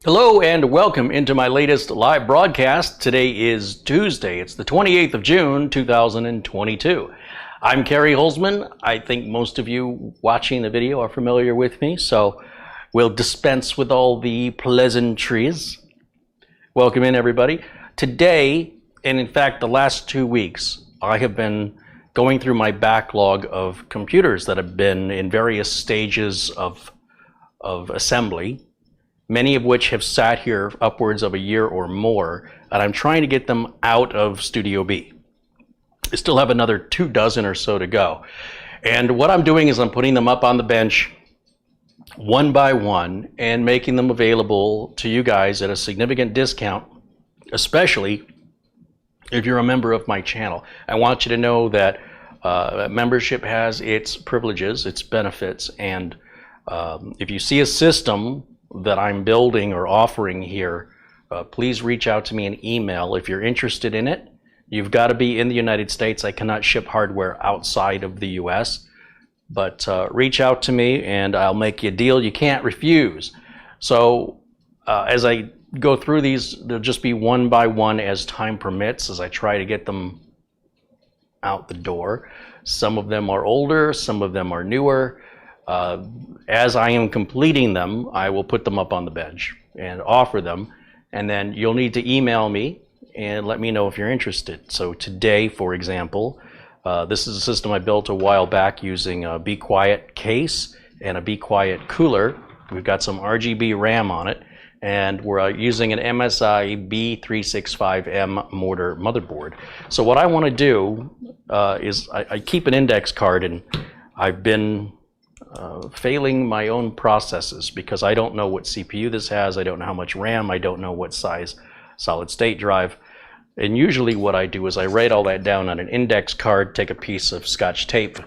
Hello and welcome into my latest live broadcast. Today is Tuesday. It's the 28th of June, 2022. I'm Carey Holzman. I think most of you watching the video are familiar with me, so we'll dispense with all the pleasantries. Welcome in, everybody. Today, and in fact the last 2 weeks, I have been going through my backlog of computers that have been in various stages of assembly, many of which have sat here upwards of a year or more, and I'm trying to get them out of Studio B. I still have another 24 or so to go. And what I'm doing is I'm putting them up on the bench one by one and making them available to you guys at a significant discount, especially if you're a member of my channel. I want you to know that membership has its privileges, its benefits, and if you see a system that I'm building or offering here, please reach out to me in email if you're interested in it. You've got to be in the United States. I cannot ship hardware outside of the US, but reach out to me and I'll make you a deal you can't refuse. So as I go through these, they'll just be one by one as time permits, as I try to get them out the door. Some of them are older, some of them are newer. As I am completing them, I will put them up on the bench and offer them, and then you'll need to email me and let me know if you're interested. So today, for example, this is a system I built a while back using a Be Quiet case and a Be Quiet cooler. We've got some RGB RAM on it, and we're using an MSI B365M mortar motherboard. So what I want to do is I keep an index card, and I've been failing my own processes because I don't know what CPU this has, I don't know how much RAM, I don't know what size solid state drive. And usually what I do is I write all that down on an index card, take a piece of Scotch tape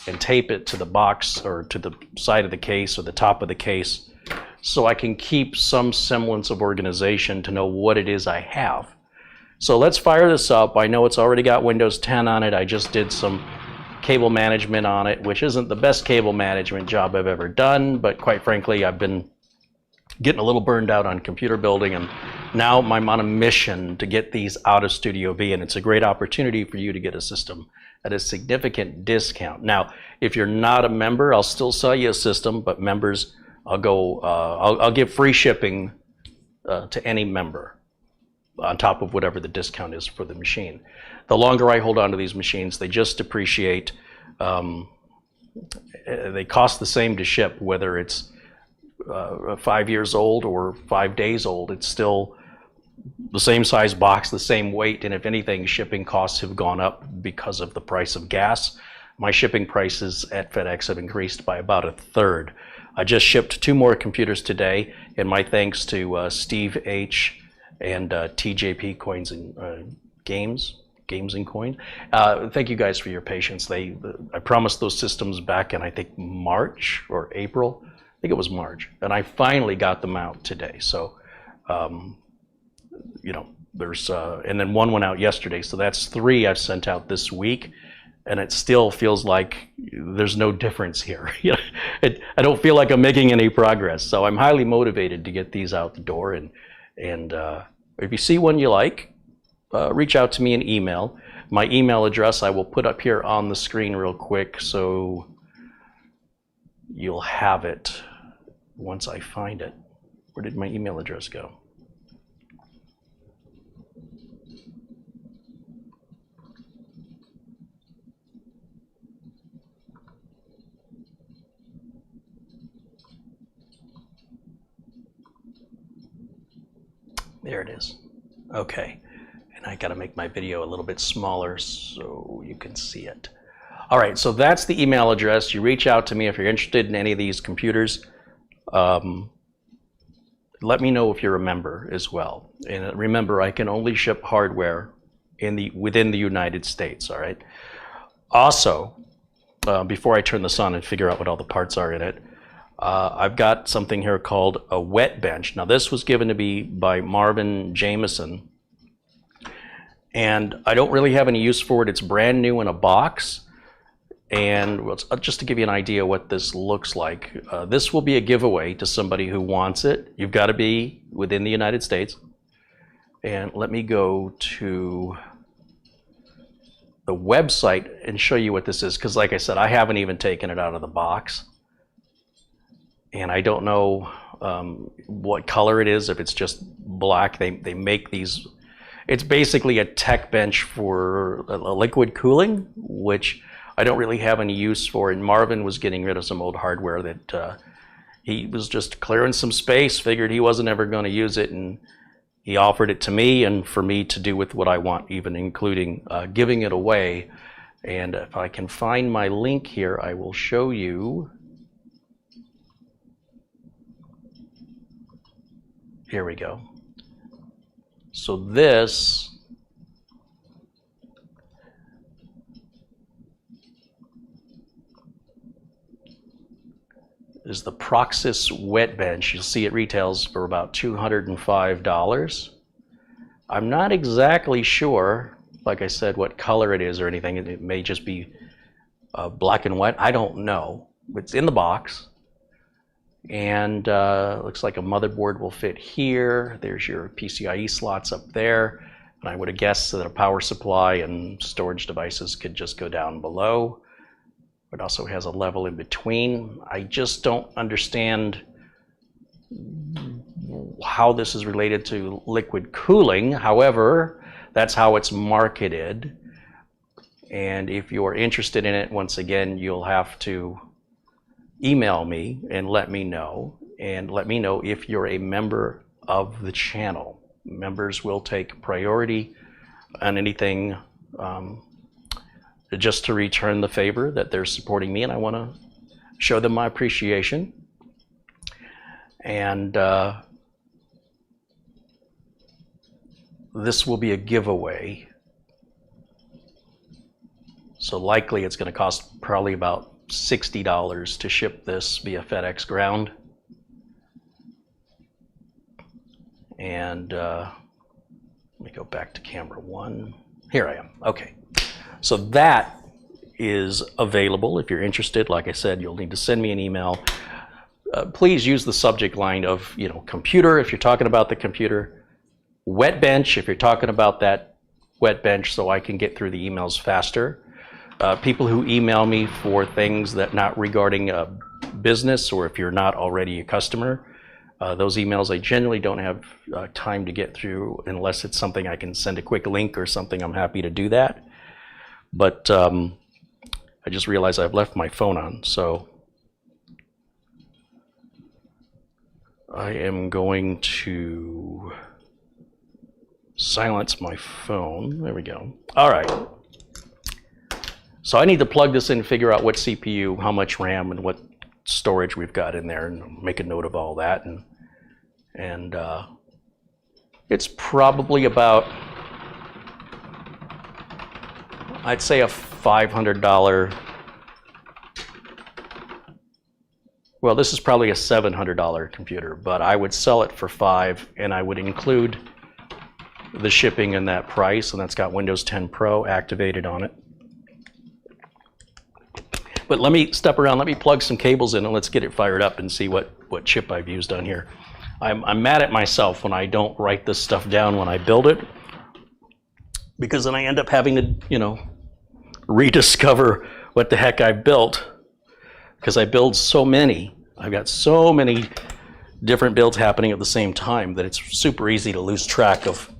and tape it to the box or to the side of the case or the top of the case, so I can keep some semblance of organization to know what it is I have. So let's fire this up. I know it's already got Windows 10 on it. I just did some cable management on it, which isn't the best cable management job I've ever done, but quite frankly, I've been getting a little burned out on computer building, and now I'm on a mission to get these out of Studio B, and it's a great opportunity for you to get a system at a significant discount. Now, if you're not a member, I'll still sell you a system, but members, I'll give free shipping to any member on top of whatever the discount is for the machine. The longer I hold on to these machines, they just depreciate. They cost the same to ship, whether it's 5 years old or 5 days old. It's still the same size box, the same weight, and if anything, shipping costs have gone up because of the price of gas. My shipping prices at FedEx have increased by about a third. I just shipped 2 more computers today, and my thanks to Steve H. and TJP Coins and Games and Coin. Thank you guys for your patience. I promised those systems back in, I think, March or April. I think it was March, and I finally got them out today. So, you know, there's and then 1 went out yesterday, so that's 3 I've sent out this week, and it still feels like there's no difference here. I don't feel like I'm making any progress, so I'm highly motivated to get these out the door. And if you see one you like, reach out to me in email. My email address I will put up here on the screen real quick, so you'll have it once I find it. Where did my email address go? There it is. Okay, and I gotta make my video a little bit smaller so you can see it. All right, so that's the email address. You reach out to me if you're interested in any of these computers. Let me know if you're a member as well. And remember, I can only ship hardware within the United States, all right? Also, before I turn this on and figure out what all the parts are in it, I've got something here called a wet bench. Now, this was given to me by Marvin Jameson, and I don't really have any use for it. It's brand new in a box, And just to give you an idea what this looks like, this will be a giveaway to somebody who wants it. You've got to be within the United States. And let me go to the website and show you what this is, because like I said, I haven't even taken it out of the box. And I don't know what color it is, if it's just black. They make these, it's basically a tech bench for liquid cooling, which I don't really have any use for. And Marvin was getting rid of some old hardware that he was just clearing some space, figured he wasn't ever going to use it, and he offered it to me and for me to do with what I want, even including giving it away. And if I can find my link here, I will show you. Here we go. So this is the Proxys wet bench. You'll see it retails for about $205. I'm not exactly sure, like I said, what color it is or anything. It may just be black and white. I don't know. It's in the box. And looks like a motherboard will fit here. There's your PCIe slots up there. And I would have guessed that a power supply and storage devices could just go down below. It also has a level in between. I just don't understand how this is related to liquid cooling. However, that's how it's marketed. And if you're interested in it, once again, you'll have to email me and let me know. And let me know if you're a member of the channel. Members will take priority on anything just to return the favor that they're supporting me, and I want to show them my appreciation. And this will be a giveaway. So likely it's going to cost probably about $60 to ship this via FedEx ground. And let me go back to camera one. Here I am. Okay. So that is available. If you're interested, like I said, you'll need to send me an email. Please use the subject line of, computer if you're talking about the computer, wet bench if you're talking about that wet bench, so I can get through the emails faster. People who email me for things that not regarding business, or if you're not already a customer, those emails I generally don't have time to get through unless it's something I can send a quick link or something. I'm happy to do that. But I just realized I've left my phone on, so I am going to silence my phone. There we go. All right. So I need to plug this in and figure out what CPU, how much RAM, and what storage we've got in there, and make a note of all that. And it's probably about, I'd say, a $500. Well, this is probably a $700 computer, but I would sell it for $500, and I would include the shipping in that price, and that's got Windows 10 Pro activated on it. But let me step around, let me plug some cables in, and let's get it fired up and see what chip I've used on here. I'm mad at myself when I don't write this stuff down when I build it, because then I end up having to, rediscover what the heck I've built, because I build so many. I've got so many different builds happening at the same time that it's super easy to lose track of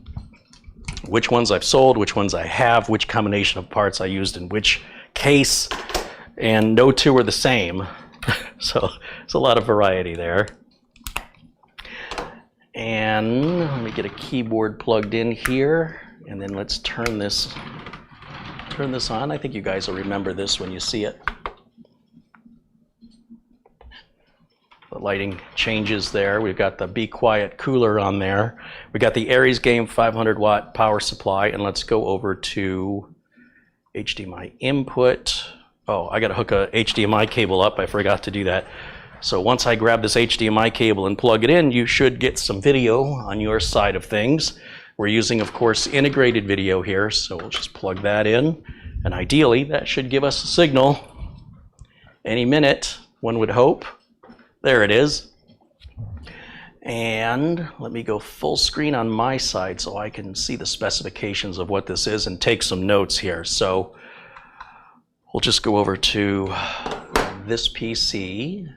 which ones I've sold, which ones I have, which combination of parts I used in which case, and no two are the same. So it's a lot of variety there. And let me get a keyboard plugged in here, and then let's turn this on. I think you guys will remember this when you see it. The lighting changes there. We've got the Be Quiet cooler on there. We got the Aries Game 500 watt power supply, and let's go over to HDMI input. Oh, I got to hook a HDMI cable up. I forgot to do that. So once I grab this HDMI cable and plug it in, you should get some video on your side of things. We're using, of course, integrated video here, so we'll just plug that in. And ideally, that should give us a signal any minute, one would hope. There it is. And let me go full screen on my side so I can see the specifications of what this is and take some notes here. So we'll just go over to this PC.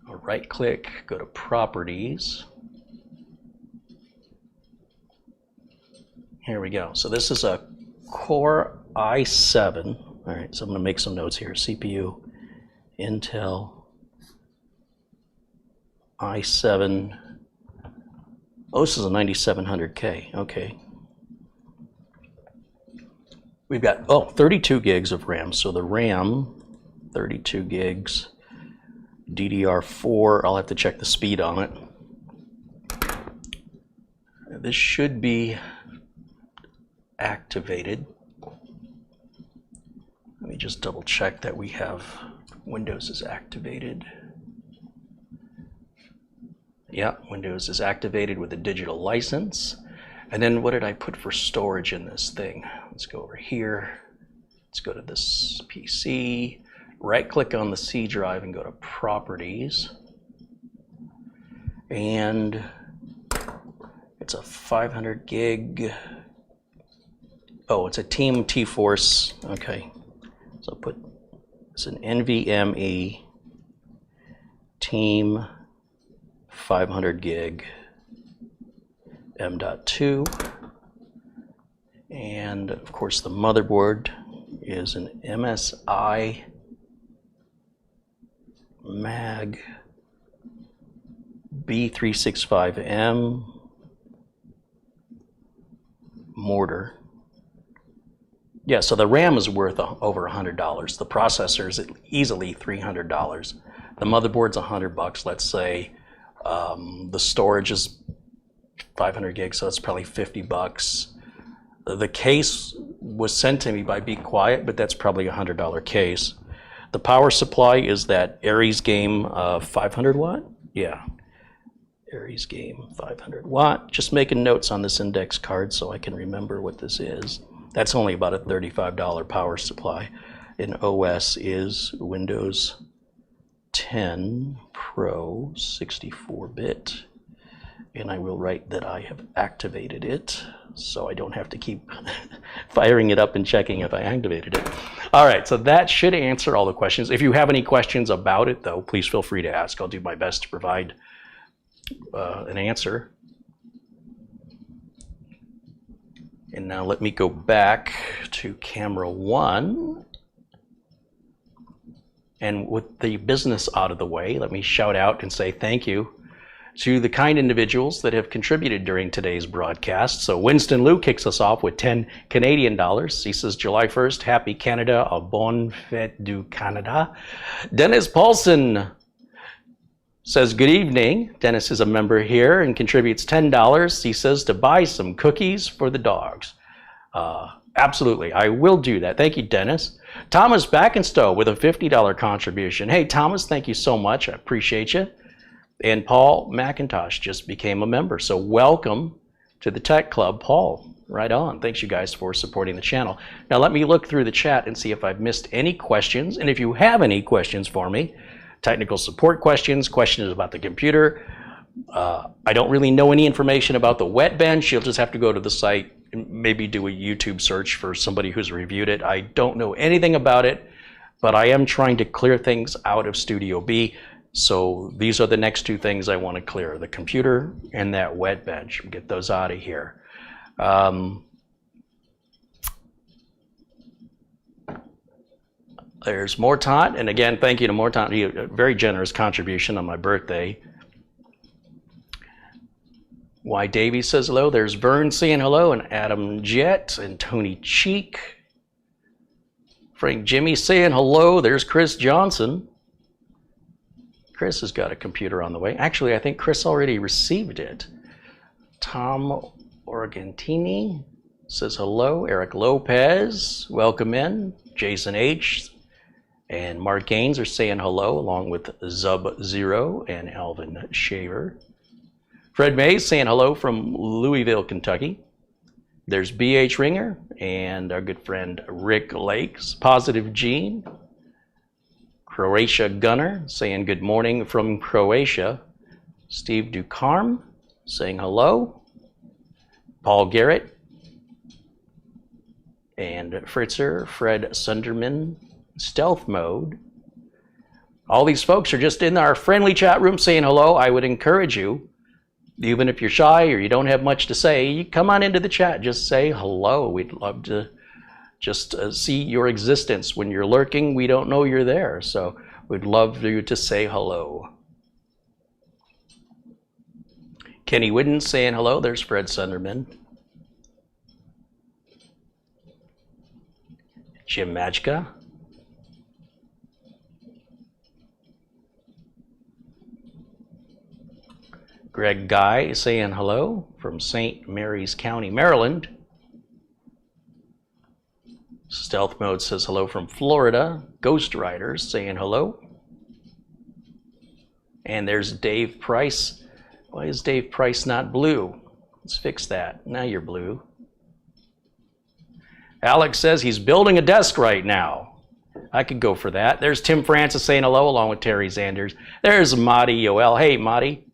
I'll right click, go to Properties. Here we go. So this is a Core i7. All right, so I'm going to make some notes here. CPU, Intel i7. Oh, this is a 9700K. Okay. We've got, 32 gigs of RAM. So the RAM, 32 gigs. DDR4, I'll have to check the speed on it. This should be activated. Let me just double check that we have Windows is activated. Yeah, Windows is activated with a digital license. And then what did I put for storage in this thing? Let's go over here. Let's go to this PC. Right click on the C drive and go to Properties. And it's a 500 gig. Oh, it's a Team T-Force. Okay. So I'll put, it's an NVMe Team 500 gig M.2, and of course the motherboard is an MSI Mag B365M mortar. Yeah, so the RAM is worth over $100. The processor is easily $300. The motherboard's $100, let's say. The storage is 500 gigs, so that's probably $50. The case was sent to me by Be Quiet, but that's probably a $100 case. The power supply is that Aries Game 500 watt. Yeah, Aries Game 500 watt. Just making notes on this index card so I can remember what this is. That's only about a $35 power supply. And OS is Windows 10 Pro 64-bit. And I will write that I have activated it, so I don't have to keep firing it up and checking if I activated it. All right, so that should answer all the questions. If you have any questions about it, though, please feel free to ask. I'll do my best to provide an answer. And now let me go back to camera 1. And with the business out of the way, let me shout out and say thank you to the kind individuals that have contributed during today's broadcast. So Winston Liu kicks us off with 10 Canadian dollars. He says, July 1st, Happy Canada, a bon fête du Canada. Dennis Paulson says, good evening. Dennis is a member here and contributes $10. He says to buy some cookies for the dogs. Absolutely, I will do that. Thank you, Dennis. Thomas Backenstow with a $50 contribution. Hey, Thomas, thank you so much. I appreciate you. And Paul McIntosh just became a member. So welcome to the Tech Club, Paul. Right on. Thanks, you guys, for supporting the channel. Now, let me look through the chat and see if I've missed any questions. And if you have any questions for me, technical support questions, questions about the computer, I don't really know any information about the wet bench. You'll just have to go to the site and maybe do a YouTube search for somebody who's reviewed it. I don't know anything about it, but I am trying to clear things out of Studio B. So these are the next two things I want to clear, the computer and that wet bench. Get those out of here. There's Mortant, and again, thank you to Mortant. He had a very generous contribution on my birthday. Y. Davey says hello. There's Vern saying hello, and Adam Jett, and Tony Cheek. Frank Jimmy saying hello. There's Chris Johnson. Chris has got a computer on the way. Actually, I think Chris already received it. Tom Organtini says hello. Eric Lopez, welcome in. Jason H. and Mark Gaines are saying hello, along with Zub Zero and Alvin Shaver. Fred Mays saying hello from Louisville, Kentucky. There's B.H. Ringer and our good friend Rick Lakes. Positive Gene. Croatia Gunner saying good morning from Croatia. Steve Ducarme saying hello. Paul Garrett. And Fritzer, Fred Sunderman, Stealth Mode. All these folks are just in our friendly chat room saying hello. I would encourage you, even if you're shy or you don't have much to say, you come on into the chat, just say hello. We'd love to just see your existence. When you're lurking, we don't know you're there, so we'd love you to say hello. Kenny Whidden saying hello. There's Fred Sunderman. Jim Majka. Greg Guy saying hello from St. Mary's County, Maryland. Stealth Mode says hello from Florida. Ghost Riders saying hello. And there's Dave Price. Why is Dave Price not blue? Let's fix that. Now you're blue. Alex says he's building a desk right now. I could go for that. There's Tim Francis saying hello along with Terry Sanders. There's Madi Yoel. Hey, Madi.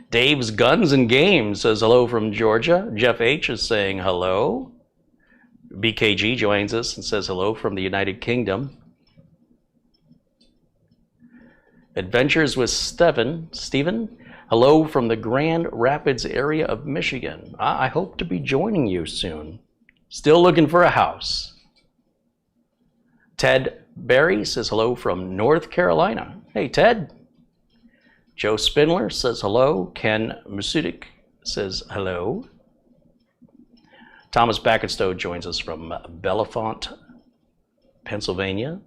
Dave's Guns and Games says hello from Georgia. Jeff H. is saying hello. BKG joins us and says hello from the United Kingdom. Adventures with Stephen. Hello from the Grand Rapids area of Michigan. I hope to be joining you soon. Still looking for a house. Ted Barry says hello from North Carolina. Hey, Ted. Joe Spindler says hello. Ken Musudik says hello. Thomas Backenstow joins us from Bellefonte, Pennsylvania.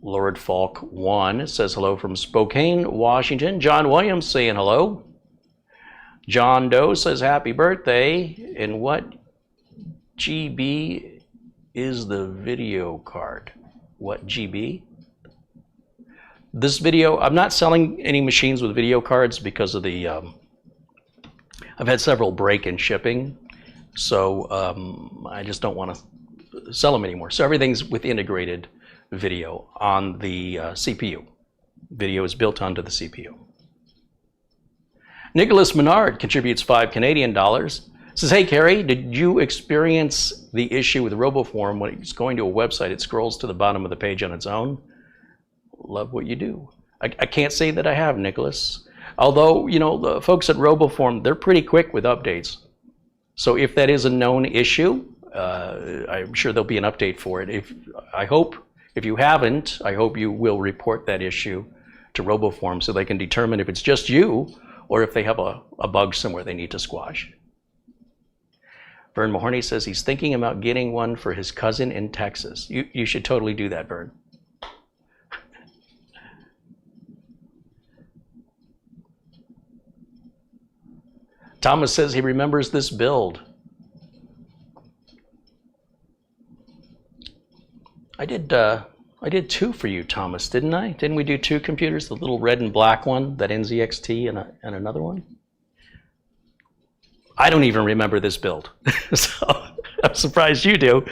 Lord Falk 1 says hello from Spokane, Washington. John Williams saying hello. John Doe says happy birthday. And what GB is the video card? What GB? This video, I'm not selling any machines with video cards because of the, I've had several break in shipping. So I just don't want to sell them anymore. So everything's with integrated video on the CPU. Video is built onto the CPU. Nicholas Menard contributes $5 Canadian. Says, hey, Carey, did you experience the issue with RoboForm when it's going to a website, it scrolls to the bottom of the page on its own? Love what you do. I can't say that I have, Nicholas. Although, you know, the folks at RoboForm, they're pretty quick with updates. So if that is a known issue, I'm sure there'll be an update for it. If you haven't, I hope you will report that issue to RoboForm so they can determine if it's just you or if they have a bug somewhere they need to squash. Vern Mahoney says he's thinking about getting one for his cousin in Texas. You should totally do that, Vern. Thomas says he remembers this build. I did two for you, Thomas, didn't I? Didn't we do two computers? The little red and black one, that NZXT, and another one? I don't even remember this build, so I'm surprised you do.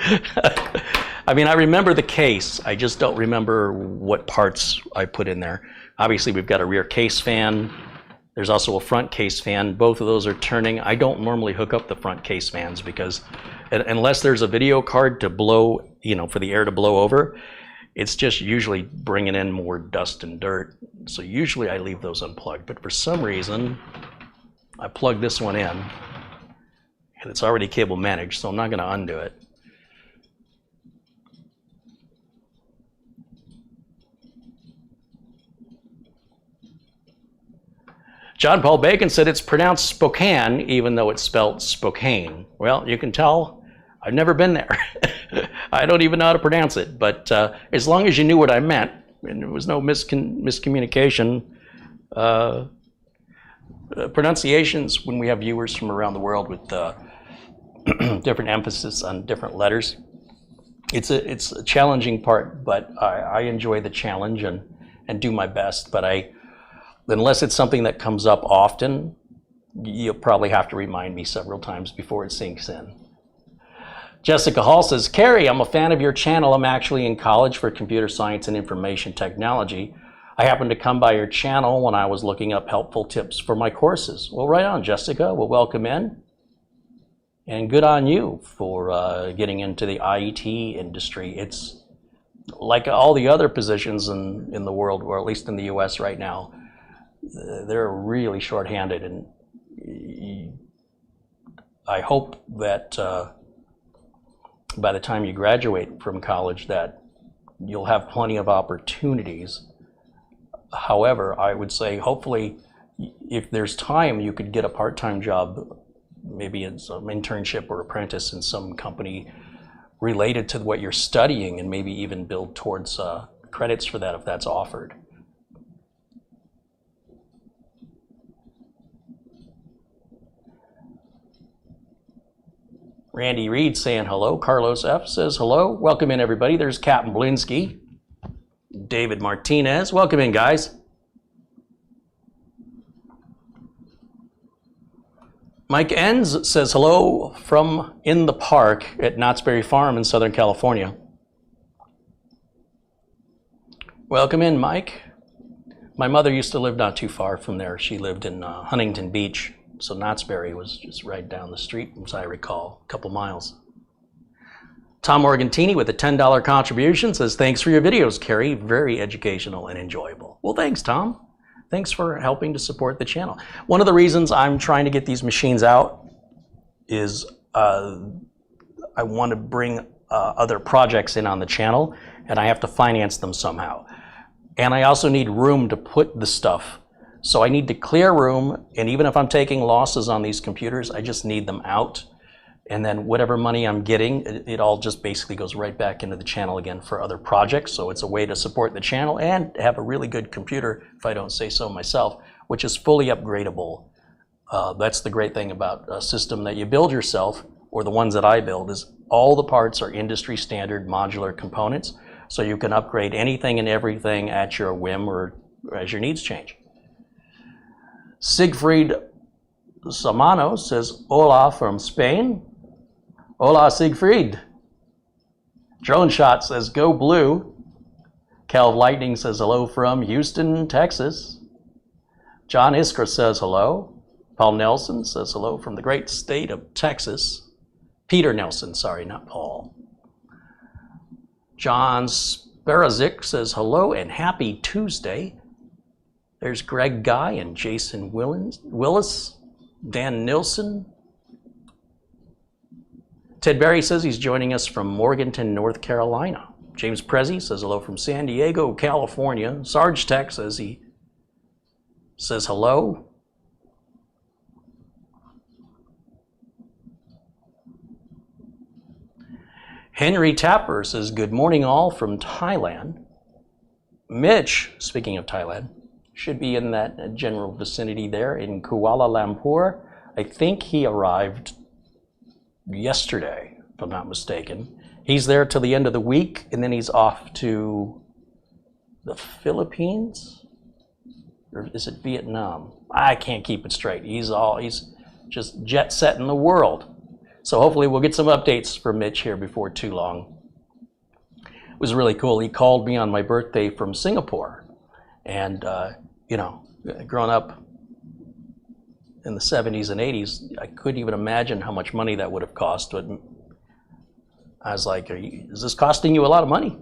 I mean, I remember the case. I just don't remember what parts I put in there. Obviously, we've got a rear case fan. There's also a front case fan. Both of those are turning. I don't normally hook up the front case fans because unless there's a video card to blow, you know, for the air to blow over, it's just usually bringing in more dust and dirt. So usually I leave those unplugged. But for some reason, I plug this one in, and it's already cable managed, so I'm not going to undo it. John Paul Bacon said it's pronounced Spokane, even though it's spelled Spokane. Well, you can tell I've never been there. I don't even know how to pronounce it, but as long as you knew what I meant, and there was no miscommunication, pronunciations, when we have viewers from around the world with different emphasis on different letters, it's a challenging part, but I enjoy the challenge and do my best, but unless it's something that comes up often, you'll probably have to remind me several times before it sinks in. Jessica Hall says, Carey, I'm a fan of your channel. I'm actually in college for computer science and information technology. I happened to come by your channel when I was looking up helpful tips for my courses. Well, right on, Jessica. Well, welcome in. And good on you for getting into the IT industry. It's like all the other positions in the world, or at least in the US right now, they're really shorthanded. And I hope that by the time you graduate from college that you'll have plenty of opportunities. However, I would say hopefully if there's time, you could get a part-time job, maybe in some internship or apprentice in some company related to what you're studying, and maybe even build towards credits for that if that's offered. Randy Reed saying hello. Carlos F says hello. Welcome in, everybody. There's Captain Blinsky. David Martinez. Welcome in, guys. Mike Enns says hello from in the park at Knott's Berry Farm in Southern California. Welcome in, Mike. My mother used to live not too far from there. She lived in Huntington Beach. So Knott's Berry was just right down the street, as I recall, a couple miles. Tom Morgantini with a $10 contribution says, thanks for your videos, Carey. Very educational and enjoyable. Well, thanks, Tom. Thanks for helping to support the channel. One of the reasons I'm trying to get these machines out is I want to bring other projects in on the channel, and I have to finance them somehow. And I also need room to put the stuff. So I need to clear room, and even if I'm taking losses on these computers, I just need them out. And then whatever money I'm getting, it all just basically goes right back into the channel again for other projects. So it's a way to support the channel and have a really good computer, if I don't say so myself, which is fully upgradable. That's the great thing about a system that you build yourself, or the ones that I build, is all the parts are industry standard modular components. So you can upgrade anything and everything at your whim or as your needs change. Siegfried Samano says, hola from Spain. Hola, Siegfried. Drone Shot says, go blue. Calv Lightning says, hello from Houston, Texas. John Iskra says, hello. Paul Nelson says, hello from the great state of Texas. Peter Nelson, sorry, not Paul. John Sparazik says, hello and happy Tuesday. There's Greg Guy and Jason Willis, Dan Nilsson. Ted Berry says he's joining us from Morganton, North Carolina. James Prezi says hello from San Diego, California. Sarge Tech says he says hello. Henry Tapper says good morning all from Thailand. Mitch, speaking of Thailand, should be in that general vicinity there in Kuala Lumpur. I think he arrived yesterday, if I'm not mistaken. He's there till the end of the week, and then he's off to the Philippines? Or is it Vietnam? I can't keep it straight. He's just jet setting the world. So hopefully we'll get some updates from Mitch here before too long. It was really cool. He called me on my birthday from Singapore. And you know, growing up in the 70s and 80s, I couldn't even imagine how much money that would have cost. But I was like, is this costing you a lot of money?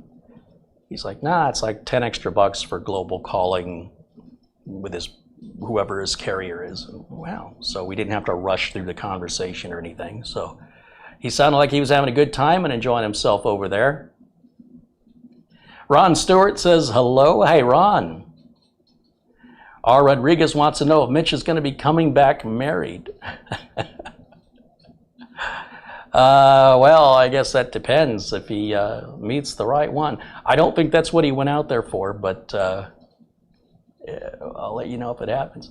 He's like, nah, it's like 10 extra bucks for global calling with whoever his carrier is. Wow. So we didn't have to rush through the conversation or anything. So he sounded like he was having a good time and enjoying himself over there. Ron Stewart says hello. Hey, Ron. R. Rodriguez wants to know if Mitch is going to be coming back married. Well, I guess that depends if he meets the right one. I don't think that's what he went out there for, but I'll let you know if it happens.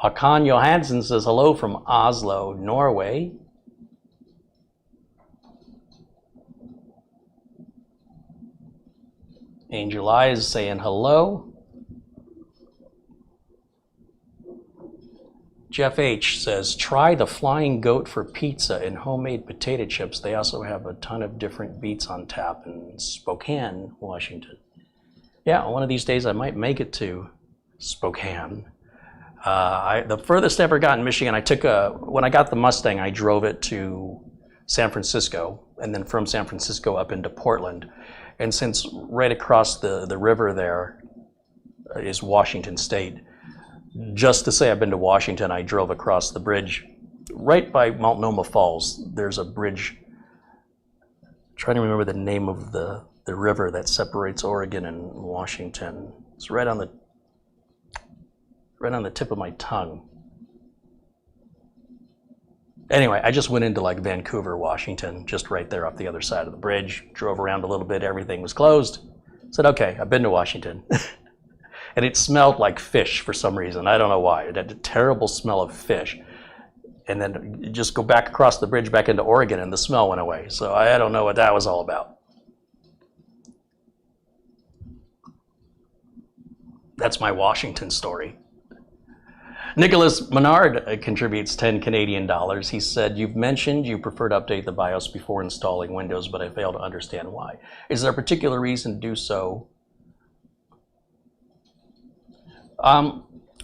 Hakan Johansson says hello from Oslo, Norway. Angel Eyes saying hello. Jeff H. says, try the Flying Goat for pizza and homemade potato chips. They also have a ton of different beets on tap in Spokane, Washington. Yeah, one of these days I might make it to Spokane. The furthest I ever got in Michigan, when I got the Mustang, I drove it to San Francisco, and then from San Francisco up into Portland. And since right across the river there is Washington State, just to say I've been to Washington, I drove across the bridge right by Multnomah Falls. There's a bridge, I'm trying to remember the name of the river that separates Oregon and Washington. It's right on the tip of my tongue. Anyway, I just went into like Vancouver, Washington, just right there off the other side of the bridge, drove around a little bit, everything was closed. Said, okay, I've been to Washington. And it smelled like fish for some reason. I don't know why. It had a terrible smell of fish. And then you just go back across the bridge back into Oregon and the smell went away. So I don't know what that was all about. That's my Washington story. Nicholas Menard contributes 10 Canadian dollars. He said, you've mentioned you prefer to update the BIOS before installing Windows, but I fail to understand why. Is there a particular reason to do so?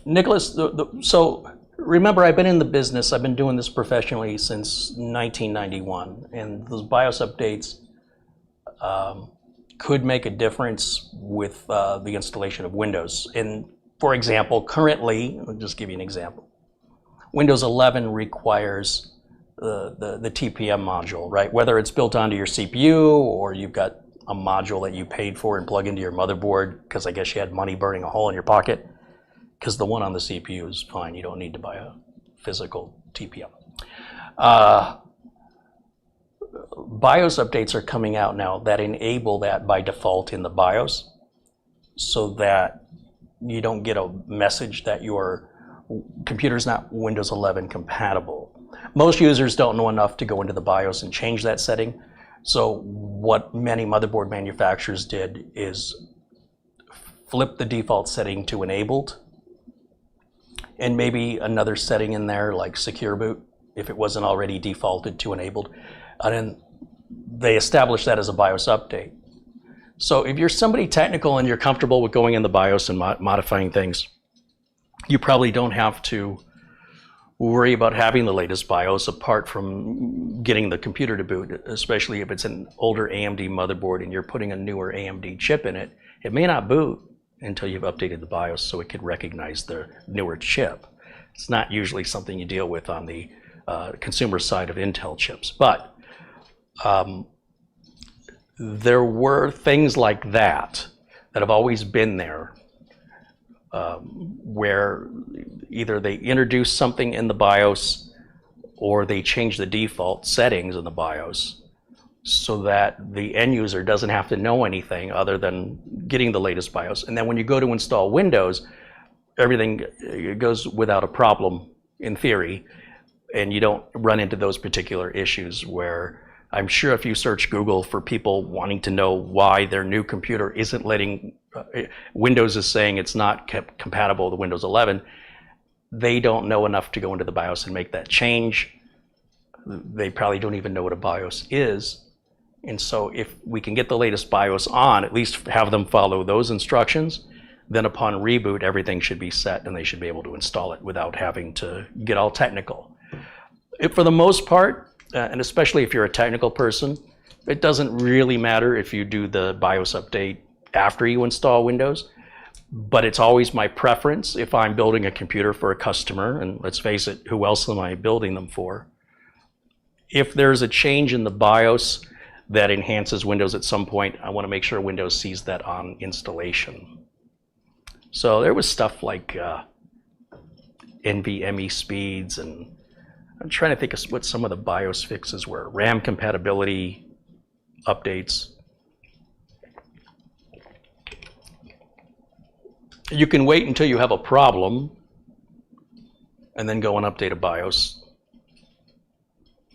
Nicholas, so remember, I've been in the business, I've been doing this professionally since 1991, and those BIOS updates could make a difference with the installation of Windows. And for example, currently, I'll just give you an example. Windows 11 requires the TPM module, right? Whether it's built onto your CPU or you've got a module that you paid for and plug into your motherboard, because I guess you had money burning a hole in your pocket, because the one on the CPU is fine. You don't need to buy a physical TPM. BIOS updates are coming out now that enable that by default in the BIOS, so that you don't get a message that your computer is not Windows 11 compatible. Most users don't know enough to go into the BIOS and change that setting. So what many motherboard manufacturers did is flip the default setting to enabled, and maybe another setting in there like secure boot, if it wasn't already defaulted to enabled. And then they established that as a BIOS update. So if you're somebody technical and you're comfortable with going in the BIOS and modifying things, you probably don't have to worry about having the latest BIOS apart from getting the computer to boot, especially if it's an older AMD motherboard and you're putting a newer AMD chip in it. It may not boot until you've updated the BIOS so it could recognize the newer chip. It's not usually something you deal with on the consumer side of Intel chips. But there were things like that that have always been there, where either they introduce something in the BIOS or they change the default settings in the BIOS so that the end user doesn't have to know anything other than getting the latest BIOS. And then when you go to install Windows, everything goes without a problem in theory, and you don't run into those particular issues where I'm sure if you search Google for people wanting to know why their new computer isn't letting, Windows is saying it's not compatible with Windows 11, they don't know enough to go into the BIOS and make that change. They probably don't even know what a BIOS is. And so if we can get the latest BIOS on, at least have them follow those instructions, then upon reboot, everything should be set and they should be able to install it without having to get all technical. For the most part, and especially if you're a technical person, it doesn't really matter if you do the BIOS update after you install Windows, but it's always my preference if I'm building a computer for a customer, and let's face it, who else am I building them for? If there's a change in the BIOS that enhances Windows at some point, I want to make sure Windows sees that on installation. So there was stuff like NVMe speeds, and I'm trying to think of what some of the BIOS fixes were. RAM compatibility updates. You can wait until you have a problem and then go and update a BIOS,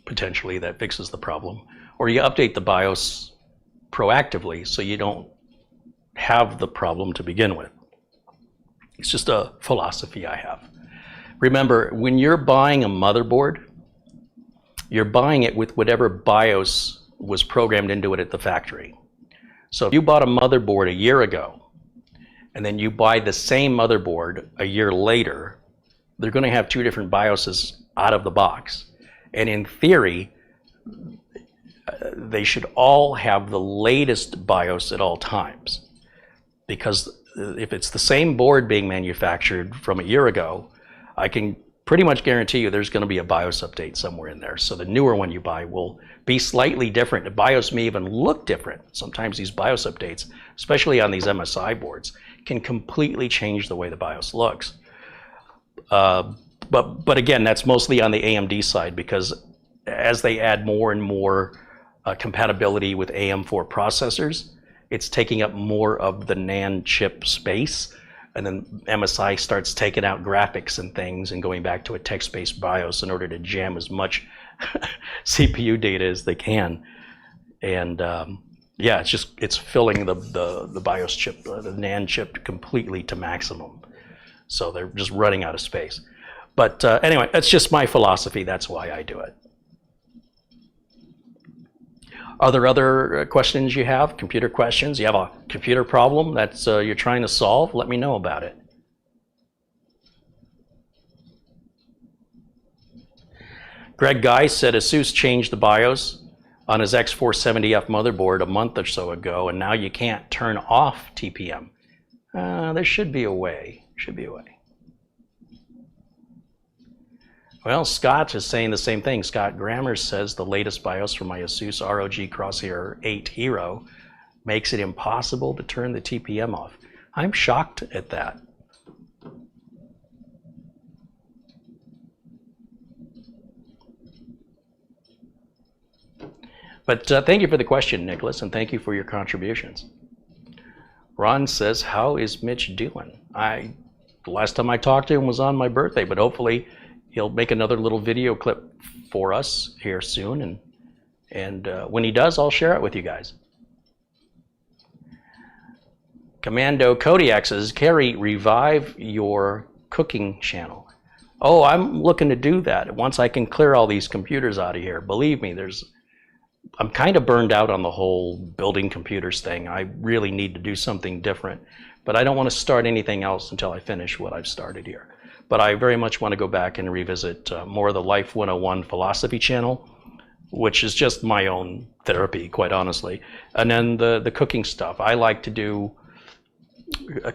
potentially, that fixes the problem. Or you update the BIOS proactively so you don't have the problem to begin with. It's just a philosophy I have. Remember, when you're buying a motherboard, you're buying it with whatever BIOS was programmed into it at the factory. So if you bought a motherboard a year ago, and then you buy the same motherboard a year later, they're going to have two different BIOSes out of the box. And in theory, they should all have the latest BIOS at all times. Because if it's the same board being manufactured from a year ago, I can pretty much guarantee you there's going to be a BIOS update somewhere in there. So the newer one you buy will be slightly different. The BIOS may even look different. Sometimes these BIOS updates, especially on these MSI boards, can completely change the way the BIOS looks. But again, that's mostly on the AMD side, because as they add more and more compatibility with AM4 processors, it's taking up more of the NAND chip space. And then MSI starts taking out graphics and things and going back to a text-based BIOS in order to jam as much CPU data as they can. And yeah, it's filling the BIOS chip, the NAND chip, completely to maximum. So they're just running out of space. But anyway, that's just my philosophy. That's why I do it. Are there other questions you have? Computer questions? You have a computer problem that you're trying to solve? Let me know about it. Greg Guy said Asus changed the BIOS on his X470F motherboard a month or so ago, and now you can't turn off TPM. There should be a way. Should be a way. Well, Scott is saying the same thing. Scott Grammer says the latest BIOS for my Asus ROG Crosshair 8 Hero makes it impossible to turn the TPM off. I'm shocked at that. But thank you for the question, Nicholas, and thank you for your contributions. Ron says, how is Mitch doing? The last time I talked to him was on my birthday, but hopefully he'll make another little video clip for us here soon, and when he does, I'll share it with you guys. Commando Kodiak says, Carey, revive your cooking channel. Oh, I'm looking to do that once I can clear all these computers out of here. Believe me, I'm kind of burned out on the whole building computers thing. I really need to do something different, but I don't want to start anything else until I finish what I've started here. But I very much want to go back and revisit more of the Life 101 philosophy channel, which is just my own therapy, quite honestly. And then the cooking stuff. I like to do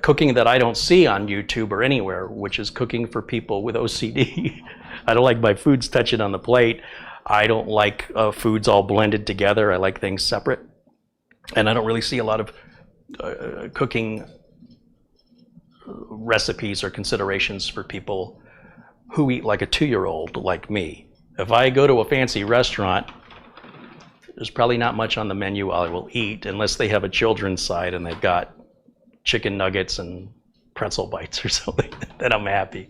cooking that I don't see on YouTube or anywhere, which is cooking for people with OCD. I don't like my foods touching on the plate. I don't like foods all blended together. I like things separate. And I don't really see a lot of cooking recipes or considerations for people who eat like a 2-year-old like me. If I go to a fancy restaurant, there's probably not much on the menu I will eat unless they have a children's side and they've got chicken nuggets and pretzel bites or something. Then I'm happy.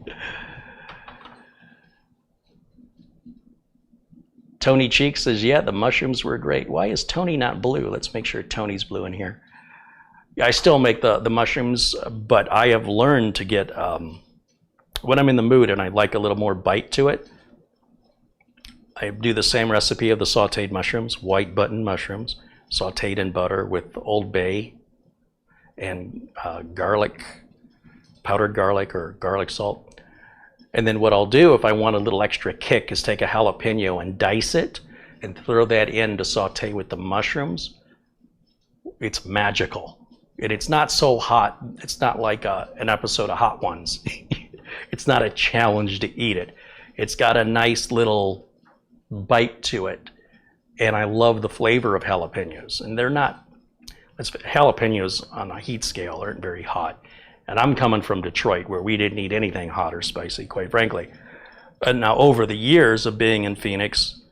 Tony Cheek says, yeah, the mushrooms were great. Why is Tony not blue? Let's make sure Tony's blue in here. I still make the mushrooms, but I have learned to get, when I'm in the mood and I like a little more bite to it, I do the same recipe of the sauteed mushrooms, white button mushrooms, sauteed in butter with Old Bay and garlic, powdered garlic or garlic salt. And then what I'll do if I want a little extra kick is take a jalapeno and dice it and throw that in to saute with the mushrooms. It's magical. And it's not so hot. It's not like an episode of Hot Ones. It's not a challenge to eat it. It's got a nice little bite to it. And I love the flavor of jalapenos. And they're not, jalapenos on a heat scale aren't very hot. And I'm coming from Detroit where we didn't eat anything hot or spicy, quite frankly. And now over the years of being in Phoenix,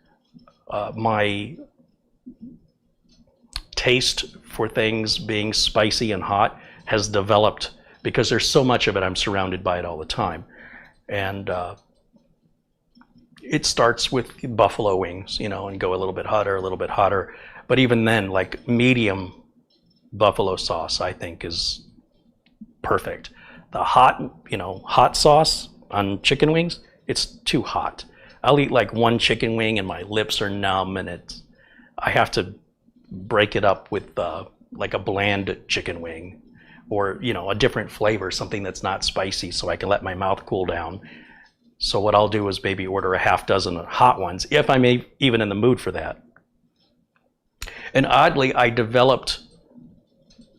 my taste for things being spicy and hot has developed because there's so much of it. I'm surrounded by it all the time. And it starts with buffalo wings, and go a little bit hotter. But even then, like medium buffalo sauce, I think is perfect. The hot sauce, on chicken wings, it's too hot. I'll eat like one chicken wing and my lips are numb, and I have to break it up with like a bland chicken wing, or a different flavor, something that's not spicy, so I can let my mouth cool down. So what I'll do is maybe order a half dozen hot ones, if I'm even in the mood for that. And oddly, I developed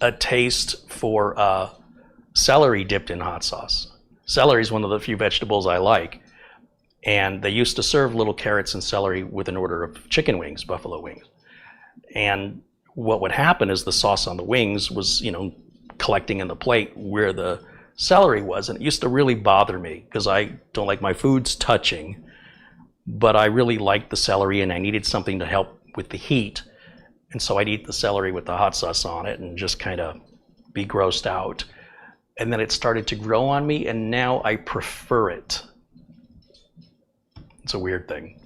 a taste for celery dipped in hot sauce. Celery is one of the few vegetables I like. And they used to serve little carrots and celery with an order of chicken wings, buffalo wings. And what would happen is the sauce on the wings was, collecting in the plate where the celery was. And it used to really bother me because I don't like my foods touching. But I really liked the celery and I needed something to help with the heat. And so I'd eat the celery with the hot sauce on it and just kind of be grossed out. And then it started to grow on me, and now I prefer it. It's a weird thing.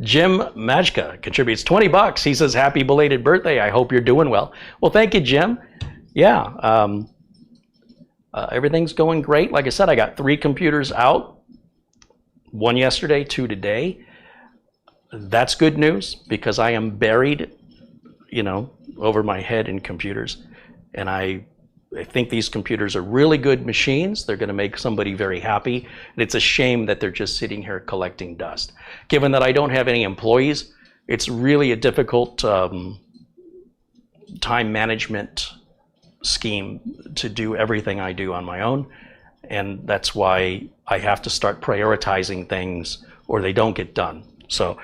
Jim Majka contributes $20. He says, happy belated birthday. I hope you're doing well. Well, thank you, Jim. Yeah, everything's going great. Like I said, I got 3 computers out. 1 yesterday, 2 today. That's good news because I am buried, over my head in computers. And I think these computers are really good machines. They're going to make somebody very happy. And it's a shame that they're just sitting here collecting dust. Given that I don't have any employees, it's really a difficult time management scheme to do everything I do on my own. And that's why I have to start prioritizing things or they don't get done. So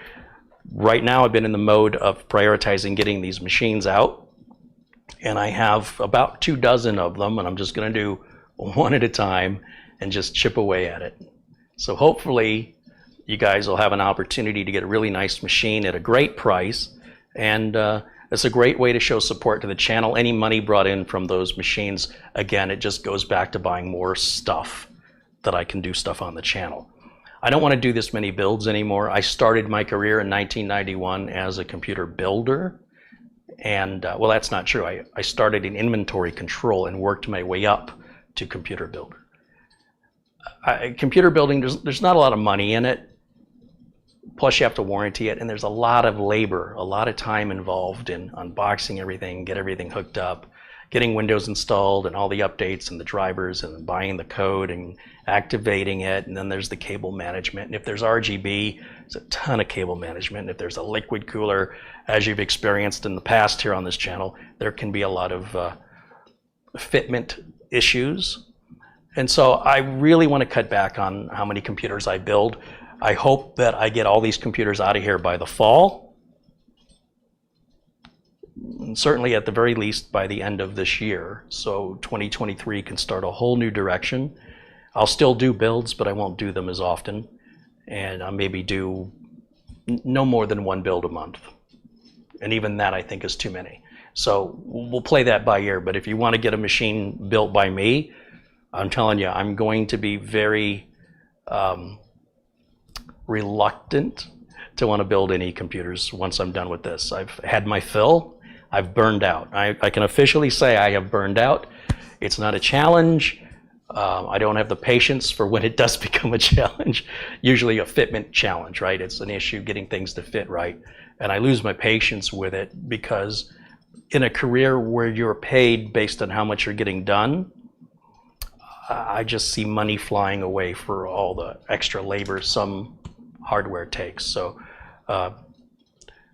right now I've been in the mode of prioritizing getting these machines out. And I have about 2 dozen of them, and I'm just going to do one at a time and just chip away at it. So hopefully you guys will have an opportunity to get a really nice machine at a great price. And it's a great way to show support to the channel. Any money brought in from those machines, again, it just goes back to buying more stuff that I can do stuff on the channel. I don't want to do this many builds anymore. I started my career in 1991 as a computer builder. And well, that's not true. I started in inventory control and worked my way up to computer builder. Computer building, there's not a lot of money in it. Plus you have to warranty it, and there's a lot of labor, a lot of time involved in unboxing everything, get everything hooked up, getting Windows installed and all the updates and the drivers and buying the code and activating it. And then there's the cable management. And if there's RGB, there's a ton of cable management. And if there's a liquid cooler, as you've experienced in the past here on this channel, there can be a lot of fitment issues. And so I really want to cut back on how many computers I build. I hope that I get all these computers out of here by the fall. And certainly at the very least by the end of this year. So 2023 can start a whole new direction. I'll still do builds, but I won't do them as often. And I'll maybe do no more than 1 build a month. And even that I think is too many. So we'll play that by ear. But if you want to get a machine built by me, I'm telling you, I'm going to be very reluctant to want to build any computers once I'm done with this. I've had my fill. I've burned out. I can officially say I have burned out. It's not a challenge. I don't have the patience for when it does become a challenge. Usually a fitment challenge, right? It's an issue getting things to fit right. And I lose my patience with it because in a career where you're paid based on how much you're getting done, I just see money flying away for all the extra labor some hardware takes. So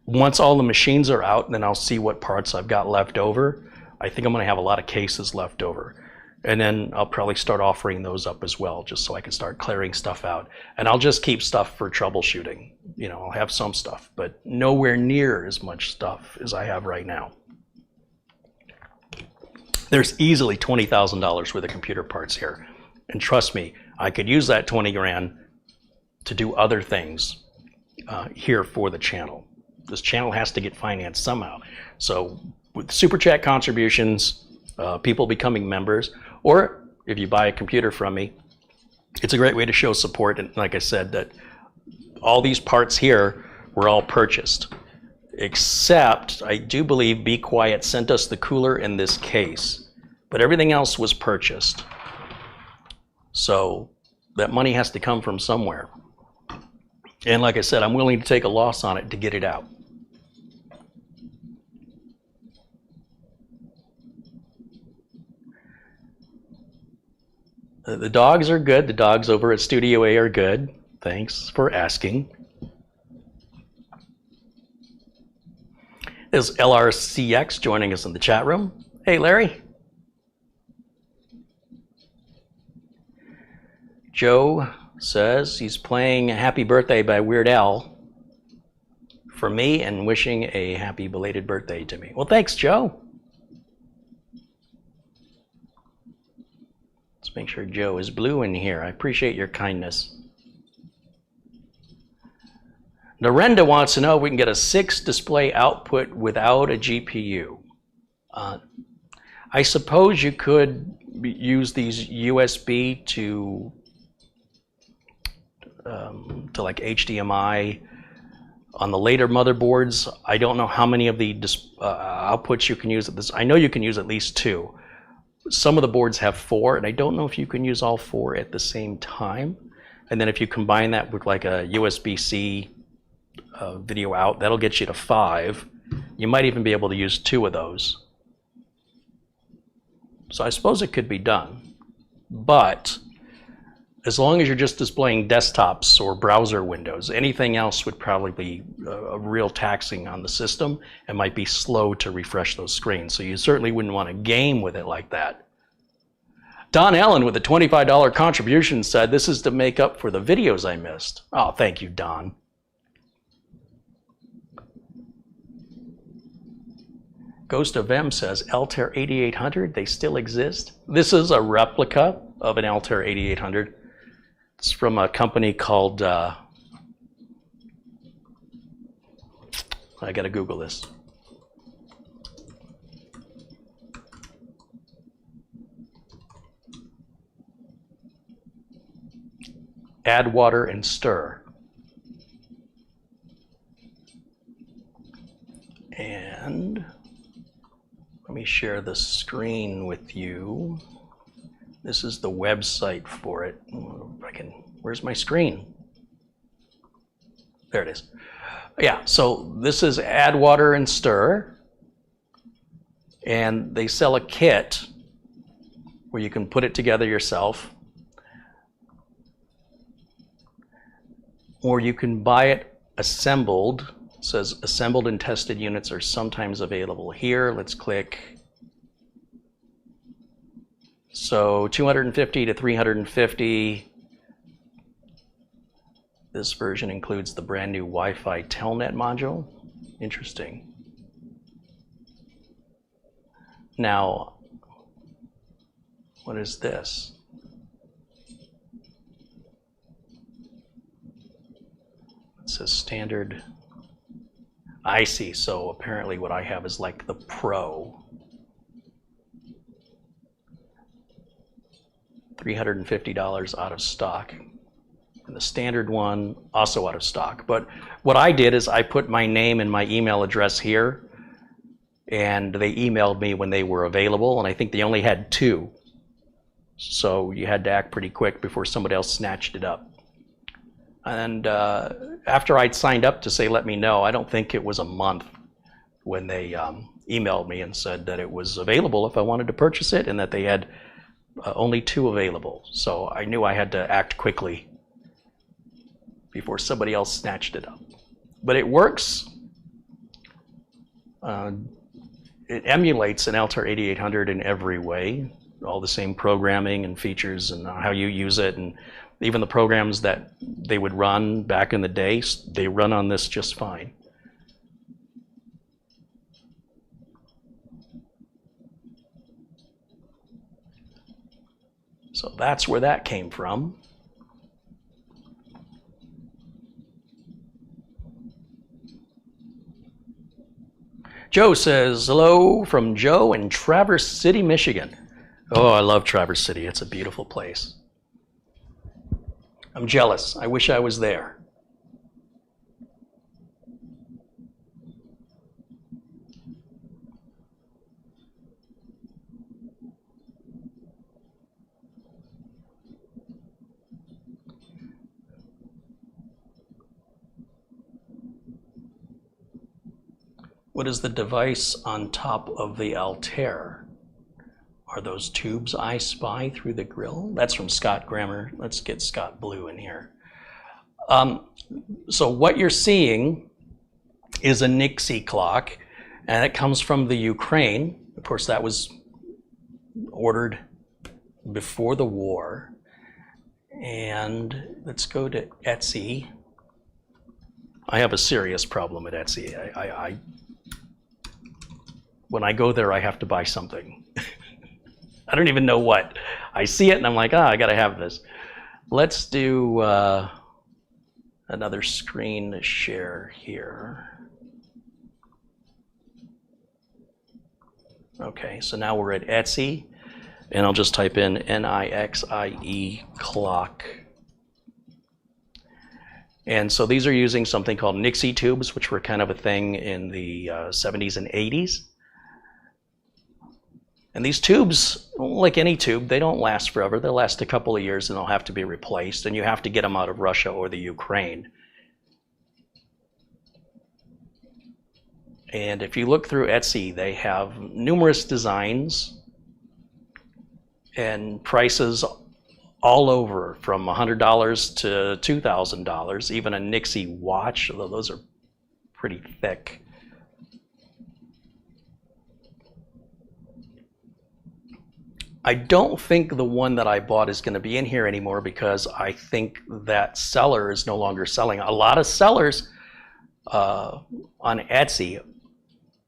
once all the machines are out, then I'll see what parts I've got left over. I think I'm going to have a lot of cases left over. And then I'll probably start offering those up as well, just so I can start clearing stuff out. And I'll just keep stuff for troubleshooting. You know, I'll have some stuff, but nowhere near as much stuff as I have right now. There's easily $20,000 worth of computer parts here. And trust me, I could use that 20 grand to do other things here for the channel. This channel has to get financed somehow. So with Super Chat contributions, people becoming members, or if you buy a computer from me, it's a great way to show support. And like I said, that all these parts here were all purchased, except I do believe Be Quiet sent us the cooler in this case, but everything else was purchased. So that money has to come from somewhere. And like I said, I'm willing to take a loss on it to get it out. The dogs are good. The dogs over at Studio A are good. Thanks for asking. There's LRCX joining us in the chat room. Hey, Larry. Joe says he's playing Happy Birthday by Weird Al for me and wishing a happy belated birthday to me. Well, thanks, Joe. Let's make sure Joe is blue in here. I appreciate your kindness. Narenda wants to know if we can get a 6 display output without a GPU. I suppose you could use these USB to like HDMI on the later motherboards. I don't know how many of the outputs you can use at this. I know you can use at least 2. Some of the boards have 4, and I don't know if you can use all 4 at the same time. And then if you combine that with like a USB-C video out, that'll get you to 5. You might even be able to use 2 of those. So I suppose it could be done. But as long as you're just displaying desktops or browser windows, anything else would probably be a real taxing on the system and might be slow to refresh those screens. So you certainly wouldn't want to game with it like that. Don Allen with a $25 contribution said, this is to make up for the videos I missed. Oh, thank you, Don. Ghost of M says, Altair 8800, they still exist? This is a replica of an Altair 8800. It's from a company called, I gotta Google this. Add water and stir. And let me share the screen with you. This is the website for it. Where's my screen? There it is. Yeah, so this is Add Water and Stir. And they sell a kit where you can put it together yourself. Or you can buy it assembled. It says assembled and tested units are sometimes available here. Let's click. So 250 to 350. This version includes the brand new Wi-Fi Telnet module. Interesting. Now, what is this? It says standard. I see. So apparently what I have is like the Pro. $350 out of stock. And the standard one also out of stock. But what I did is I put my name and my email address here, and they emailed me when they were available, and I think they only had 2. So you had to act pretty quick before somebody else snatched it up. And after I'd signed up to say let me know, I don't think it was a month when they emailed me and said that it was available if I wanted to purchase it, and that they had only 2 available. So I knew I had to act quickly before somebody else snatched it up. But it works. It emulates an Altair 8800 in every way. All the same programming and features and how you use it, and even the programs that they would run back in the day, they run on this just fine. So that's where that came from. Joe says, hello from Joe in Traverse City, Michigan. Oh, I love Traverse City. It's a beautiful place. I'm jealous. I wish I was there. What is the device on top of the Altair? Are those tubes I spy through the grill? That's from Scott Grammer. Let's get Scott Blue in here. So what you're seeing is a Nixie clock, and it comes from the Ukraine. Of course, that was ordered before the war. And let's go to Etsy. I have a serious problem at Etsy. When I go there, I have to buy something. I don't even know what. I see it and I'm like, I gotta have this. Let's do another screen share here. Okay, so now we're at Etsy, and I'll just type in Nixie clock. And so these are using something called Nixie tubes, which were kind of a thing in the 70s and 80s. And these tubes, like any tube, they don't last forever. They'll last a couple of years and they'll have to be replaced, and you have to get them out of Russia or the Ukraine. And if you look through Etsy, they have numerous designs and prices all over, from $100 to $2,000, even a Nixie watch, although those are pretty thick. I don't think the one that I bought is going to be in here anymore, because I think that seller is no longer selling. A lot of sellers on Etsy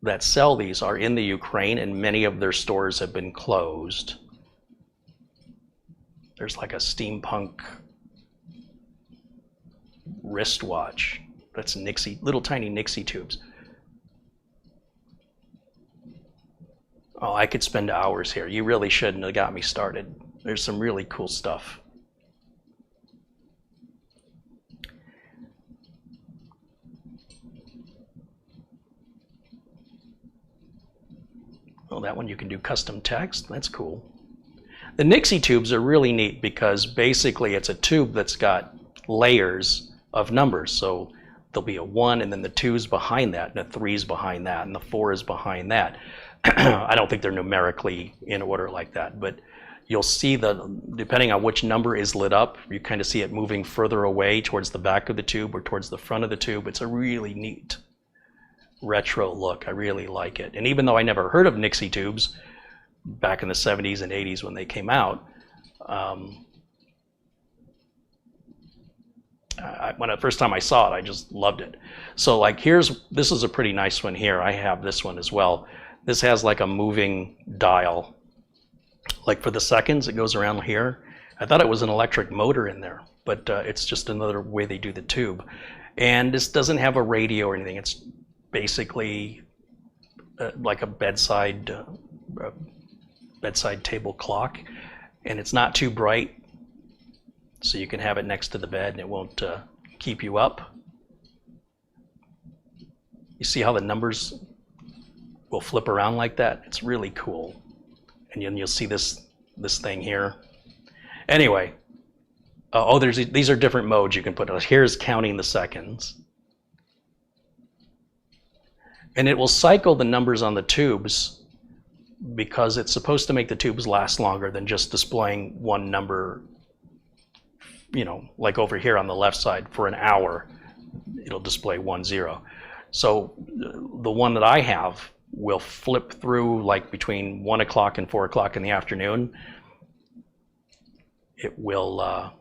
that sell these are in the Ukraine, and many of their stores have been closed. There's like a steampunk wristwatch. That's Nixie, little tiny Nixie tubes. Oh, I could spend hours here. You really shouldn't have got me started. There's some really cool stuff. Oh, that one you can do custom text. That's cool. The Nixie tubes are really neat because basically it's a tube that's got layers of numbers. So there'll be a 1, and then the 2's behind that, and a 3's behind that, and the 4 is behind that. I don't think they're numerically in order like that, but you'll see depending on which number is lit up, you kind of see it moving further away towards the back of the tube or towards the front of the tube. It's a really neat retro look. I really like it. And even though I never heard of Nixie tubes back in the 70s and 80s when they came out, when the first time I saw it, I just loved it. So like this is a pretty nice one here. I have this one as well. This has like a moving dial. Like for the seconds, it goes around here. I thought it was an electric motor in there, but it's just another way they do the tube. And this doesn't have a radio or anything. It's basically like a bedside table clock, and it's not too bright, so you can have it next to the bed and it won't keep you up. You see how the numbers will flip around like that? It's really cool. And you'll see this thing here. Anyway, these are different modes you can put. Here's counting the seconds. And it will cycle the numbers on the tubes because it's supposed to make the tubes last longer than just displaying one number, like over here on the left side for an hour, it'll display 10. So the one that I have will flip through like between 1 o'clock and 4 o'clock in the afternoon. It will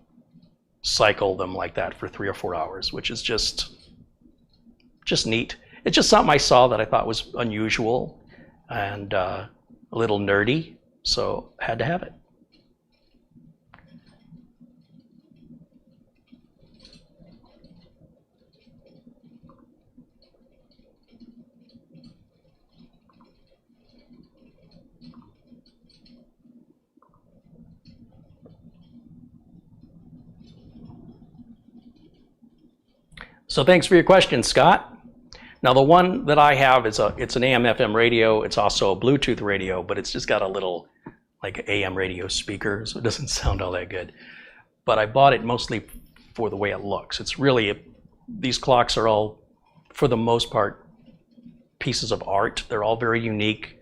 cycle them like that for 3 or 4 hours, which is just neat. It's just something I saw that I thought was unusual and a little nerdy, so I had to have it. So thanks for your question, Scott. Now the one that I have is it's an AM/FM radio. It's also a Bluetooth radio, but it's just got a little like AM radio speaker, so it doesn't sound all that good. But I bought it mostly for the way it looks. It's really, these clocks are all, for the most part, pieces of art. They're all very unique,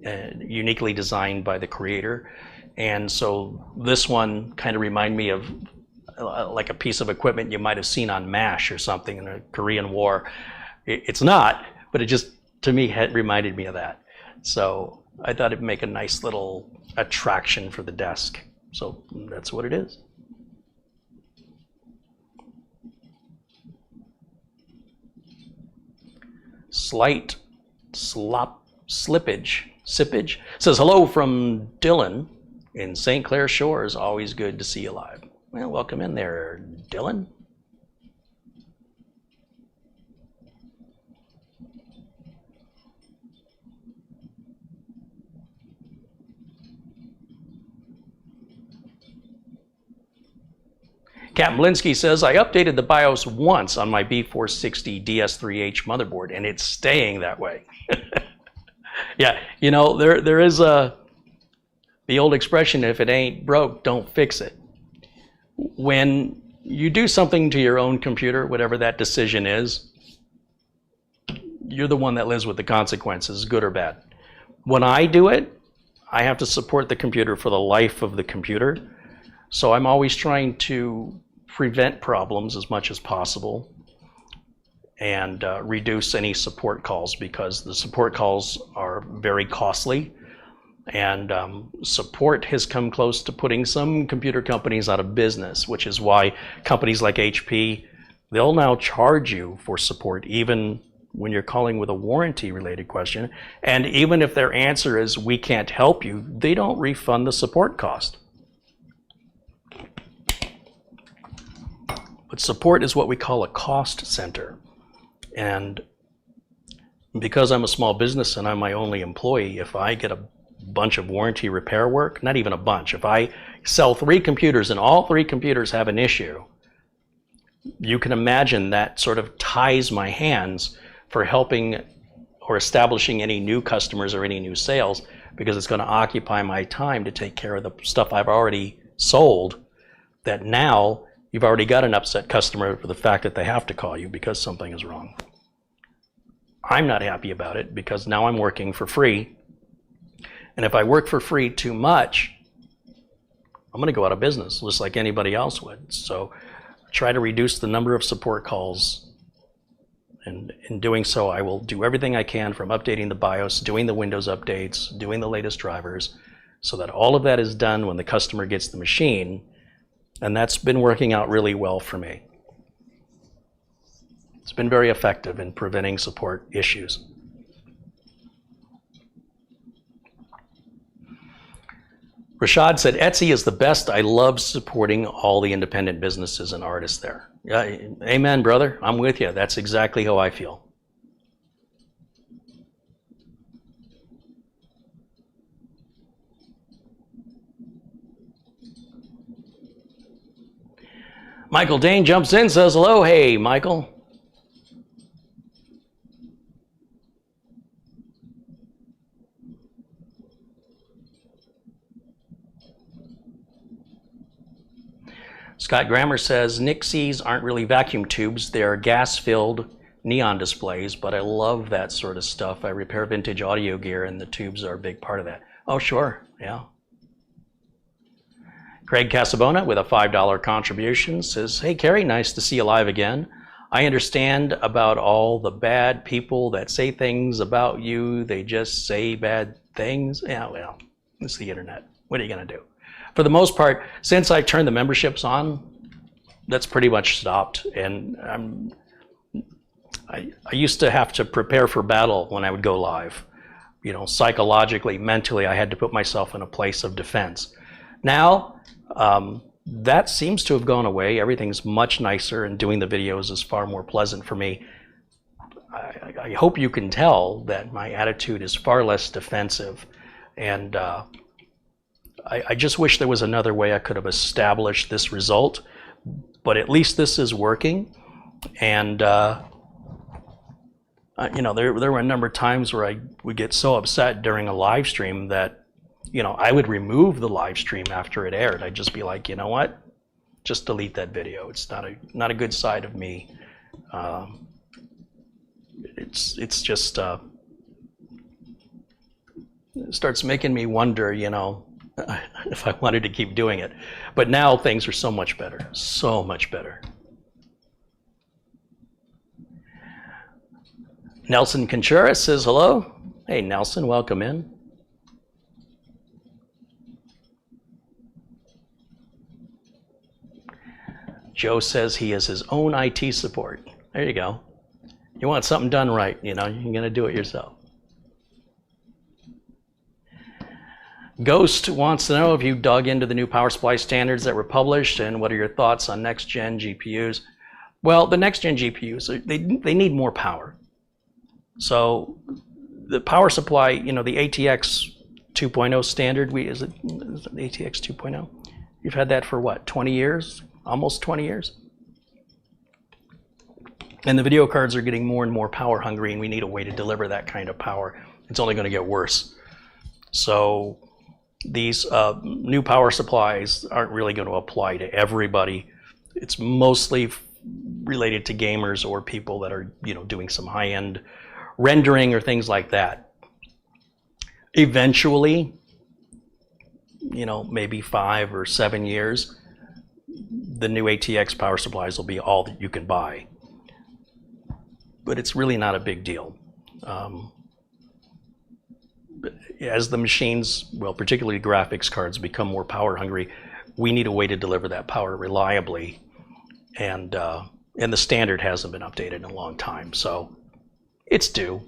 uniquely designed by the creator. And so this one kind of reminded me of like a piece of equipment you might have seen on MASH or something in the Korean War. It's not, but it just, to me, reminded me of that. So I thought it'd make a nice little attraction for the desk. So that's what it is. Slight sippage says hello from Dylan in St. Clair Shores. Always good to see you live. Well, welcome in there, Dylan. Captain Blinsky says, I updated the BIOS once on my B460 DS3H motherboard, and it's staying that way. Yeah, you know, there is the old expression, if it ain't broke, don't fix it. When you do something to your own computer, whatever that decision is, you're the one that lives with the consequences, good or bad. When I do it, I have to support the computer for the life of the computer. So I'm always trying to prevent problems as much as possible and reduce any support calls, because the support calls are very costly, and support has come close to putting some computer companies out of business, which is why companies like HP, they'll now charge you for support even when you're calling with a warranty related question, and even if their answer is we can't help you, they don't refund the support cost. But support is what we call a cost center. And because I'm a small business and I'm my only employee, if I get a bunch of warranty repair work, not even a bunch, if I sell 3 computers and all 3 computers have an issue, you can imagine that sort of ties my hands for helping or establishing any new customers or any new sales, because it's going to occupy my time to take care of the stuff I've already sold, that now you've already got an upset customer for the fact that they have to call you because something is wrong. I'm not happy about it because now I'm working for free. And if I work for free too much, I'm going to go out of business just like anybody else would. So I try to reduce the number of support calls. And in doing so, I will do everything I can, from updating the BIOS, doing the Windows updates, doing the latest drivers, so that all of that is done when the customer gets the machine. And that's been working out really well for me. It's been very effective in preventing support issues. Rashad said, Etsy is the best. I love supporting all the independent businesses and artists there. Yeah, amen, brother. I'm with you. That's exactly how I feel. Michael Dane jumps in, says hello. Hey, Michael. Scott Grammer says, Nixies aren't really vacuum tubes. They are gas-filled neon displays, but I love that sort of stuff. I repair vintage audio gear, and the tubes are a big part of that. Oh, sure. Yeah. Craig Casabona with a $5 contribution says, hey, Carey, nice to see you live again. I understand about all the bad people that say things about you. They just say bad things. Yeah, well, it's the internet. What are you going to do? For the most part, since I've turned the memberships on, that's pretty much stopped. And I used to have to prepare for battle when I would go live. You know, psychologically, mentally, I had to put myself in a place of defense. Now, that seems to have gone away. Everything's much nicer, and doing the videos is far more pleasant for me. I hope you can tell that my attitude is far less defensive, and I just wish there was another way I could have established this result, but at least this is working. And you know, there were a number of times where I would get so upset during a live stream that, you know, I would remove the live stream after it aired. I'd just be like, you know what? Just delete that video. It's not a good side of me. It's just It starts making me wonder, you know, if I wanted to keep doing it. But now things are so much better, so much better. Nelson Contreras says hello. Hey, Nelson, welcome in. Joe says he has his own IT support. There you go. You want something done right, you know, you're going to do it yourself. Ghost wants to know if you dug into the new power supply standards that were published and what are your thoughts on next-gen GPUs. Well, the next-gen GPUs, they need more power. So the power supply, you know, the ATX 2.0 standard, is it ATX 2.0? You've had that for what, 20 years? Almost 20 years? And the video cards are getting more and more power hungry, and we need a way to deliver that kind of power. It's only going to get worse. So these new power supplies aren't really going to apply to everybody. It's mostly related to gamers or people that are, you know, doing some high-end rendering or things like that. Eventually, you know, maybe 5 or 7 years, the new ATX power supplies will be all that you can buy. But it's really not a big deal. As the machines, well, particularly graphics cards, become more power hungry, we need a way to deliver that power reliably. And the standard hasn't been updated in a long time, so it's due.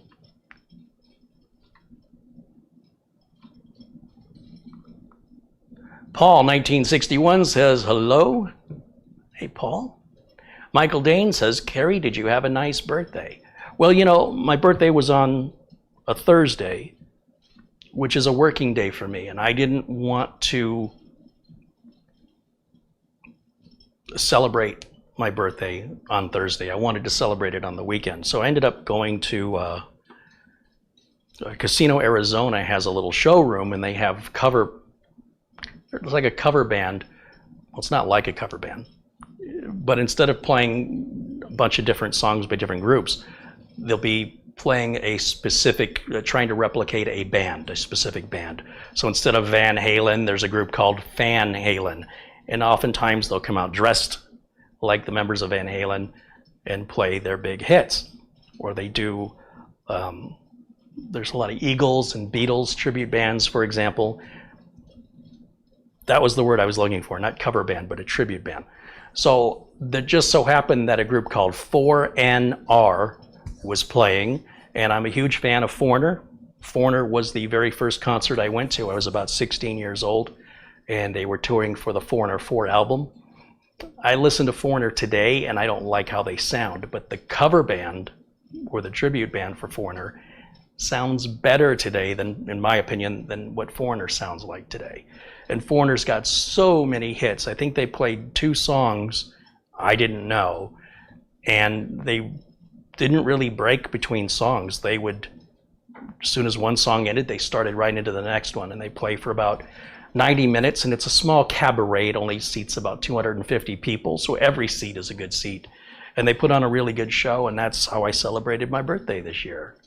Paul, 1961, says hello. Hey, Paul. Michael Dane says, Carey, did you have a nice birthday? Well, you know, my birthday was on a Thursday, which is a working day for me, and I didn't want to celebrate my birthday on Thursday. I wanted to celebrate it on the weekend. So I ended up going to Casino, Arizona has a little showroom, and they have it's like a cover band. Well, it's not like a cover band, but instead of playing a bunch of different songs by different groups, they'll be playing a specific, trying to replicate a specific band. So instead of Van Halen, there's a group called Fan Halen. And oftentimes they'll come out dressed like the members of Van Halen and play their big hits. Or they do, there's a lot of Eagles and Beatles tribute bands, for example. That was the word I was looking for, not cover band, but a tribute band. So that just so happened that a group called 4NR was playing, and I'm a huge fan of Foreigner. Foreigner was the very first concert I went to. I was about 16 years old, and they were touring for the Foreigner 4 album. I listen to Foreigner today, and I don't like how they sound, but the cover band, or the tribute band for Foreigner, sounds better today than, in my opinion, than what Foreigner sounds like today. And Foreigner's got so many hits. I think they played 2 songs I didn't know, and they didn't really break between songs. They would, as soon as one song ended, they started right into the next one, and they play for about 90 minutes, and it's a small cabaret. It only seats about 250 people, so every seat is a good seat. And they put on a really good show, and that's how I celebrated my birthday this year.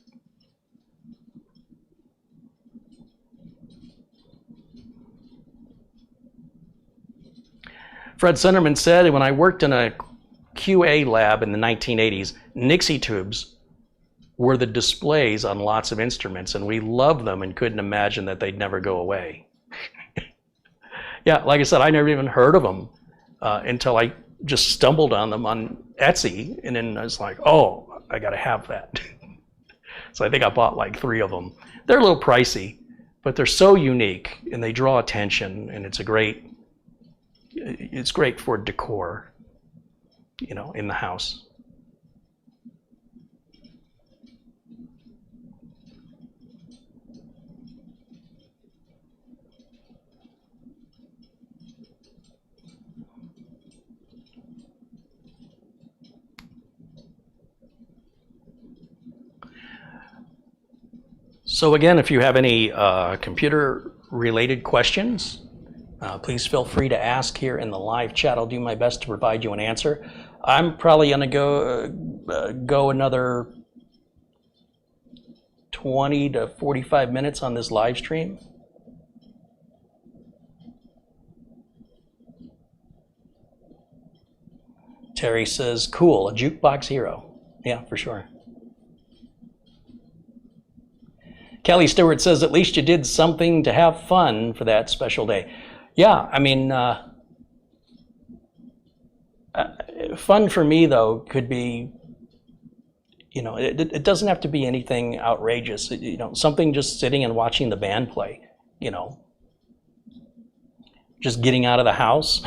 Fred Sunderman said, when I worked in a QA lab in the 1980s, Nixie tubes were the displays on lots of instruments, and we loved them and couldn't imagine that they'd never go away. Yeah, like I said, I never even heard of them until I just stumbled on them on Etsy, and then I was like, oh, I gotta have that. So I think I bought like 3 of them. They're a little pricey, but they're so unique, and they draw attention, and it's great for decor, you know, in the house. So again, if you have any computer-related questions, please feel free to ask here in the live chat. I'll do my best to provide you an answer. I'm probably going to go another 20 to 45 minutes on this live stream. Terry says, cool, a jukebox hero. Yeah, for sure. Kelly Stewart says, at least you did something to have fun for that special day. Yeah, I mean, fun for me, though, could be, you know, it doesn't have to be anything outrageous. You know, something just sitting and watching the band play, you know. Just getting out of the house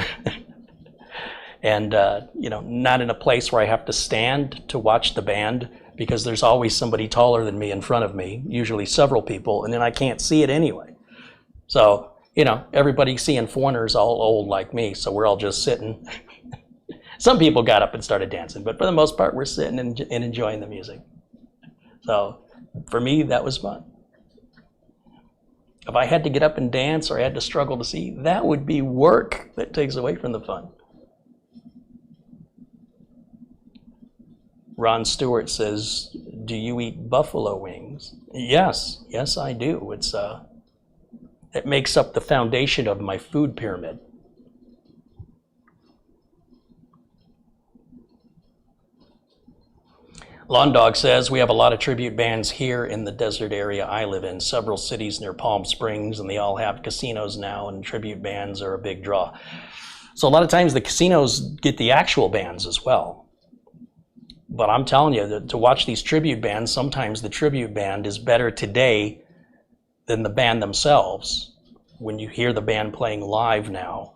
and, you know, not in a place where I have to stand to watch the band, because there's always somebody taller than me in front of me, usually several people, and then I can't see it anyway. So, you know, everybody seeing foreigners all old like me, so we're all just sitting. Some people got up and started dancing, but for the most part, we're sitting and enjoying the music. So for me, that was fun. If I had to get up and dance or I had to struggle to see, that would be work that takes away from the fun. Ron Stewart says, do you eat buffalo wings? Yes, yes I do. It makes up the foundation of my food pyramid. Lawn Dog says, we have a lot of tribute bands here in the desert area I live in, several cities near Palm Springs, and they all have casinos now, and tribute bands are a big draw. So a lot of times the casinos get the actual bands as well. But I'm telling you, to watch these tribute bands, sometimes the tribute band is better today than the band themselves. When you hear the band playing live now,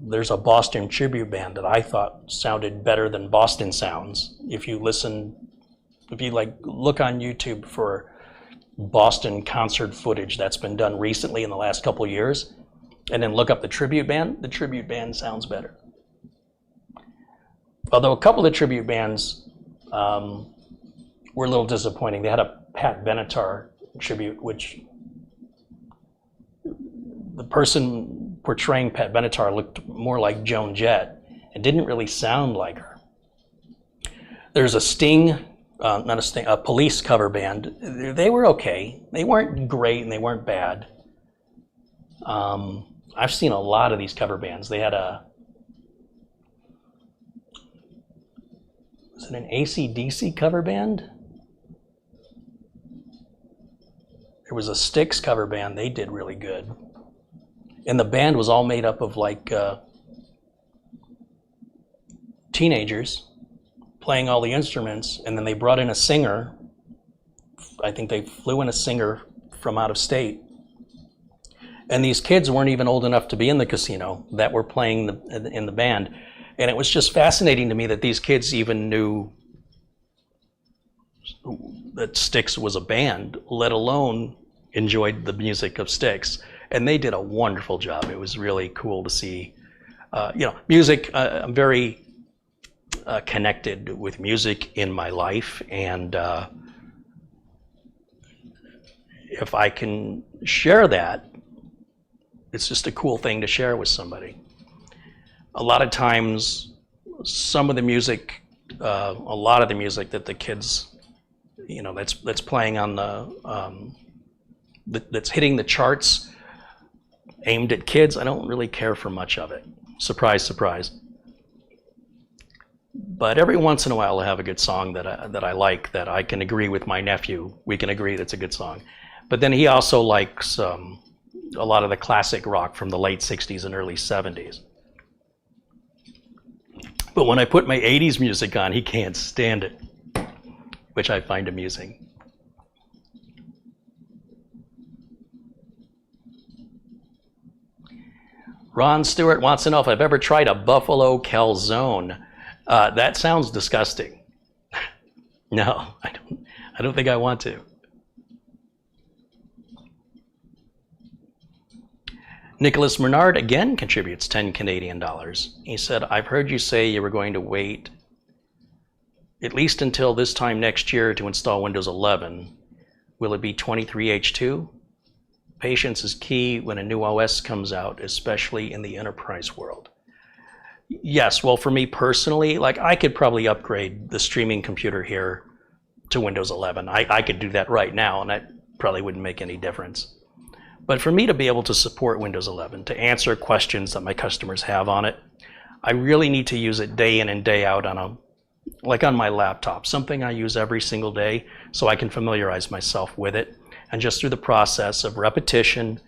there's a Boston tribute band that I thought sounded better than Boston sounds. If you like look on YouTube for Boston concert footage that's been done recently in the last couple of years, and then look up the tribute band sounds better. Although a couple of the tribute bands were a little disappointing. They had a Pat Benatar tribute, which the person portraying Pat Benatar looked more like Joan Jett and didn't really sound like her. There's a a Police cover band. They were okay. They weren't great and they weren't bad. I've seen a lot of these cover bands. They had was it an AC/DC cover band? There was a Styx cover band. They did really good. And the band was all made up of like teenagers playing all the instruments, and then they brought in a singer. I think they flew in a singer from out of state. And these kids weren't even old enough to be in the casino that were playing in the band. And it was just fascinating to me that these kids even knew that Styx was a band, let alone enjoyed the music of Styx. And they did a wonderful job. It was really cool to see. Music, I'm very connected with music in my life. And if I can share that, it's just a cool thing to share with somebody. A lot of times, some of the music, a lot of the music that the kids, that's playing on that's hitting the charts, aimed at kids, I don't really care for much of it. Surprise, surprise. But every once in a while, I'll have a good song that I like, that I can agree with my nephew. We can agree that's a good song. But then he also likes a lot of the classic rock from the late 60s and early 70s. But when I put my 80s music on, he can't stand it, which I find amusing. Ron Stewart wants to know if I've ever tried a buffalo calzone. That sounds disgusting. No, I don't think I want to. Nicholas Bernard again contributes 10 Canadian dollars. He said, I've heard you say you were going to wait at least until this time next year to install Windows 11. Will it be 23H2? Patience is key when a new OS comes out, especially in the enterprise world. Yes, well, for me personally, like I could probably upgrade the streaming computer here to Windows 11. I could do that right now, and that probably wouldn't make any difference. But for me to be able to support Windows 11, to answer questions that my customers have on it, I really need to use it day in and day out like on my laptop, something I use every single day so I can familiarize myself with it. And just through the process of repetition,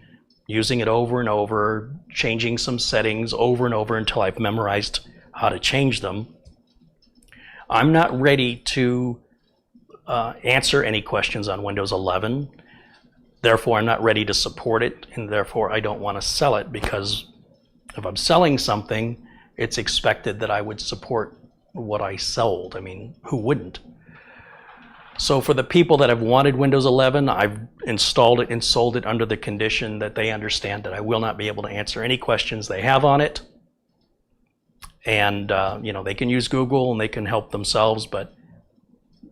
using it over and over, changing some settings over and over until I've memorized how to change them, I'm not ready to answer any questions on Windows 11. Therefore, I'm not ready to support it, and therefore I don't want to sell it, because if I'm selling something, it's expected that I would support what I sold. I mean, who wouldn't? So for the people that have wanted Windows 11, I've installed it and sold it under the condition that they understand that I will not be able to answer any questions they have on it. And they can use Google and they can help themselves, but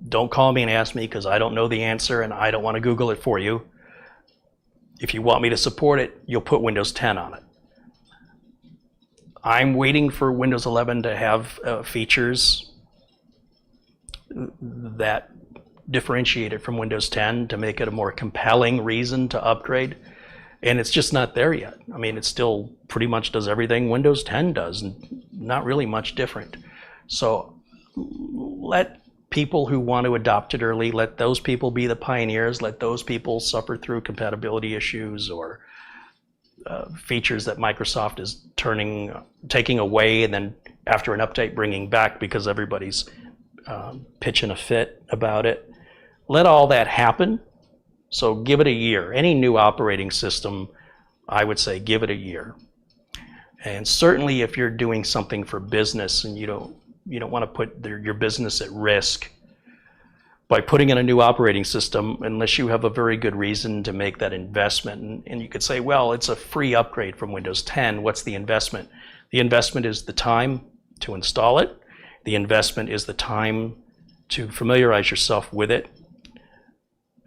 don't call me and ask me, because I don't know the answer and I don't want to Google it for you. If you want me to support it, you'll put Windows 10 on it. I'm waiting for Windows 11 to have features that differentiate it from Windows 10 to make it a more compelling reason to upgrade. And it's just not there yet. I mean, it still pretty much does everything Windows 10 does, and not really much different. So let people who want to adopt it early, let those people be the pioneers, let those people suffer through compatibility issues or features that Microsoft is taking away and then after an update bringing back because everybody's pitching a fit about it. Let all that happen. So give it a year. Any new operating system, I would say give it a year. And certainly if you're doing something for business and you don't want to put your business at risk by putting in a new operating system, unless you have a very good reason to make that investment. And you could say, well, it's a free upgrade from Windows 10. What's the investment? The investment is the time to install it. The investment is the time to familiarize yourself with it,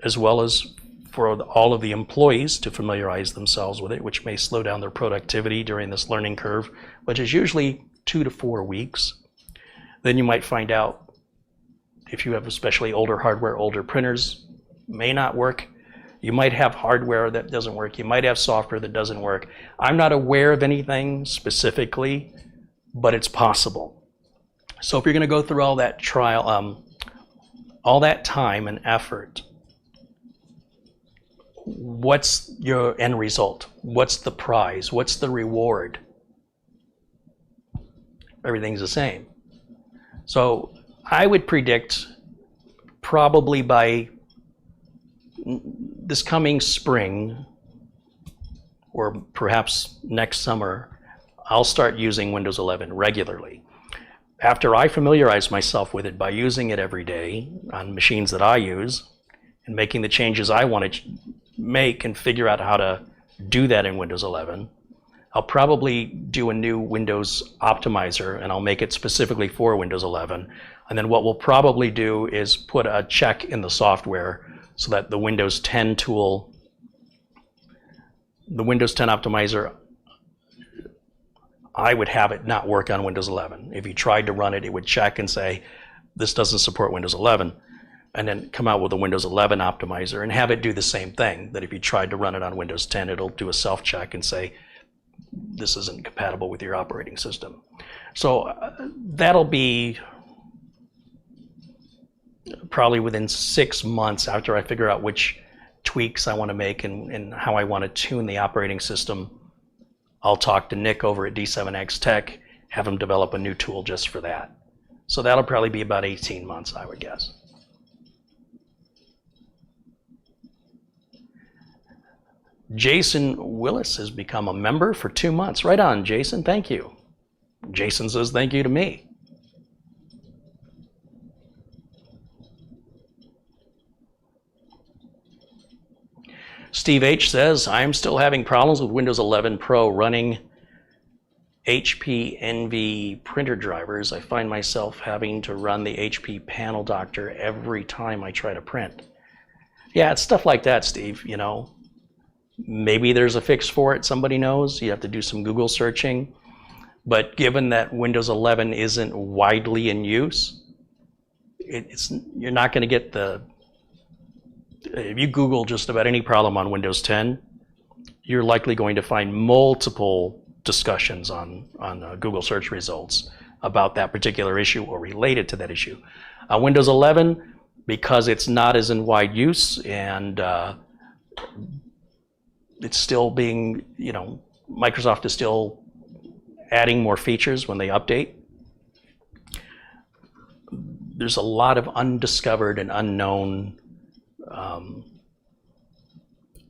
as well as for all of the employees to familiarize themselves with it, which may slow down their productivity during this learning curve, which is usually 2 to 4 weeks. Then you might find out, if you have especially older hardware, older printers may not work. You might have hardware that doesn't work. You might have software that doesn't work. I'm not aware of anything specifically, but it's possible. So if you're going to go through all that trial, all that time and effort, what's your end result? What's the prize? What's the reward? Everything's the same. So I would predict probably by this coming spring, or perhaps next summer, I'll start using Windows 11 regularly. After I familiarize myself with it by using it every day on machines that I use and making the changes I want to make and figure out how to do that in Windows 11, I'll probably do a new Windows optimizer and I'll make it specifically for Windows 11. And then what we'll probably do is put a check in the software so that the Windows 10 tool, the Windows 10 optimizer, I would have it not work on Windows 11. If you tried to run it, it would check and say, this doesn't support Windows 11, and then come out with a Windows 11 optimizer and have it do the same thing, that if you tried to run it on Windows 10, it'll do a self-check and say, this isn't compatible with your operating system. So that'll be probably within 6 months after I figure out which tweaks I want to make and how I want to tune the operating system. I'll talk to Nick over at D7X Tech, have him develop a new tool just for that. So that'll probably be about 18 months, I would guess. Jason Willis has become a member for 2 months. Right on, Jason, thank you. Jason says thank you to me. Steve H says, I am still having problems with Windows 11 Pro running HP Envy printer drivers. I find myself having to run the HP Panel Doctor every time I try to print. Yeah, it's stuff like that, Steve, you know. Maybe there's a fix for it, somebody knows. You have to do some Google searching. But given that Windows 11 isn't widely in use, you're not going to get the, if you Google just about any problem on Windows 10, you're likely going to find multiple discussions on Google search results about that particular issue or related to that issue. Windows 11, because it's not as in wide use and it's still being, Microsoft is still adding more features when they update. There's a lot of undiscovered and unknown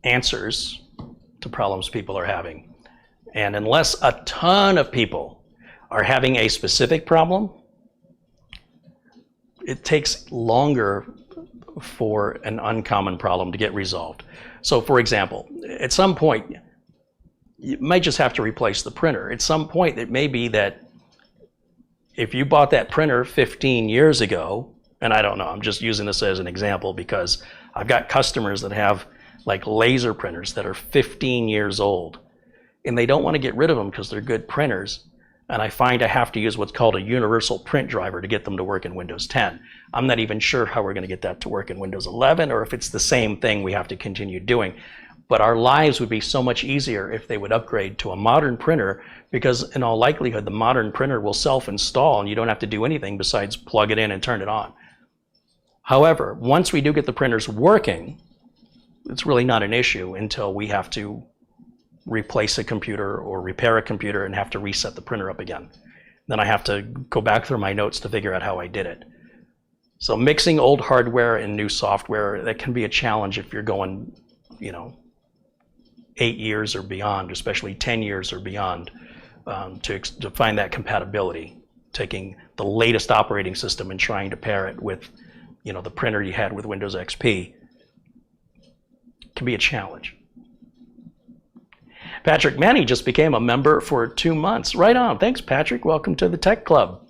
answers to problems people are having. And unless a ton of people are having a specific problem, it takes longer for an uncommon problem to get resolved. So for example, at some point, you might just have to replace the printer. At some point, it may be that if you bought that printer 15 years ago, and I don't know, I'm just using this as an example because I've got customers that have like laser printers that are 15 years old, and they don't want to get rid of them because they're good printers. And I find I have to use what's called a universal print driver to get them to work in Windows 10. I'm not even sure how we're going to get that to work in Windows 11, or if it's the same thing we have to continue doing. But our lives would be so much easier if they would upgrade to a modern printer, because in all likelihood, the modern printer will self-install and you don't have to do anything besides plug it in and turn it on. However, once we do get the printers working, it's really not an issue until we have to replace a computer or repair a computer and have to reset the printer up again. Then I have to go back through my notes to figure out how I did it. So mixing old hardware and new software, that can be a challenge if you're going, 8 years or beyond, especially 10 years or beyond, to find that compatibility. Taking the latest operating system and trying to pair it with, the printer you had with Windows XP can be a challenge. Patrick Manny just became a member for 2 months. Right on. Thanks, Patrick. Welcome to the Tech Club.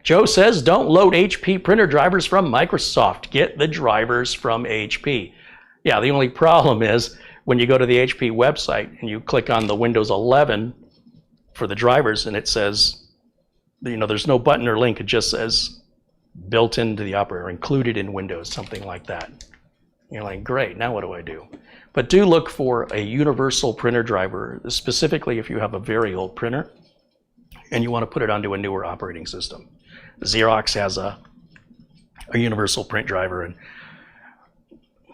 Joe says, don't load HP printer drivers from Microsoft. Get the drivers from HP. Yeah, the only problem is when you go to the HP website and you click on the Windows 11 for the drivers and it says, there's no button or link. It just says built into the operator, included in Windows, something like that. You're like, great, now what do I do? But do look for a universal printer driver, specifically if you have a very old printer and you want to put it onto a newer operating system. Xerox has a universal print driver, and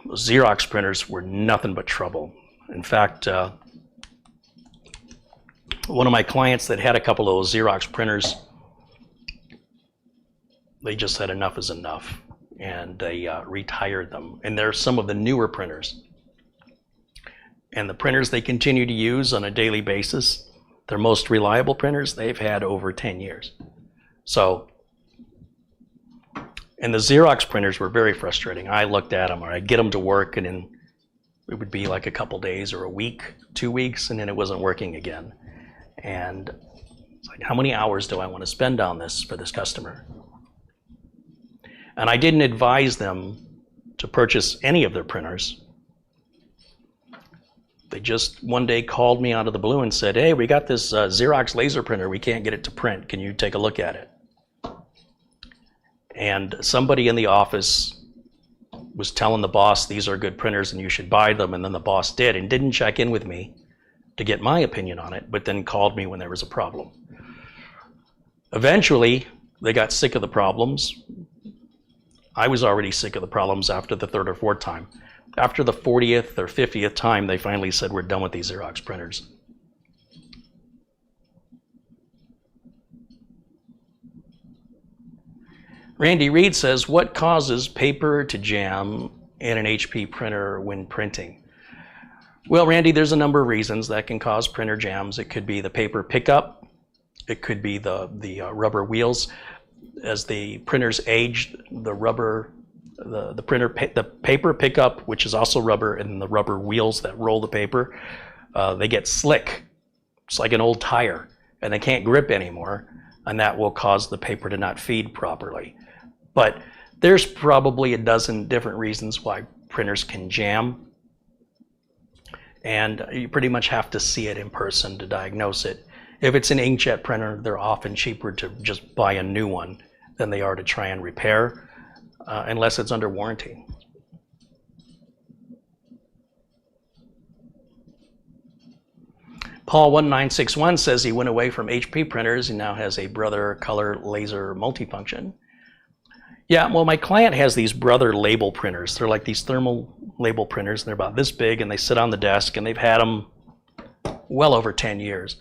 Xerox printers were nothing but trouble. In fact, one of my clients that had a couple of those Xerox printers, they just said enough is enough, and they retired them. And they're some of the newer printers. And the printers they continue to use on a daily basis, their most reliable printers, they've had over 10 years. So, and the Xerox printers were very frustrating. I looked at them, or I'd get them to work, and then it would be like a couple days or a week, 2 weeks, and then it wasn't working again. And it's like, how many hours do I want to spend on this for this customer? And I didn't advise them to purchase any of their printers. They just one day called me out of the blue and said, hey, we got this Xerox laser printer. We can't get it to print. Can you take a look at it? And somebody in the office was telling the boss, these are good printers and you should buy them. And then the boss did, and didn't check in with me to get my opinion on it, but then called me when there was a problem. Eventually, they got sick of the problems. I was already sick of the problems after the third or fourth time. After the 40th or 50th time, they finally said, we're done with these Xerox printers. Randy Reed says, what causes paper to jam in an HP printer when printing? Well, Randy, there's a number of reasons that can cause printer jams. It could be the paper pickup. It could be the rubber wheels. As the printers age, the paper pickup, which is also rubber, and the rubber wheels that roll the paper, they get slick. It's like an old tire, and they can't grip anymore, and that will cause the paper to not feed properly. But there's probably a dozen different reasons why printers can jam, and you pretty much have to see it in person to diagnose it. If it's an inkjet printer, they're often cheaper to just buy a new one than they are to try and repair, unless it's under warranty. Paul1961 says he went away from HP printers and now has a Brother color laser multifunction. Yeah, well, my client has these Brother label printers. They're like these thermal label printers, and they're about this big, and they sit on the desk, and they've had them well over 10 years.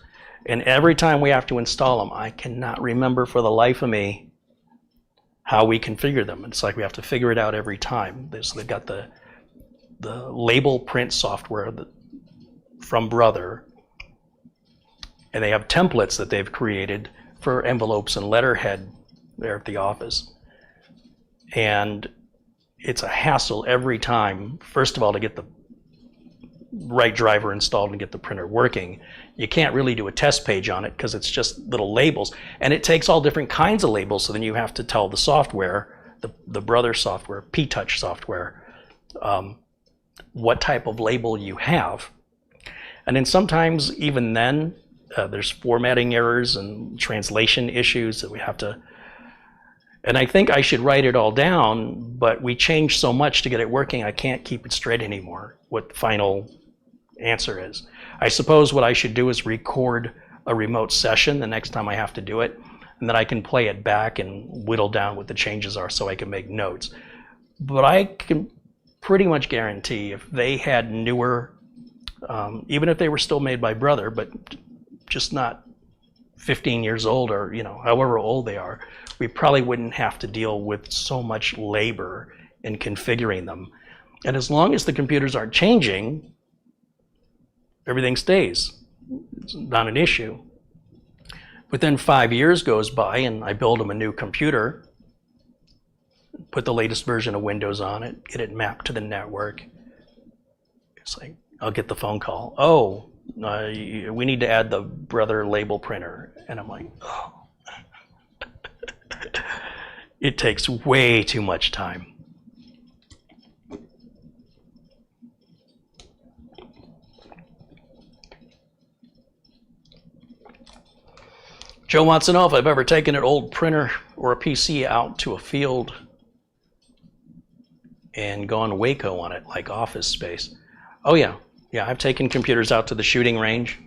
And every time we have to install them, I cannot remember for the life of me how we configure them. It's like we have to figure it out every time. So they've got the label print software from Brother, and they have templates that they've created for envelopes and letterhead there at the office. And it's a hassle every time, first of all, to get the right driver installed and get the printer working. You can't really do a test page on it because it's just little labels. And it takes all different kinds of labels, so then you have to tell the software, the Brother software, P-Touch software, what type of label you have. And then sometimes, even then, there's formatting errors and translation issues that we have to. And I think I should write it all down, but we changed so much to get it working, I can't keep it straight anymore, what the final answer is. I suppose what I should do is record a remote session the next time I have to do it, and then I can play it back and whittle down what the changes are so I can make notes. But I can pretty much guarantee if they had newer, even if they were still made by Brother, but just not 15 years old or however old they are, we probably wouldn't have to deal with so much labor in configuring them. And as long as the computers aren't changing, everything stays. It's not an issue. But then 5 years goes by and I build them a new computer, put the latest version of Windows on it, get it mapped to the network. It's like, I'll get the phone call. Oh, we need to add the Brother label printer. And I'm like, oh. It takes way too much time. Joe wants to know if I've ever taken an old printer or a PC out to a field and gone Waco on it, like Office Space. Oh yeah, I've taken computers out to the shooting range.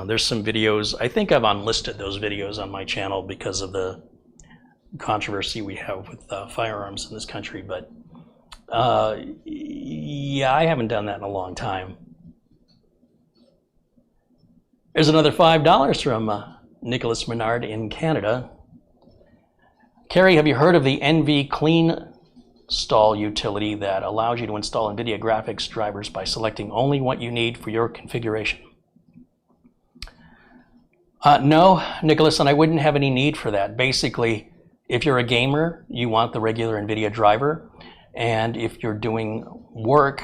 There's some videos. I think I've unlisted those videos on my channel because of the controversy we have with firearms in this country, but yeah, I haven't done that in a long time. There's another $5 from Nicholas Menard in Canada. Carey, have you heard of the NV Clean Install utility that allows you to install NVIDIA graphics drivers by selecting only what you need for your configuration? No, Nicholas, and I wouldn't have any need for that. Basically, if you're a gamer, you want the regular NVIDIA driver, and if you're doing work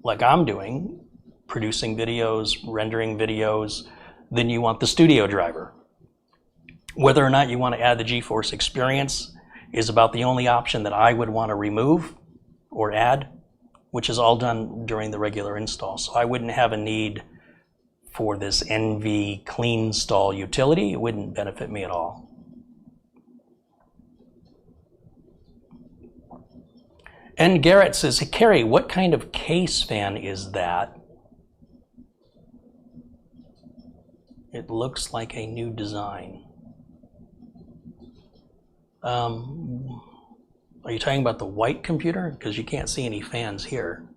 like I'm doing, producing videos, rendering videos, then you want the studio driver. Whether or not you want to add the GeForce Experience is about the only option that I would want to remove or add, which is all done during the regular install. So I wouldn't have a need for this NV Clean Install utility. It wouldn't benefit me at all. And Garrett says, hey, Carey, what kind of case fan is that? It looks like a new design. Are you talking about the white computer? Because you can't see any fans here.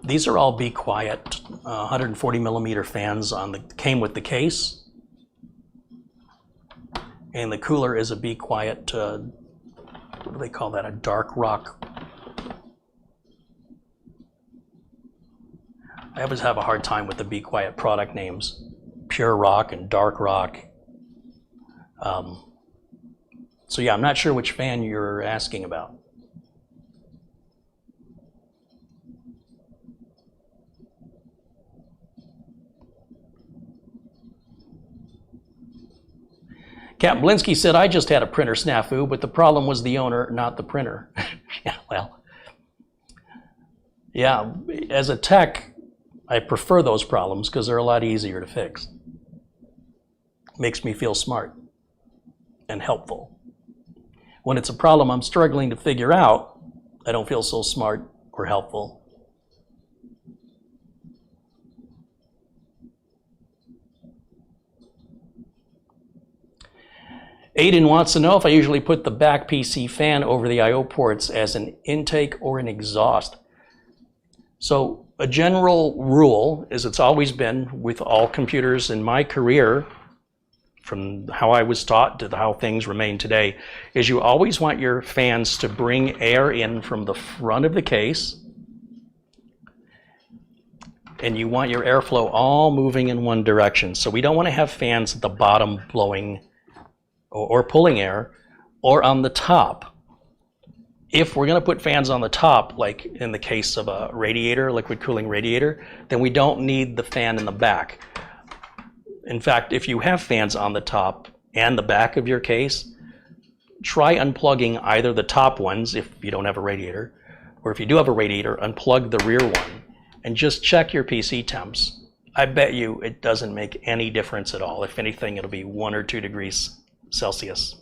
These are all Be Quiet 140 millimeter fans came with the case. And the cooler is a Be Quiet, what do they call that, a dark rock. I always have a hard time with the Be Quiet product names. Pure Rock and Dark Rock. So yeah, I'm not sure which fan you're asking about. Cap Blinsky said, I just had a printer snafu, but the problem was the owner, not the printer. Yeah, well, yeah, as a tech, I prefer those problems because they're a lot easier to fix. Makes me feel smart and helpful. When it's a problem I'm struggling to figure out, I don't feel so smart or helpful. Aiden wants to know if I usually put the back PC fan over the I/O ports as an intake or an exhaust. So a general rule, as it's always been with all computers in my career, from how I was taught to how things remain today, is you always want your fans to bring air in from the front of the case, and you want your airflow all moving in one direction. So we don't want to have fans at the bottom blowing or pulling air, or on the top. If we're going to put fans on the top, like in the case of a radiator, liquid cooling radiator, then we don't need the fan in the back. In fact, if you have fans on the top and the back of your case, try unplugging either the top ones if you don't have a radiator, or if you do have a radiator, unplug the rear one and just check your PC temps. I bet you it doesn't make any difference at all. If anything, it'll be 1 or 2 degrees Celsius.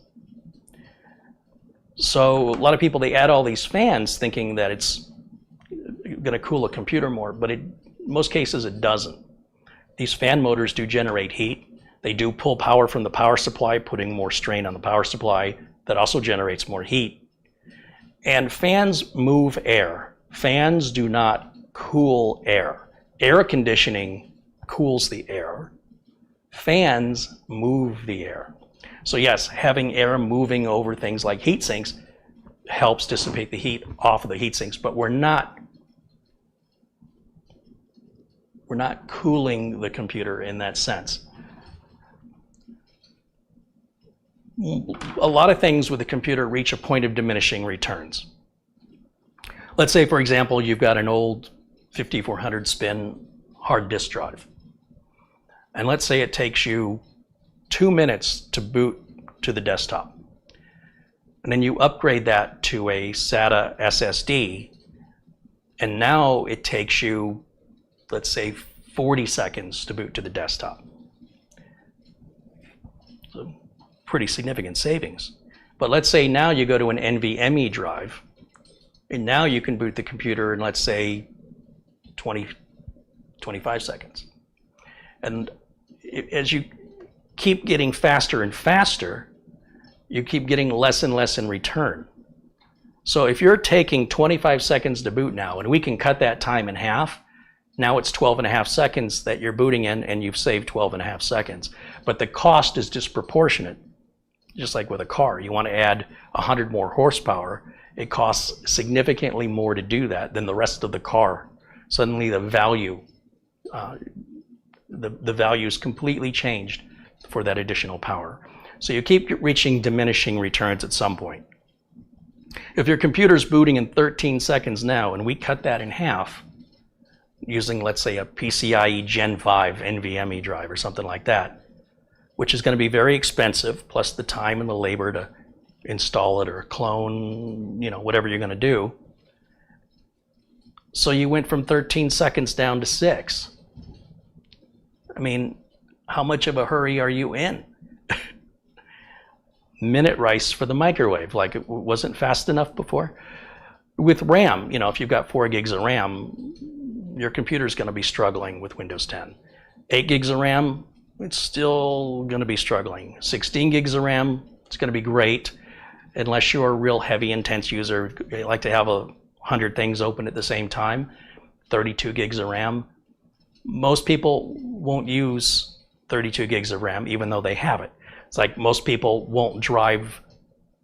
So a lot of people, they add all these fans thinking that it's going to cool a computer more, but in most cases it doesn't. These fan motors do generate heat. They do pull power from the power supply, putting more strain on the power supply. That also generates more heat. And fans move air. Fans do not cool air. Air conditioning cools the air. Fans move the air. So yes, having air moving over things like heat sinks helps dissipate the heat off of the heat sinks, but we're not cooling the computer in that sense. A lot of things with the computer reach a point of diminishing returns. Let's say, for example, you've got an old 5400 spin hard disk drive. And let's say it takes you 2 minutes to boot to the desktop. And then you upgrade that to a SATA SSD, and now it takes you, let's say, 40 seconds to boot to the desktop. So pretty significant savings. But let's say now you go to an NVMe drive, and now you can boot the computer in, let's say, 25 seconds. And as you keep getting faster and faster, you keep getting less and less in return. So if you're taking 25 seconds to boot now, and we can cut that time in half, now it's 12.5 seconds that you're booting in, and you've saved 12.5 seconds. But the cost is disproportionate. Just like with a car, you want to add 100 more horsepower, it costs significantly more to do that than the rest of the car. Suddenly the value, the value is completely changed for that additional power. So you keep reaching diminishing returns at some point. If your computer's booting in 13 seconds now, and we cut that in half, using, let's say, a PCIe Gen 5 NVMe drive or something like that, which is going to be very expensive, plus the time and the labor to install it or clone, whatever you're going to do. So you went from 13 seconds down to 6. I mean, how much of a hurry are you in? Minute rice for the microwave, like it wasn't fast enough before. With RAM, if you've got 4 gigs of RAM, your computer's going to be struggling with Windows 10. 8 gigs of RAM, it's still going to be struggling. 16 gigs of RAM, it's going to be great, unless you're a real heavy, intense user. You like to have 100 things open at the same time. 32 gigs of RAM. Most people won't use 32 gigs of RAM, even though they have it. It's like most people won't drive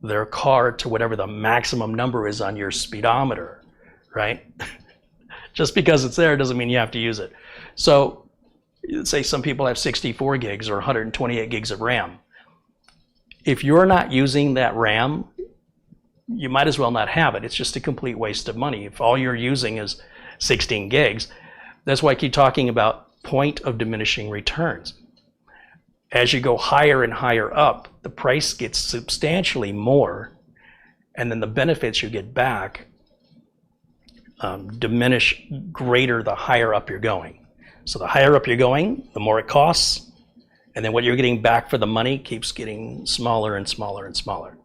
their car to whatever the maximum number is on your speedometer, right? Just because it's there doesn't mean you have to use it. So say some people have 64 gigs or 128 gigs of RAM. If you're not using that RAM, you might as well not have it. It's just a complete waste of money. If all you're using is 16 gigs, that's why I keep talking about point of diminishing returns. As you go higher and higher up, the price gets substantially more, and then the benefits you get back diminish greater the higher up you're going. So the higher up you're going, the more it costs, and then what you're getting back for the money keeps getting smaller and smaller and smaller.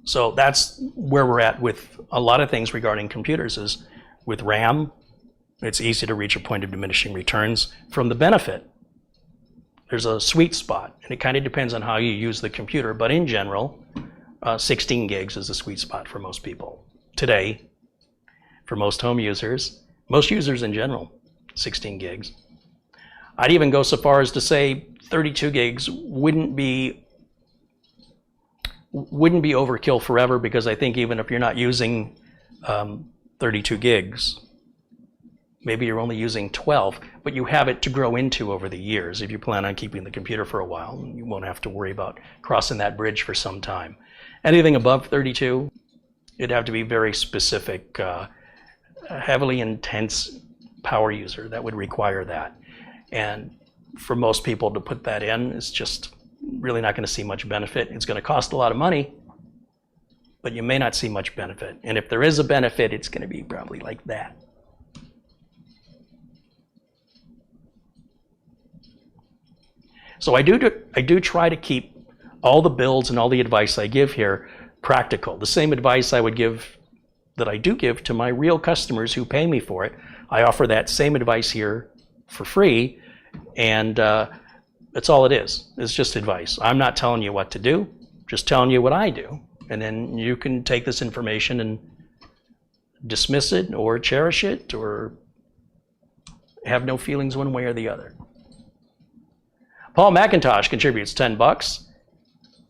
So that's where we're at with a lot of things regarding computers. Is with RAM, it's easy to reach a point of diminishing returns from the benefit. There's a sweet spot, and it kind of depends on how you use the computer, but in general, 16 gigs is the sweet spot for most people. Today, for most home users, most users in general, 16 gigs. I'd even go so far as to say 32 gigs wouldn't be overkill forever, because I think even if you're not using 32 gigs, maybe you're only using 12, but you have it to grow into over the years. If you plan on keeping the computer for a while, you won't have to worry about crossing that bridge for some time. Anything above 32, it'd have to be very specific, heavily intense power user that would require that. And for most people to put that in is just really not going to see much benefit. It's going to cost a lot of money, but you may not see much benefit. And if there is a benefit, it's going to be probably like that. So I do try to keep all the builds and all the advice I give here practical. The same advice I would give, that I do give to my real customers who pay me for it. I offer that same advice here for free, and that's all it is. It's just advice. I'm not telling you what to do, just telling you what I do. And then you can take this information and dismiss it or cherish it or have no feelings one way or the other. Paul McIntosh contributes $10.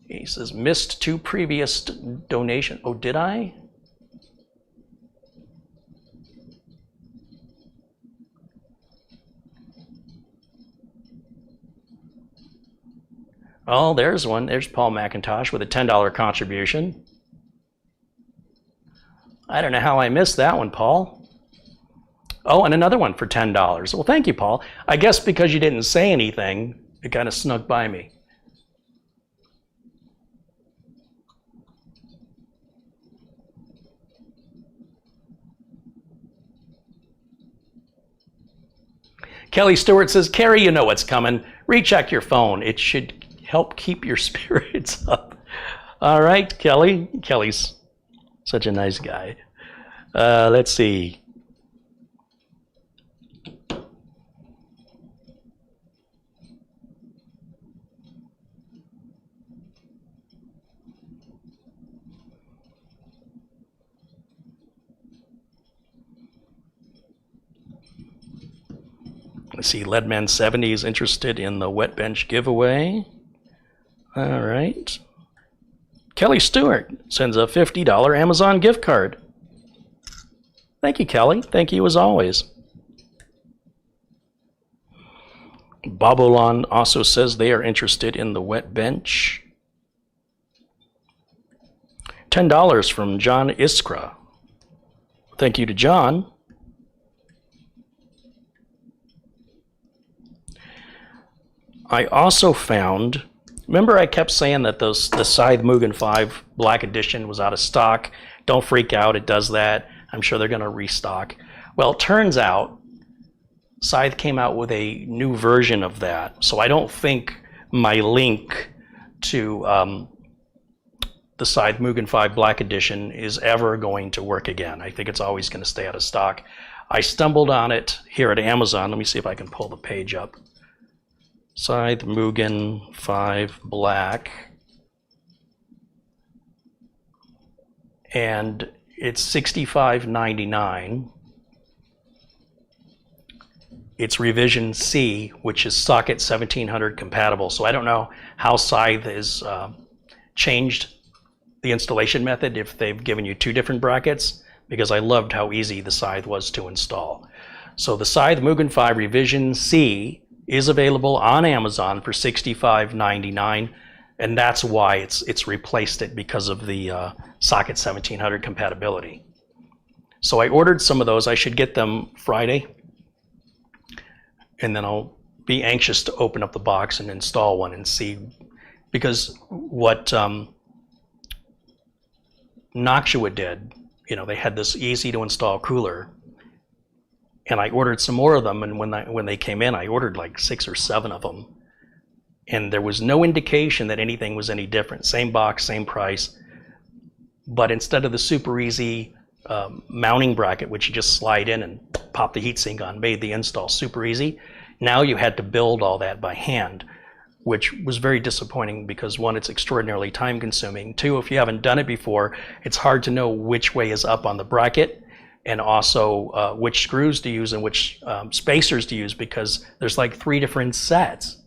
He says, missed 2 previous donations. Oh, did I? Oh, there's one. There's Paul McIntosh with a $10 contribution. I don't know how I missed that one, Paul. Oh, and another one for $10. Well, thank you, Paul. I guess because you didn't say anything, it kind of snuck by me. Kelly Stewart says, Carey, you know what's coming. Recheck your phone. It should help keep your spirits up. All right, Kelly. Kelly's such a nice guy. Let's see. Let's see, Leadman 70 is interested in the wet bench giveaway. All right. Kelly Stewart sends a $50 Amazon gift card. Thank you, Kelly. Thank you as always. Bobolon also says they are interested in the wet bench. $10 from John Iskra. Thank you to John. I also found, remember I kept saying that the Scythe Mugen 5 Black Edition was out of stock. Don't freak out, it does that. I'm sure they're going to restock. Well, it turns out Scythe came out with a new version of that. So I don't think my link to the Scythe Mugen 5 Black Edition is ever going to work again. I think it's always going to stay out of stock. I stumbled on it here at Amazon. Let me see if I can pull the page up. Scythe Mugen 5 Black, and it's $65.99. It's revision C, which is socket 1700 compatible. So I don't know how Scythe has changed the installation method, if they've given you 2 different brackets, because I loved how easy the Scythe was to install. So the Scythe Mugen 5 revision C is available on Amazon for $65.99, and that's why it's replaced it, because of the socket 1700 compatibility. So I ordered some of those. I should get them Friday, and then I'll be anxious to open up the box and install one and see, because what Noctua did, they had this easy to install cooler, and I ordered some more of them, and when they came in, I ordered like 6 or 7 of them, and there was no indication that anything was any different. Same box, same price, but instead of the super easy mounting bracket, which you just slide in and pop the heatsink on, made the install super easy, now you had to build all that by hand, which was very disappointing because 1, it's extraordinarily time consuming. 2, if you haven't done it before, it's hard to know which way is up on the bracket, and also which screws to use and which spacers to use, because there's like 3 different sets.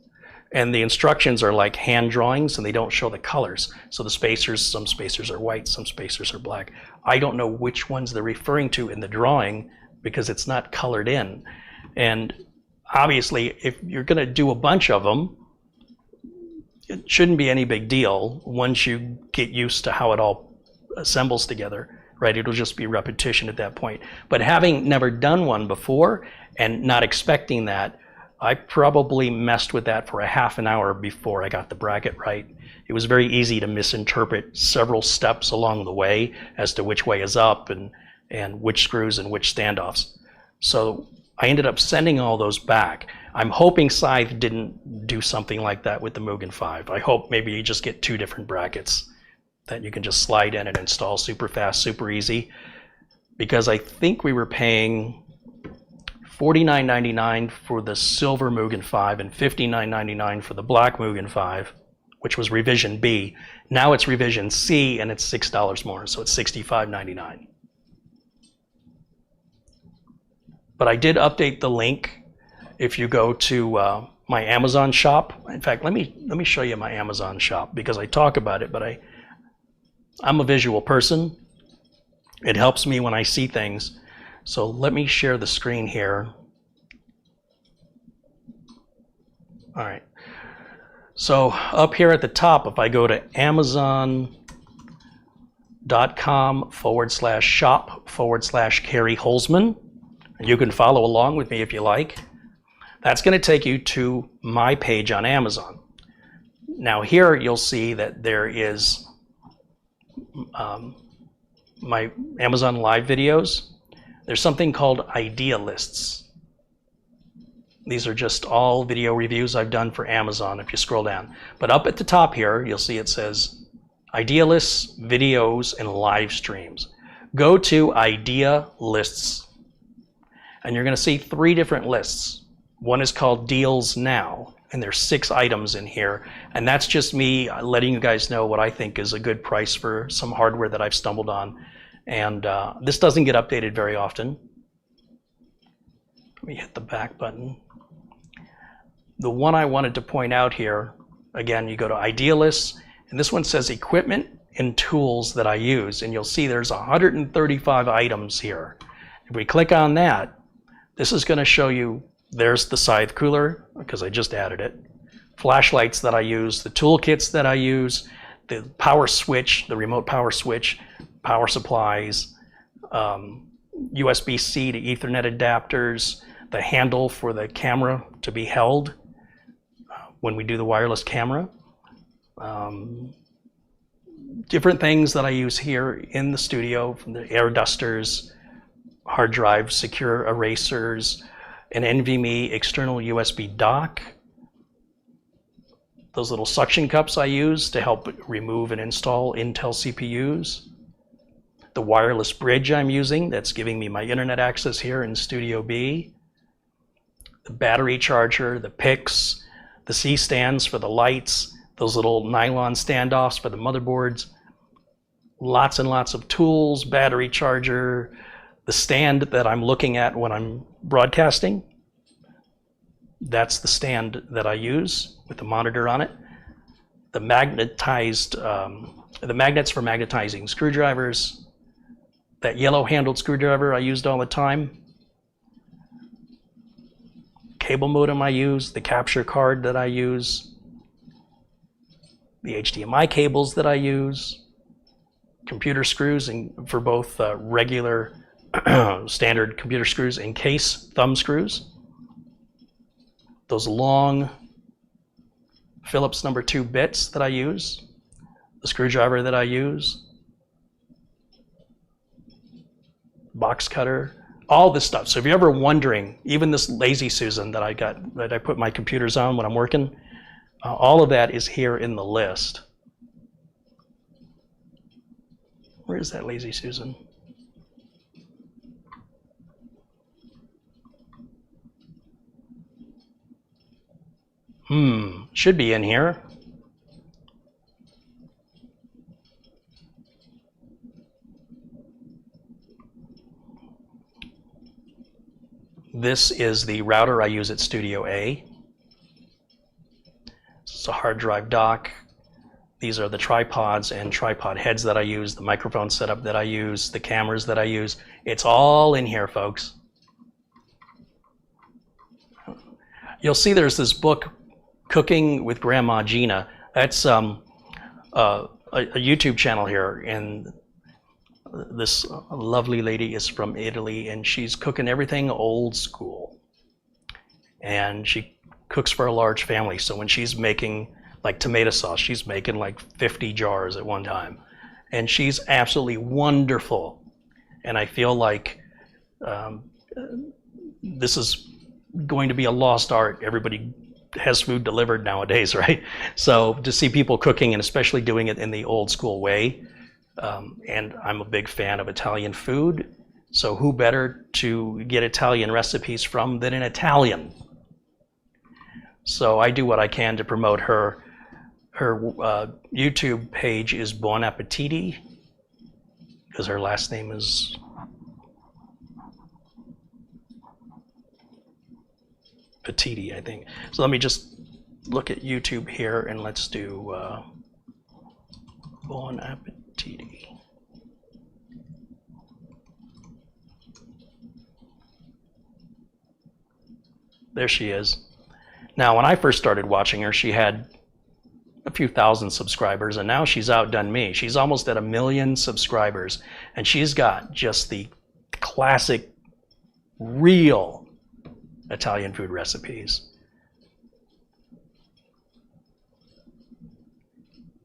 And the instructions are like hand drawings and they don't show the colors. So the spacers, some spacers are white, some spacers are black. I don't know which ones they're referring to in the drawing because it's not colored in. And obviously, if you're gonna do a bunch of them, it shouldn't be any big deal once you get used to how it all assembles together, right? It'll just be repetition at that point. But having never done one before and not expecting that, I probably messed with that for a half an hour before I got the bracket right. It was very easy to misinterpret several steps along the way as to which way is up and which screws and which standoffs. So I ended up sending all those back. I'm hoping Scythe didn't do something like that with the Mugen 5. I hope maybe you just get 2 different brackets that you can just slide in and install super fast, super easy. Because I think we were paying $49.99 for the silver Mugen 5 and $59.99 for the black Mugen 5, which was revision B. Now it's revision C and it's $6 more, so it's $65.99. But I did update the link if you go to my Amazon shop. In fact, let me show you my Amazon shop because I talk about it, but I'm a visual person. It helps me when I see things. So let me share the screen here. All right. So up here at the top, if I go to amazon.com/shop/Carey Holzman, and you can follow along with me if you like, that's going to take you to my page on Amazon. Now here you'll see that there is my Amazon Live videos. There's something called idea lists. These are just all video reviews I've done for Amazon if you scroll down. But up at the top here, you'll see it says idea lists, videos, and live streams. Go to idea lists, and you're going to see 3 different lists. One is called Deals Now, and there's 6 items in here. And that's just me letting you guys know what I think is a good price for some hardware that I've stumbled on. And this doesn't get updated very often. Let me hit the back button. The one I wanted to point out here, again, you go to Idea Lists, and this one says Equipment and Tools that I use, and you'll see there's 135 items here. If we click on that, this is going to show you, there's the Scythe cooler, because I just added it, flashlights that I use, the toolkits that I use, the power switch, the remote power switch, power supplies, USB-C to Ethernet adapters, the handle for the camera to be held when we do the wireless camera. Different things that I use here in the studio, from the air dusters, hard drive secure erasers, an NVMe external USB dock, those little suction cups I use to help remove and install Intel CPUs, the wireless bridge I'm using that's giving me my internet access here in Studio B, the battery charger, the picks, the C-stands for the lights, those little nylon standoffs for the motherboards, lots and lots of tools, battery charger, the stand that I'm looking at when I'm broadcasting. That's the stand that I use with the monitor on it. The magnetized, the magnets for magnetizing screwdrivers, that yellow handled screwdriver I used all the time, cable modem I use, the capture card that I use, the HDMI cables that I use, computer screws for both regular standard computer screws and case thumb screws, those long Phillips #2 bits that I use, the screwdriver that I use, box cutter, all this stuff. So if you're ever wondering, even this Lazy Susan that I put my computers on when I'm working, all of that is here in the list. Where is that Lazy Susan? Should be in here. This is the router I use at Studio A. It's a hard drive dock. These are the tripods and tripod heads that I use, the microphone setup that I use, the cameras that I use. It's all in here, folks. You'll see there's this book, Cooking with Grandma Gina. That's a YouTube channel here, and this lovely lady is from Italy, and she's cooking everything old school. And she cooks for a large family, so when she's making like tomato sauce, she's making like 50 jars at one time. And she's absolutely wonderful. And I feel like this is going to be a lost art. Everybody has food delivered nowadays, right? So to see people cooking, and especially doing it in the old school way, and I'm a big fan of Italian food, so who better to get Italian recipes from than an Italian? So I do what I can to promote her. Her YouTube page is Buon Appetiti, because her last name is Petiti, I think. So let me just look at YouTube here, and let's do Buon Appetiti. There she is. Now, when I first started watching her, she had a few thousand subscribers, and now she's outdone me. She's almost at 1 million subscribers, and she's got just the classic, real Italian food recipes.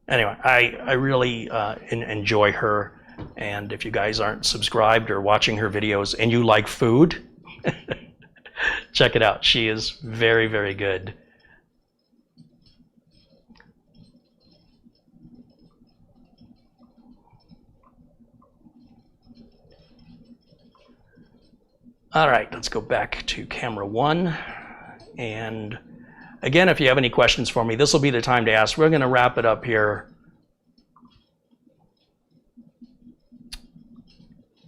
Anyway, I really enjoy her, and if you guys aren't subscribed or watching her videos and you like food, check it out. She is very, very good. All right, let's go back to camera 1. And again, if you have any questions for me, this will be the time to ask. We're going to wrap it up here.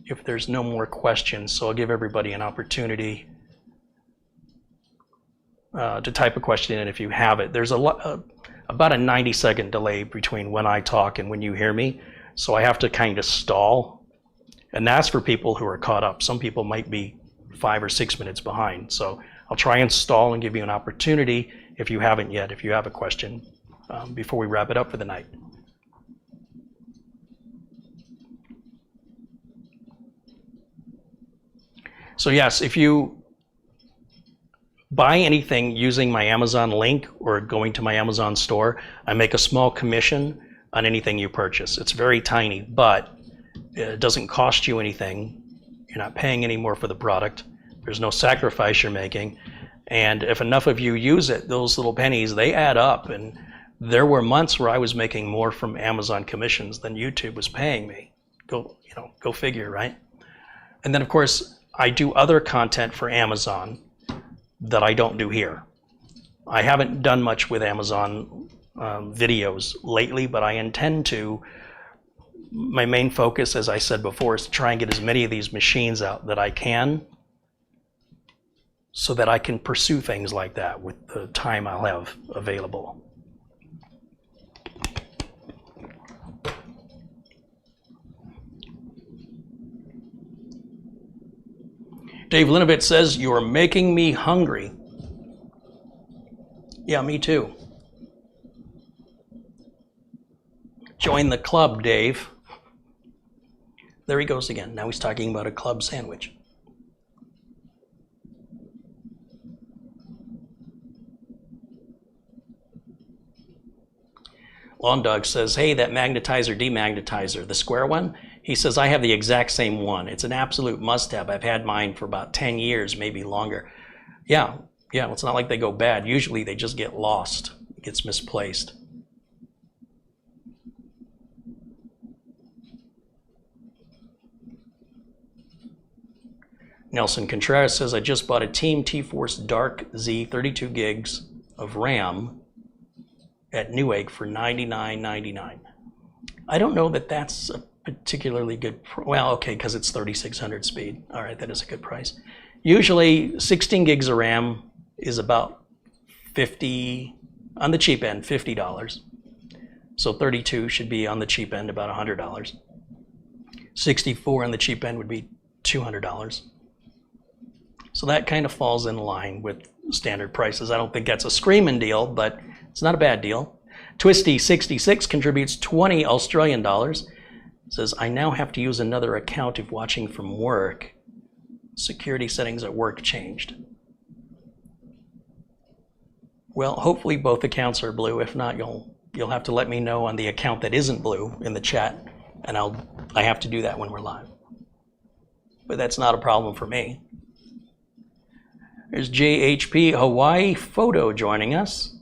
If there's no more questions, so I'll give everybody an opportunity to type a question in if you have it. There's about a 90-second delay between when I talk and when you hear me, so I have to kind of stall. And that's for people who are caught up. Some people might be 5 or 6 minutes behind. So I'll try and stall and give you an opportunity if you haven't yet, if you have a question, before we wrap it up for the night. So yes, if you buy anything using my Amazon link or going to my Amazon store, I make a small commission on anything you purchase. It's very tiny, but it doesn't cost you anything. You're not paying any more for the product. There's no sacrifice you're making. And if enough of you use it, those little pennies, they add up. And there were months where I was making more from Amazon commissions than YouTube was paying me. Go figure, right? And then of course, I do other content for Amazon that I don't do here. I haven't done much with Amazon videos lately, but I intend to. My main focus, as I said before, is to try and get as many of these machines out that I can, so that I can pursue things like that with the time I'll have available. Dave Linovitz says, "You are making me hungry." Yeah, me too. Join the club, Dave. There he goes again. Now he's talking about a club sandwich. Lawn Dog says, hey, that magnetizer demagnetizer, the square one, he says, I have the exact same one. It's an absolute must-have. I've had mine for about 10 years, maybe longer. Yeah, it's not like they go bad. Usually they just get lost. It gets misplaced. Nelson Contreras says, I just bought a Team T-Force Dark Z 32 gigs of RAM at Newegg for $99.99. I don't know that that's a particularly good, well, okay, because it's 3600 speed. All right, that is a good price. Usually 16 gigs of RAM is about 50, on the cheap end, $50. So 32 should be on the cheap end, about $100. 64 on the cheap end would be $200. So that kind of falls in line with standard prices. I don't think that's a screaming deal, but it's not a bad deal. Twisty66 contributes 20 Australian dollars. Says, I now have to use another account if watching from work. Security settings at work changed. Well, hopefully both accounts are blue. If not, you'll have to let me know on the account that isn't blue in the chat, and I have to do that when we're live. But that's not a problem for me. There's JHP Hawaii Photo joining us.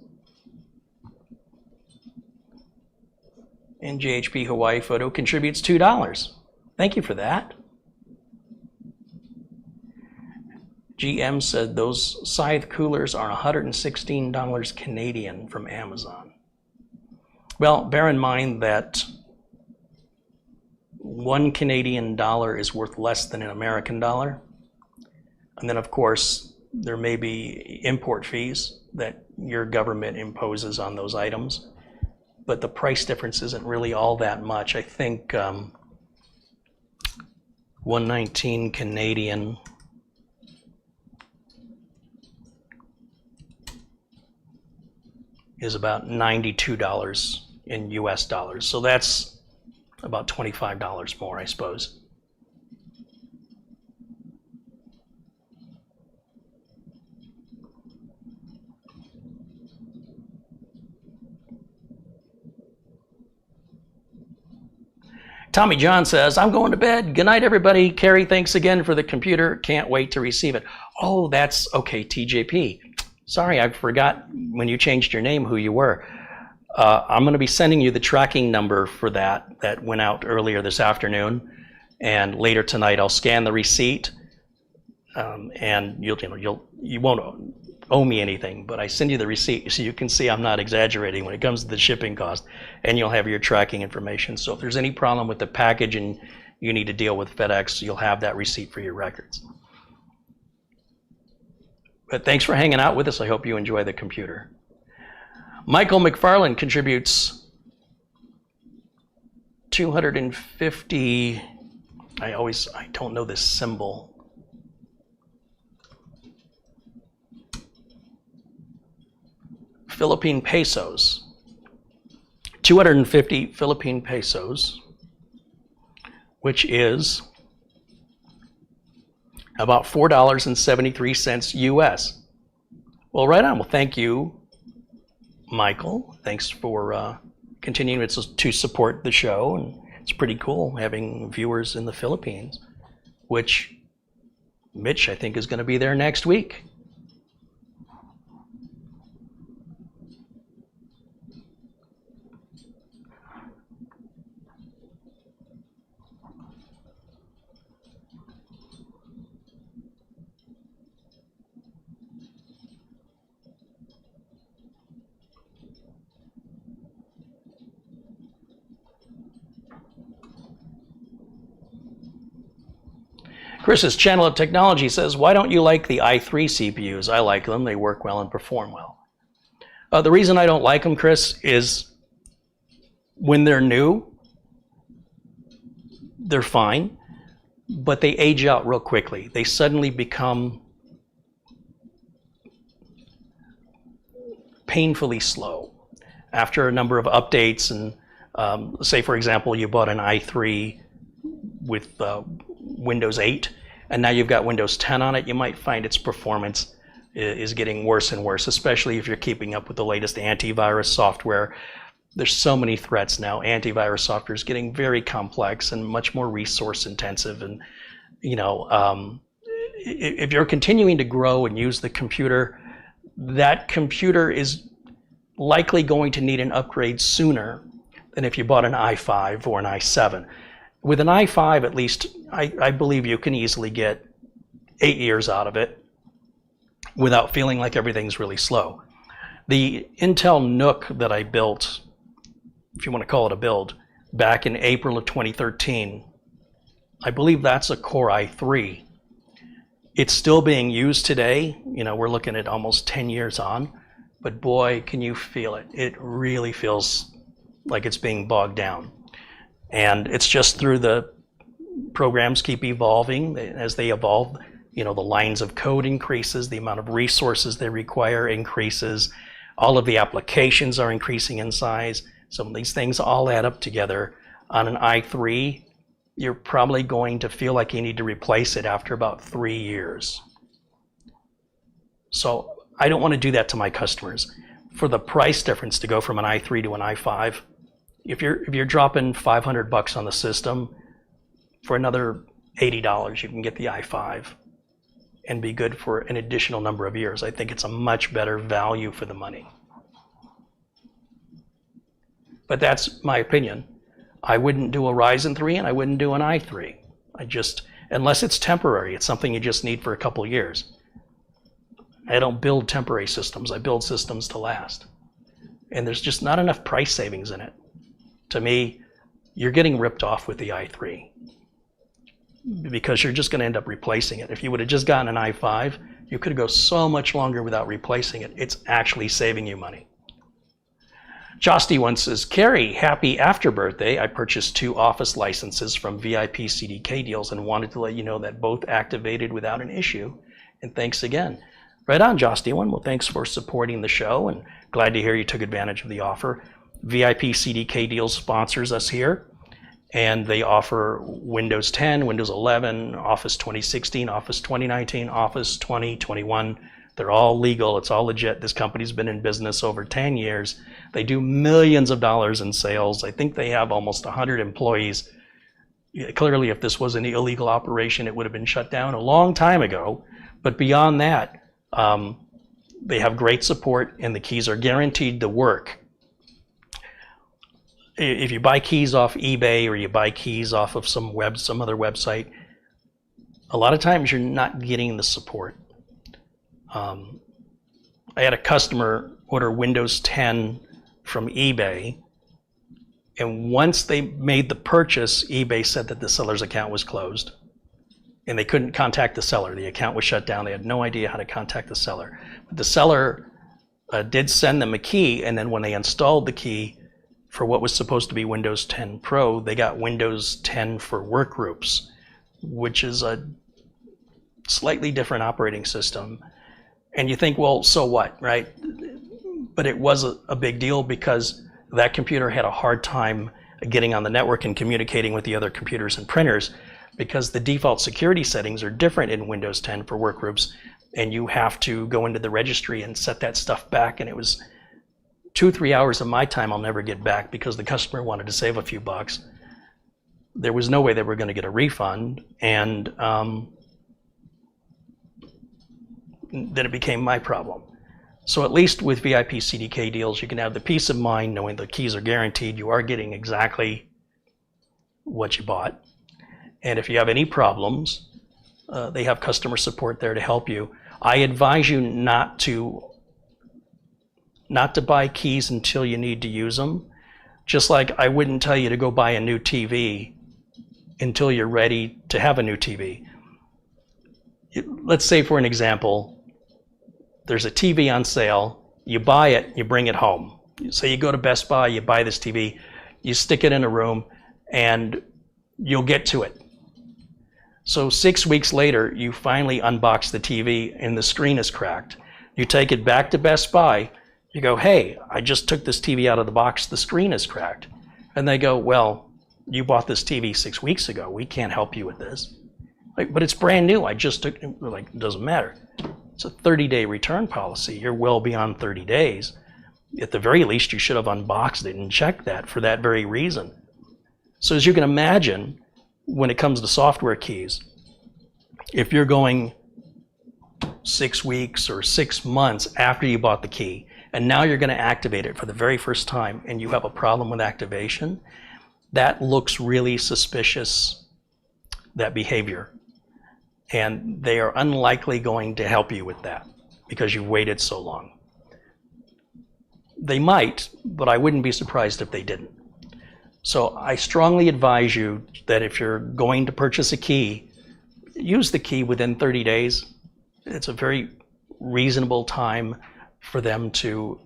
And JHP Hawaii Photo contributes $2. Thank you for that. GM said those Scythe coolers are $116 Canadian from Amazon. Well, bear in mind that $1 Canadian is worth less than an American dollar. And then, of course, there may be import fees that your government imposes on those items. But the price difference isn't really all that much. I think 119 Canadian is about $92 in US dollars. So that's about $25 more, I suppose. Tommy John says, I'm going to bed. Good night, everybody. Carey, thanks again for the computer. Can't wait to receive it. Oh, that's okay, TJP. Sorry, I forgot when you changed your name who you were. I'm going to be sending you the tracking number for that went out earlier this afternoon. And later tonight, I'll scan the receipt. And you won't owe me anything, but I send you the receipt so you can see I'm not exaggerating when it comes to the shipping cost, and you'll have your tracking information. So if there's any problem with the package and you need to deal with FedEx, you'll have that receipt for your records. But thanks for hanging out with us. I hope you enjoy the computer. Michael McFarland contributes 250, I don't know this symbol. Philippine pesos, 250 Philippine pesos, which is about $4.73 US. Well, right on. Well, thank you, Michael. Thanks for continuing to support the show. And it's pretty cool having viewers in the Philippines, which Mitch, I think, is going to be there next week. Chris's Channel of Technology says, why don't you like the i3 CPUs? I like them. They work well and perform well. The reason I don't like them, Chris, is when they're new, they're fine, but they age out real quickly. They suddenly become painfully slow after a number of updates. And say, for example, you bought an i3 with Windows 8, and now you've got Windows 10 on it, you might find its performance is getting worse and worse, especially if you're keeping up with the latest antivirus software. There's so many threats now. Antivirus software is getting very complex and much more resource intensive. And if you're continuing to grow and use the computer, that computer is likely going to need an upgrade sooner than if you bought an i5 or an i7. With an i5, at least, I believe you can easily get 8 years out of it without feeling like everything's really slow. The Intel Nook that I built, if you want to call it a build, back in April of 2013, I believe that's a Core i3. It's still being used today. We're looking at almost 10 years on, but boy, can you feel it. It really feels like it's being bogged down. And it's just through the programs keep evolving. As they evolve, the lines of code increases, the amount of resources they require increases, all of the applications are increasing in size. Some of these things all add up together. On an i3, you're probably going to feel like you need to replace it after about 3 years. So I don't want to do that to my customers. For the price difference to go from an i3 to an i5, if you're dropping $500 on the system, for another $80 you can get the i5 and be good for an additional number of years. I think it's a much better value for the money. But that's my opinion. I wouldn't do a Ryzen 3 and I wouldn't do an i3. Unless it's temporary, it's something you just need for a couple of years. I don't build temporary systems, I build systems to last. And there's just not enough price savings in it. To me, you're getting ripped off with the i3 because you're just going to end up replacing it. If you would have just gotten an i5, you could go so much longer without replacing it. It's actually saving you money. Josty once says, Carey, happy after birthday. I purchased 2 Office licenses from VIP CDK deals and wanted to let you know that both activated without an issue. And thanks again. Right on, Josty one. Well, thanks for supporting the show and glad to hear you took advantage of the offer. VIP CDK deals sponsors us here, and they offer Windows 10, Windows 11, Office 2016, Office 2019, Office 2021. They're all legal. It's all legit. This company's been in business over 10 years. They do millions of dollars in sales. I think they have almost 100 employees. Clearly, if this was an illegal operation, it would have been shut down a long time ago. But beyond that, they have great support, and the keys are guaranteed to work. If you buy keys off eBay or you buy keys off of some other website, a lot of times you're not getting the support. I had a customer order Windows 10 from eBay, and once they made the purchase, eBay said that the seller's account was closed and they couldn't contact the seller. The account was shut down. They had no idea how to contact the seller. But the seller did send them a key, and then when they installed the key for what was supposed to be Windows 10 Pro, they got Windows 10 for Workgroups, which is a slightly different operating system. And you think, well, so what, right? But it was a big deal because that computer had a hard time getting on the network and communicating with the other computers and printers because the default security settings are different in Windows 10 for Workgroups, and you have to go into the registry and set that stuff back. And it was 2-3 hours of my time I'll never get back because the customer wanted to save a few bucks. There was no way they were going to get a refund, and then it became my problem. So at least with VIP CDK deals, you can have the peace of mind knowing the keys are guaranteed. You are getting exactly what you bought. And if you have any problems, they have customer support there to help you. I advise you not to buy keys until you need to use them. Just like I wouldn't tell you to go buy a new TV until you're ready to have a new TV. Let's say, for an example, there's a TV on sale, you buy it, you bring it home. So you go to Best Buy, you buy this TV, you stick it in a room, and you'll get to it. So 6 weeks later, you finally unbox the TV and the screen is cracked. You take it back to Best Buy, you go, hey, I just took this TV out of the box, the screen is cracked. And they go, well, you bought this TV 6 weeks ago, we can't help you with this. Like, but it's brand new, I just took it. Like, it doesn't matter. It's a 30-day return policy. You're well beyond 30 days. at the very least, you should have unboxed it and checked that for that very reason. So as you can imagine, when it comes to software keys, if you're going 6 weeks or 6 months after you bought the key, and now you're going to activate it for the very first time, and you have a problem with activation, that looks really suspicious, that behavior. And they are unlikely going to help you with that because you've waited so long. They might, but I wouldn't be surprised if they didn't. So I strongly advise you that if you're going to purchase a key, use the key within 30 days. It's a very reasonable time for them to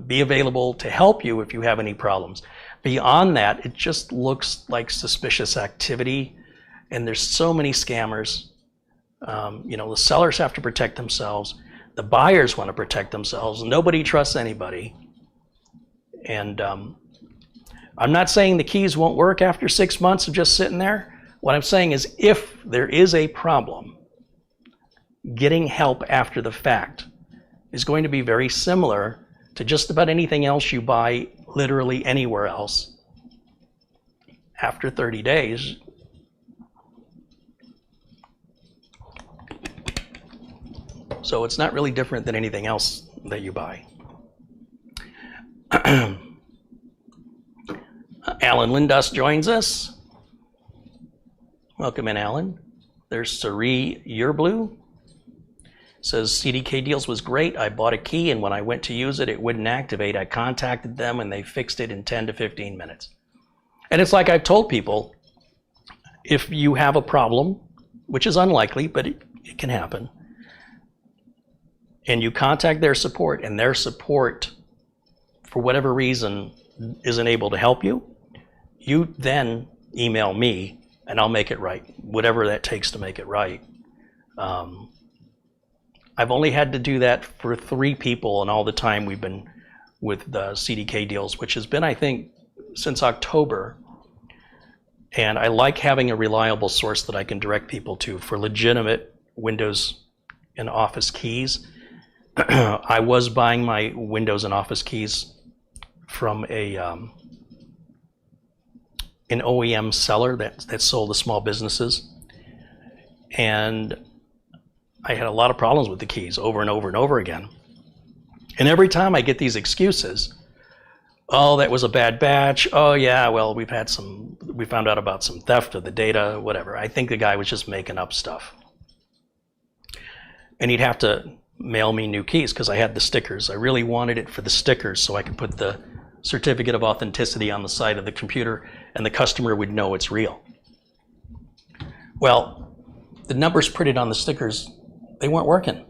be available to help you if you have any problems. Beyond that, it just looks like suspicious activity, and there's so many scammers. The sellers have to protect themselves. The buyers want to protect themselves. Nobody trusts anybody. And I'm not saying the keys won't work after 6 months of just sitting there. What I'm saying is if there is a problem, getting help after the fact is going to be very similar to just about anything else you buy literally anywhere else. After 30 days, so it's not really different than anything else that you buy. Alan Lindos joins us. Welcome in, Alan. There's Sari Yearblue. Says CDK Deals was great. I bought a key, and when I went to use it, it wouldn't activate. I contacted them, and they fixed it in 10 to 15 minutes. And it's like I've told people, if you have a problem, which is unlikely, but it can happen, and you contact their support, and their support, for whatever reason, isn't able to help you, you then email me, and I'll make it right, whatever that takes to make it right. I've only had to do that for 3 people in all the time we've been with the CDK Deals, which has been, I think, since October. And I like having a reliable source that I can direct people to for legitimate Windows and Office keys. I was buying my Windows and Office keys from an OEM seller that sold to small businesses. And I had a lot of problems with the keys over and over and over again. And every time I get these excuses, oh, that was a bad batch. Oh yeah, well, we found out about some theft of the data, whatever. I think the guy was just making up stuff. And he'd have to mail me new keys because I had the stickers. I really wanted it for the stickers so I could put the certificate of authenticity on the side of the computer and the customer would know it's real. Well, the numbers printed on the stickers, they weren't working.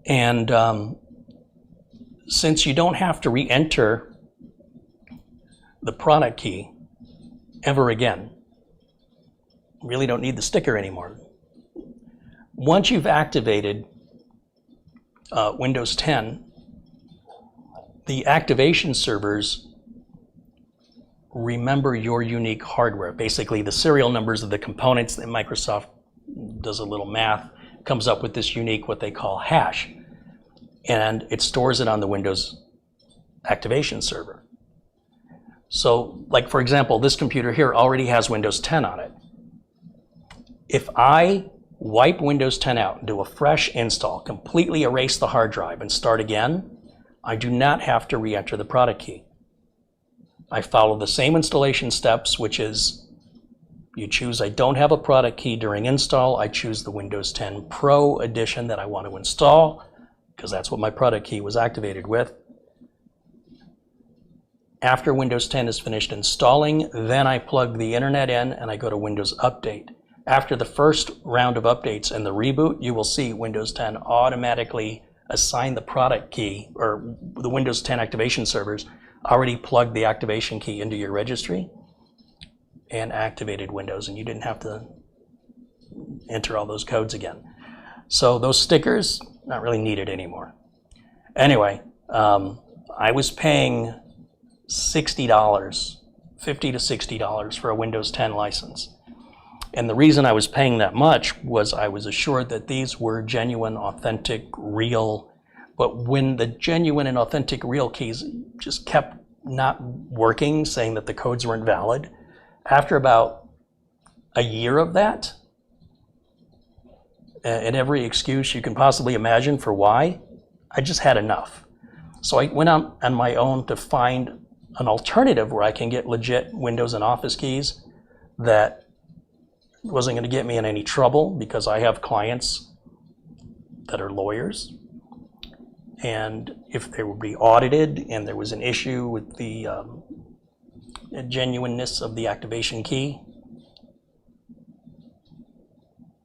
And since you don't have to re-enter the product key ever again, you really don't need the sticker anymore. Once you've activated Windows 10, the activation servers remember your unique hardware, basically the serial numbers of the components that Microsoft does a little math, comes up with this unique, what they call hash, and it stores it on the Windows activation server. So, like for example, this computer here already has Windows 10 on it. If I wipe Windows 10 out, do a fresh install, completely erase the hard drive and start again, I do not have to re-enter the product key. I follow the same installation steps, which is you choose I don't have a product key during install. I choose the Windows 10 Pro edition that I want to install because that's what my product key was activated with. After Windows 10 is finished installing, then I plug the internet in and I go to Windows Update. After the first round of updates and the reboot, you will see Windows 10 automatically assign the product key, or the Windows 10 activation servers already plugged the activation key into your registry and activated Windows, and you didn't have to enter all those codes again. So those stickers, not really needed anymore. Anyway, I was paying $60, $50 to $60 for a Windows 10 license. And the reason I was paying that much was I was assured that these were genuine, authentic, real But when the genuine and authentic real keys just kept not working, saying that the codes weren't valid, after about a year of that, and every excuse you can possibly imagine for why, I just had enough. So I went out on my own to find an alternative where I can get legit Windows and Office keys that wasn't going to get me in any trouble, because I have clients that are lawyers. And if they would be audited and there was an issue with the genuineness of the activation key,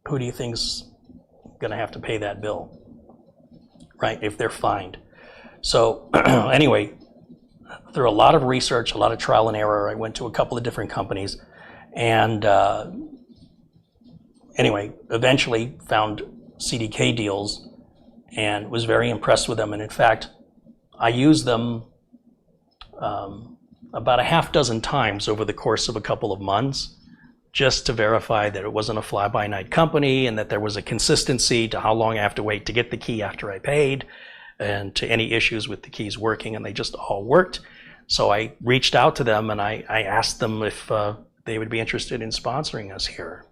who do you think's going to have to pay that bill, right, if they're fined? So anyway, through a lot of research, a lot of trial and error, I went to a couple of different companies, and anyway, eventually found CDK deals and was very impressed with them. And in fact, I used them about a half dozen times over the course of a couple of months, just to verify that it wasn't a fly-by-night company and that there was a consistency to how long I have to wait to get the key after I paid, and to any issues with the keys working, and they just all worked. So I reached out to them and I asked them if they would be interested in sponsoring us here.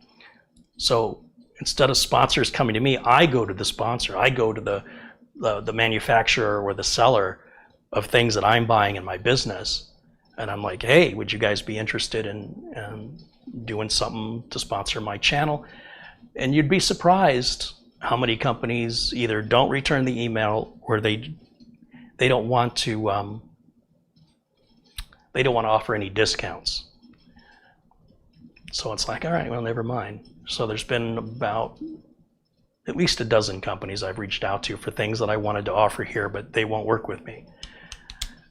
So instead of sponsors coming to me, I go to the sponsor. I go to the manufacturer or the seller of things that I'm buying in my business. And I'm like, hey, would you guys be interested in doing something to sponsor my channel? And you'd be surprised how many companies either don't return the email, or they don't want to offer any discounts. So it's like, all right, well, never mind. So there's been about at least a dozen companies I've reached out to for things that I wanted to offer here, but they won't work with me.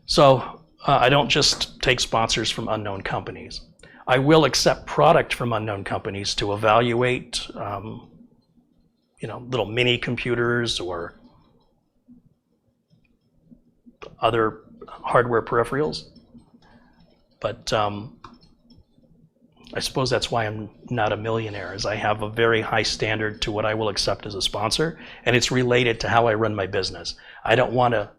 So I don't just take sponsors from unknown companies. I will accept product from unknown companies to evaluate little mini computers or other hardware peripherals. But I suppose that's why I'm not a millionaire, is I have a very high standard to what I will accept as a sponsor, and it's related to how I run my business. I don't want to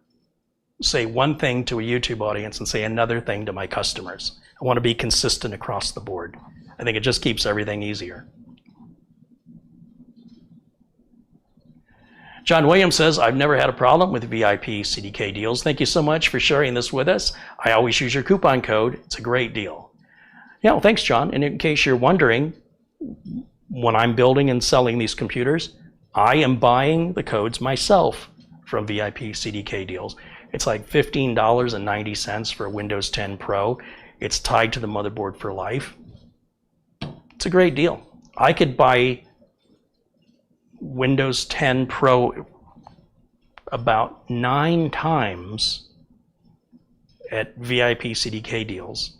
say one thing to a YouTube audience and say another thing to my customers. I want to be consistent across the board. I think it just keeps everything easier. John Williams says, I've never had a problem with VIP CDK deals. Thank you so much for sharing this with us. I always use your coupon code. It's a great deal. Yeah, well, thanks, John. And in case you're wondering, when I'm building and selling these computers, I am buying the codes myself from VIP CDK deals. It's like $15.90 for a Windows 10 Pro. It's tied to the motherboard for life. It's a great deal. I could buy Windows 10 Pro about 9 times at VIP CDK deals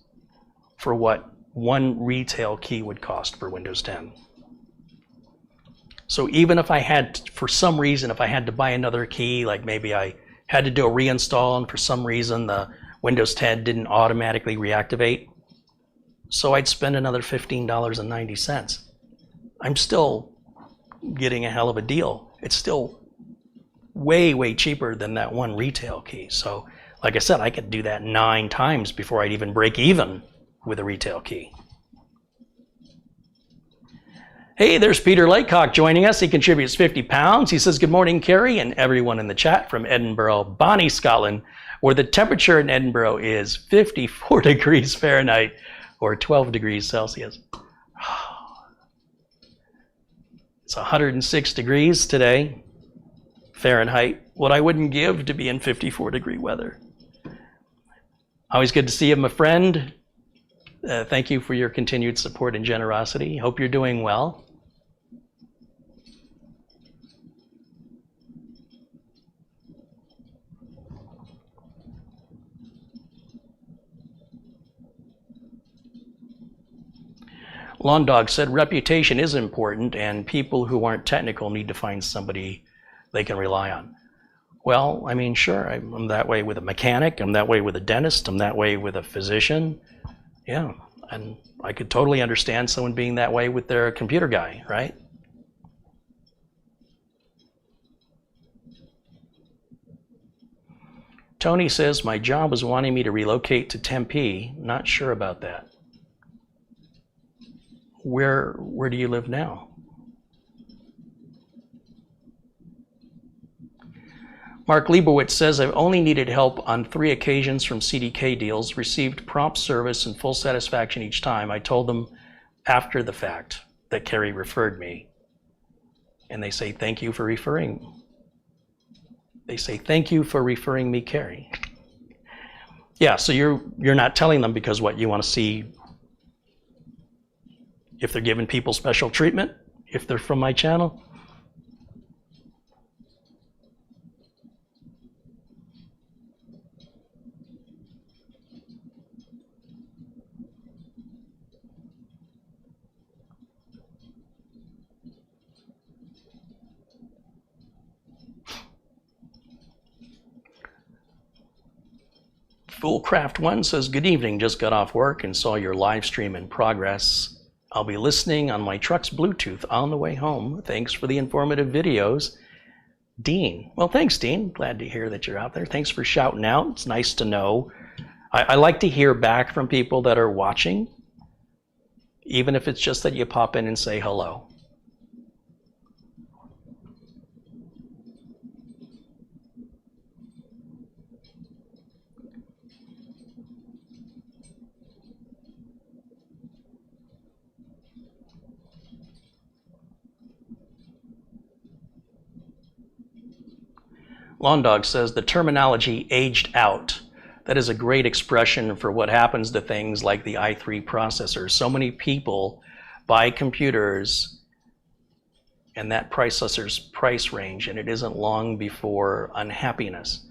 for what one retail key would cost for Windows 10. So even if I had, for some reason, if I had to buy another key, like maybe I had to do a reinstall and for some reason the Windows 10 didn't automatically reactivate, so I'd spend another $15.90. I'm still getting a hell of a deal. It's still way, way cheaper than that one retail key. So like I said, I could do that 9 times before I'd even break even with a retail key. Hey, there's Peter Laycock joining us. He contributes 50 pounds. He says, good morning, Carey, and everyone in the chat from Edinburgh, Bonnie, Scotland, where the temperature in Edinburgh is 54 degrees Fahrenheit or 12 degrees Celsius. It's 106 degrees today, Fahrenheit. What I wouldn't give to be in 54-degree weather. Always good to see you, my friend. Thank you for your continued support and generosity. Hope you're doing well. Lawn Dog said reputation is important, and people who aren't technical need to find somebody they can rely on. Well, I mean, sure, I'm that way with a mechanic, I'm that way with a dentist, I'm that way with a physician. Yeah, and I could totally understand someone being that way with their computer guy, right? Tony says, my job was wanting me to relocate to Tempe. Not sure about that. Where do you live now? Mark Leibowitz says, I've only needed help on 3 occasions from CDK deals, received prompt service and full satisfaction each time. I told them after the fact that Carey referred me. And they say, thank you for referring. They say, thank you for referring me, Carey. Yeah, so you're not telling them because what, you want to see if they're giving people special treatment, if they're from my channel? Fullcraft1 says, good evening, just got off work and saw your live stream in progress. I'll be listening on my truck's Bluetooth on the way home. Thanks for the informative videos. Dean. Well, thanks, Dean. Glad to hear that you're out there. Thanks for shouting out. It's nice to know. I like to hear back from people that are watching, even if it's just that you pop in and say hello. Lawn Dog says the terminology aged out. That is a great expression for what happens to things like the i3 processor. So many people buy computers in that processor's price range, and it isn't long before unhappiness.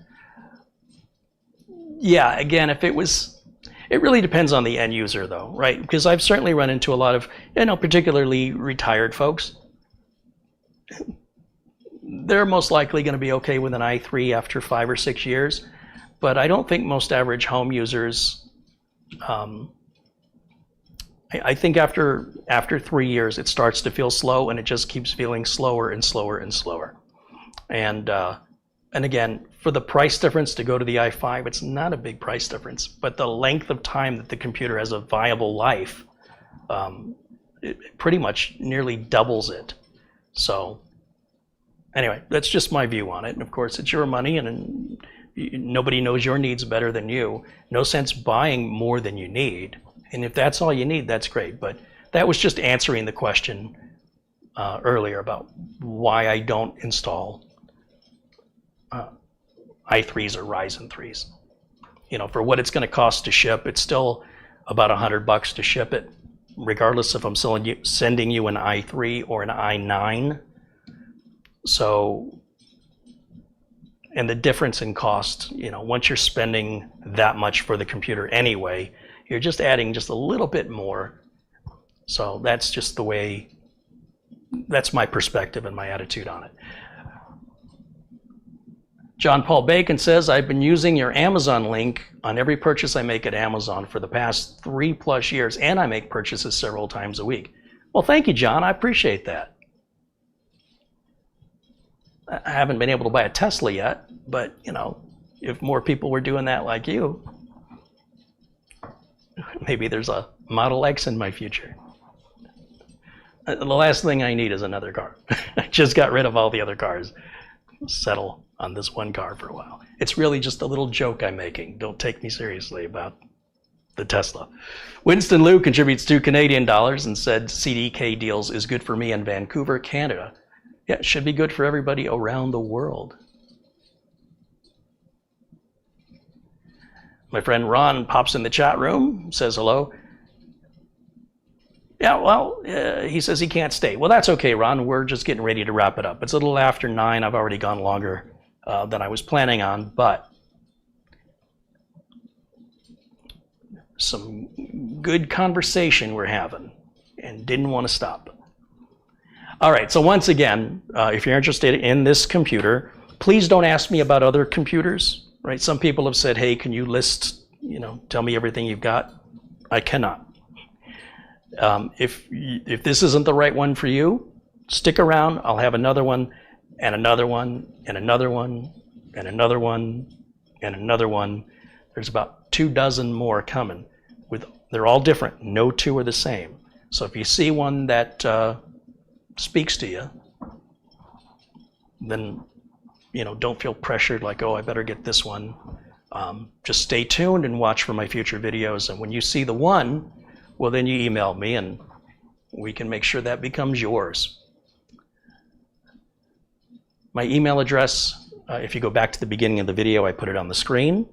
Yeah, again, if it was, it really depends on the end user though, right? Because I've certainly run into a lot of, particularly retired folks. They're most likely going to be okay with an i3 after 5 or 6 years, but I don't think most average home users, I think after 3 years it starts to feel slow, and it just keeps feeling slower and slower and slower. And again, for the price difference to go to the i5, it's not a big price difference, but the length of time that the computer has a viable life, it pretty much nearly doubles it. So anyway, that's just my view on it. And of course, it's your money, and nobody knows your needs better than you. No sense buying more than you need. And if that's all you need, that's great. But that was just answering the question earlier about why I don't install i3s or Ryzen 3s. For what it's going to cost to ship, it's still about $100 to ship it, regardless if I'm sending you an i3 or an i9. So, and the difference in cost, once you're spending that much for the computer anyway, you're just adding just a little bit more. So that's just the way, that's my perspective and my attitude on it. John Paul Bacon says, I've been using your Amazon link on every purchase I make at Amazon for the past 3+ years, and I make purchases several times a week. Well, thank you, John. I appreciate that. I haven't been able to buy a Tesla yet, but if more people were doing that like you, maybe there's a Model X in my future. The last thing I need is another car. I just got rid of all the other cars. Settle on this one car for a while. It's really just a little joke I'm making. Don't take me seriously about the Tesla. Winston Liu contributes $2 Canadian and said CDK deals is good for me in Vancouver, Canada. Yeah, it should be good for everybody around the world. My friend Ron pops in the chat room, says hello. Yeah, well, he says he can't stay. Well, that's okay, Ron. We're just getting ready to wrap it up. It's a little after 9. I've already gone longer than I was planning on, but some good conversation we're having and didn't want to stop. All right, so once again, if you're interested in this computer, please don't ask me about other computers, right? Some people have said, hey, can you list, tell me everything you've got? I cannot. If this isn't the right one for you, stick around. I'll have another one, and another one, and another one, and another one, and another one. There's about 24 more coming. They're all different. No two are the same. So if you see one that speaks to you, then don't feel pressured like, oh, I better get this one. Just stay tuned and watch for my future videos. And when you see the one, well, then you email me and we can make sure that becomes yours. My email address, if you go back to the beginning of the video, I put it on the screen.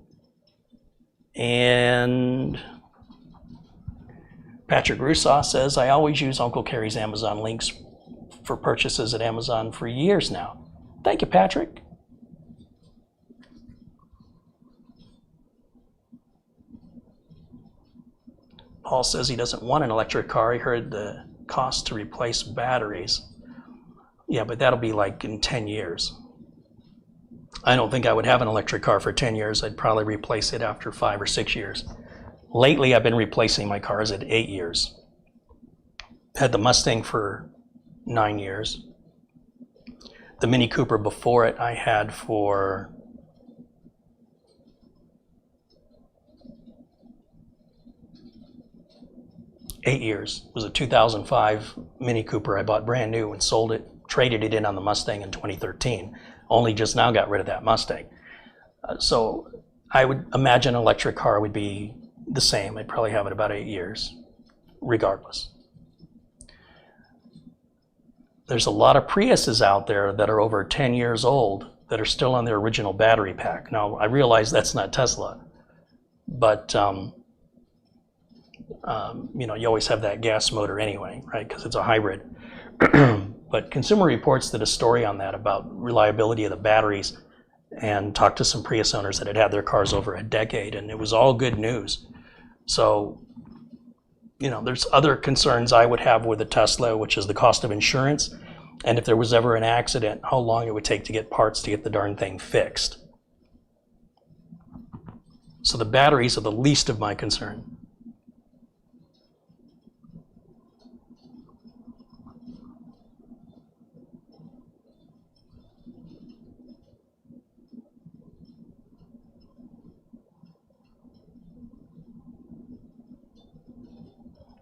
And Patrick Rousseau says, I always use Uncle Carey's Amazon links for purchases at Amazon for years now. Thank you, Patrick. Paul says he doesn't want an electric car. He heard the cost to replace batteries. Yeah, but that'll be like in 10 years. I don't think I would have an electric car for 10 years. I'd probably replace it after 5 or 6 years. Lately, I've been replacing my cars at 8 years. Had the Mustang for 9 years. The Mini Cooper before it I had for 8 years. It was a 2005 Mini Cooper I bought brand new and sold it, traded it in on the Mustang in 2013. Only just now got rid of that Mustang. So I would imagine an electric car would be the same. I'd probably have it about 8 years, regardless. There's a lot of Priuses out there that are over 10 years old that are still on their original battery pack. Now, I realize that's not Tesla, but you always have that gas motor anyway, right? Because it's a hybrid. But Consumer Reports did a story on that about reliability of the batteries and talked to some Prius owners that had had their cars over a decade, and it was all good news. So, there's other concerns I would have with a Tesla, which is the cost of insurance, and if there was ever an accident, how long it would take to get parts to get the darn thing fixed. So the batteries are the least of my concern.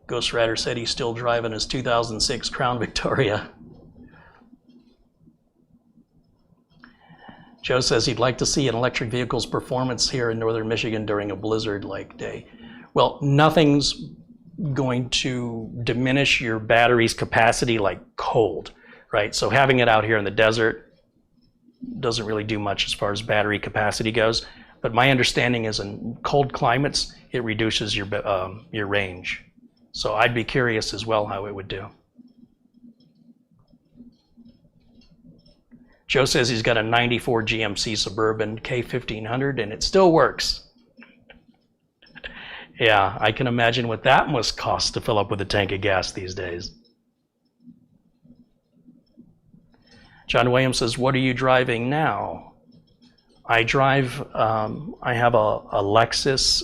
Ghost Rider said he's still driving his 2006 Crown Victoria. Joe says he'd like to see an electric vehicle's performance here in northern Michigan during a blizzard-like day. Well, nothing's going to diminish your battery's capacity like cold, right? So having it out here in the desert doesn't really do much as far as battery capacity goes. But my understanding is in cold climates, it reduces your range. So I'd be curious as well how it would do. Joe says he's got a 94 GMC Suburban K1500 and it still works. Yeah, I can imagine what that must cost to fill up with a tank of gas these days. John Williams says, what are you driving now? I have a Lexus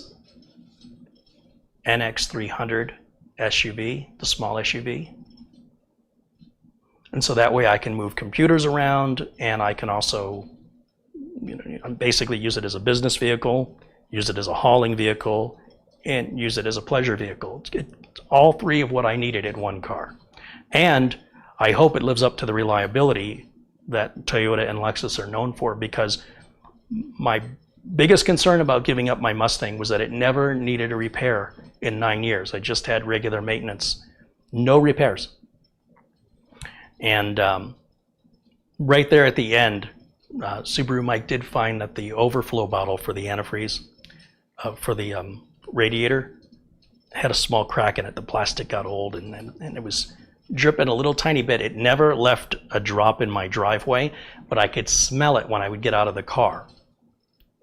NX300 SUV, the small SUV. And so that way I can move computers around, and I can also basically use it as a business vehicle, use it as a hauling vehicle, and use it as a pleasure vehicle. It's all three of what I needed in one car. And I hope it lives up to the reliability that Toyota and Lexus are known for, because my biggest concern about giving up my Mustang was that it never needed a repair in 9 years. I just had regular maintenance, no repairs. And right there at the end, Subaru Mike did find that the overflow bottle for the antifreeze, for the radiator, had a small crack in it. The plastic got old and it was dripping a little tiny bit. It never left a drop in my driveway, but I could smell it when I would get out of the car.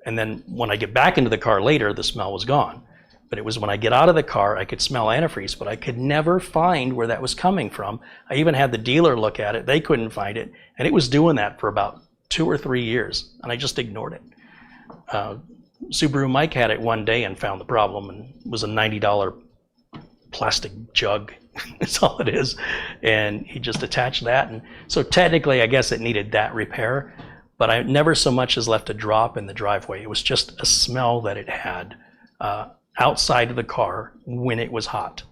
And then when I get back into the car later, the smell was gone. But it was when I get out of the car, I could smell antifreeze, but I could never find where that was coming from. I even had the dealer look at it. They couldn't find it. And it was doing that for about 2 or 3 years, and I just ignored it. Subaru Mike had it one day and found the problem, and it was a $90 plastic jug. That's all it is. And he just attached that. And so technically, I guess it needed that repair. but I never so much as left a drop in the driveway. It was just a smell that it had outside of the car when it was hot.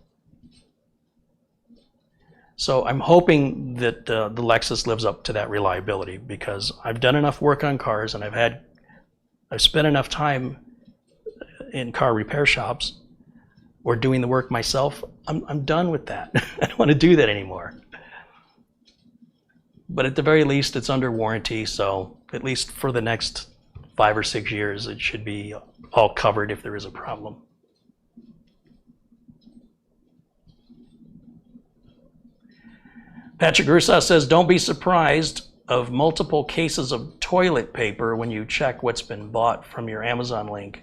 So I'm hoping that the Lexus lives up to that reliability, because I've done enough work on cars and I've spent enough time in car repair shops or doing the work myself. I'm done with that. I don't want to do that anymore. But at the very least, it's under warranty, so at least for the next 5 or 6 years, it should be all covered if there is a problem. Patrick Ursa says, don't be surprised of multiple cases of toilet paper when you check what's been bought from your Amazon link.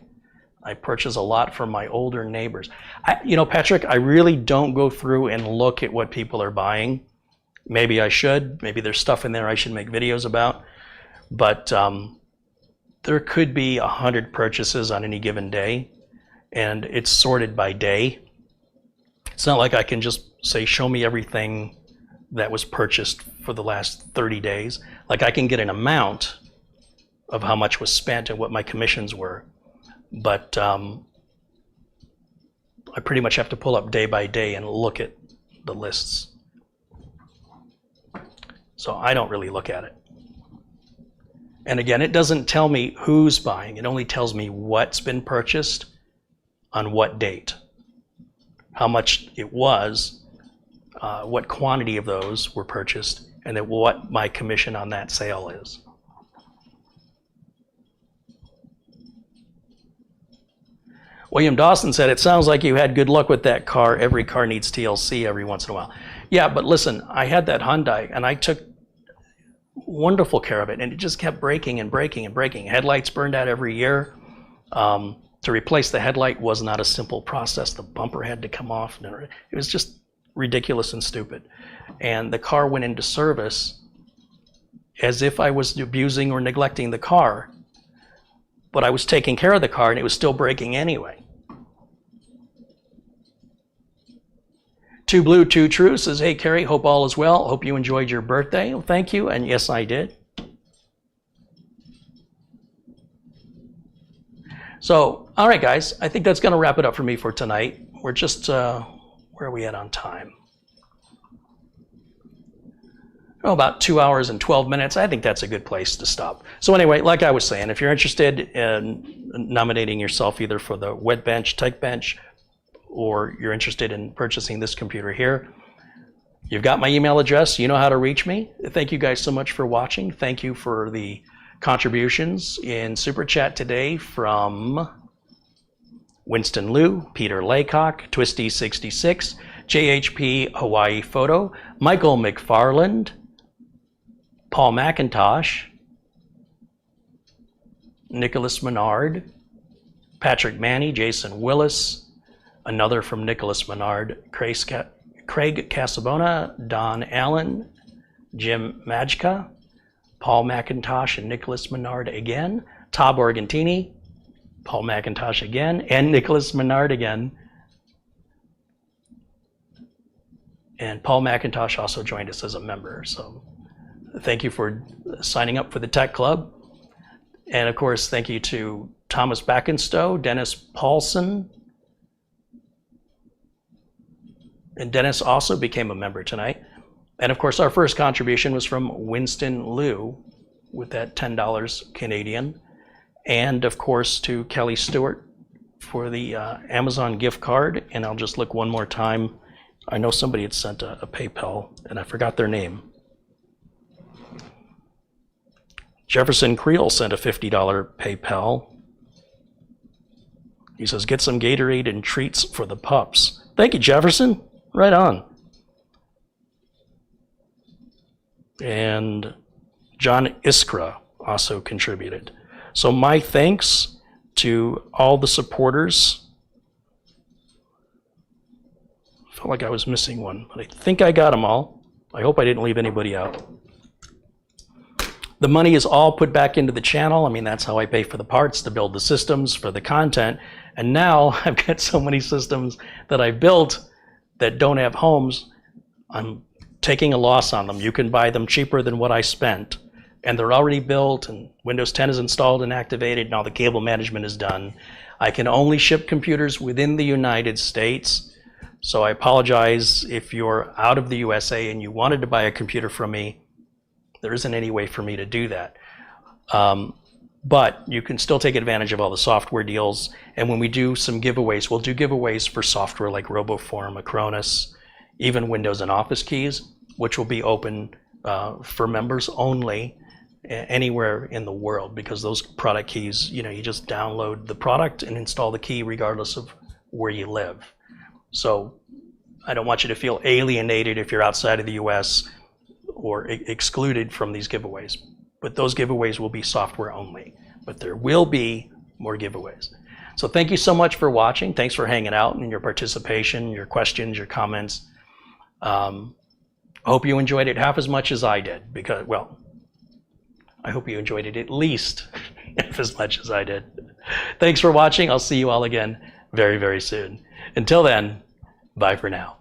I purchase a lot from my older neighbors. Patrick, I really don't go through and look at what people are buying. Maybe I should. Maybe there's stuff in there I should make videos about. But there could be 100 purchases on any given day, and it's sorted by day. It's not like I can just say, show me everything that was purchased for the last 30 days. Like, I can get an amount of how much was spent and what my commissions were. But I pretty much have to pull up day by day and look at the lists. So I don't really look at it. And again, it doesn't tell me who's buying. It only tells me what's been purchased on what date, how much it was, what quantity of those were purchased, and then what my commission on that sale is. William Dawson said, it sounds like you had good luck with that car. Every car needs TLC every once in a while. Yeah, but listen, I had that Hyundai and I took wonderful care of it, and it just kept breaking and breaking and breaking. Headlights burned out every year. To replace the headlight was not a simple process. The bumper had to come off. It was just ridiculous and stupid. And the car went into service as if I was abusing or neglecting the car, but I was taking care of the car and it was still breaking anyway. Two Blue, Two True says, hey, Carey, hope all is well. Hope you enjoyed your birthday. Well, thank you. And yes, I did. So, all right, guys, I think that's going to wrap it up for me for tonight. We're just, where are we at on time? Oh, about 2 hours and 12 minutes. I think that's a good place to stop. So anyway, like I was saying, if you're interested in nominating yourself either for the wet bench, tech bench, or you're interested in purchasing this computer here, you've got my email address. You know how to reach me. Thank you guys so much for watching. Thank you for the contributions in Super Chat today from Winston Liu, Peter Laycock, Twisty66, JHP Hawaii Photo, Michael McFarland, Paul McIntosh, Nicholas Menard, Patrick Manny, Jason Willis, another from Nicholas Menard, Craig Casabona, Don Allen, Jim Majka, Paul McIntosh and Nicholas Menard again, Tob Organtini, Paul McIntosh again, and Nicholas Menard again. And Paul McIntosh also joined us as a member. So thank you for signing up for the Tech Club. And of course, thank you to Thomas Backenstow, Dennis Paulson. And Dennis also became a member tonight. And of course, our first contribution was from Winston Liu with that $10 Canadian. And of course, to Kelly Stewart for the Amazon gift card. And I'll just look one more time. I know somebody had sent a PayPal, and I forgot their name. Jefferson Creel sent a $50 PayPal. He says, get some Gatorade and treats for the pups. Thank you, Jefferson. Right on. And John Iskra also contributed. So my thanks to all the supporters. I felt like I was missing one, but I think I got them all. I hope I didn't leave anybody out. The money is all put back into the channel. I mean, that's how I pay for the parts, to build the systems, for the content. And now I've got so many systems that I built that don't have homes. I'm taking a loss on them. You can buy them cheaper than what I spent. and they're already built, and Windows 10 is installed and activated, and all the cable management is done. I can only ship computers within the United States. So I apologize if you're out of the USA and you wanted to buy a computer from me. There isn't any way for me to do that. But you can still take advantage of all the software deals. And when we do some giveaways, we'll do giveaways for software like RoboForm, Acronis, even Windows and Office keys, which will be open for members only anywhere in the world, because those product keys, you just download the product and install the key regardless of where you live. So I don't want you to feel alienated if you're outside of the US or excluded from these giveaways. But those giveaways will be software only. But there will be more giveaways. So thank you so much for watching. Thanks for hanging out and your participation, your questions, your comments. I hope you enjoyed it half as much as I did, because, well, I hope you enjoyed it at least half as much as I did. Thanks for watching. I'll see you all again very, very soon. Until then, bye for now.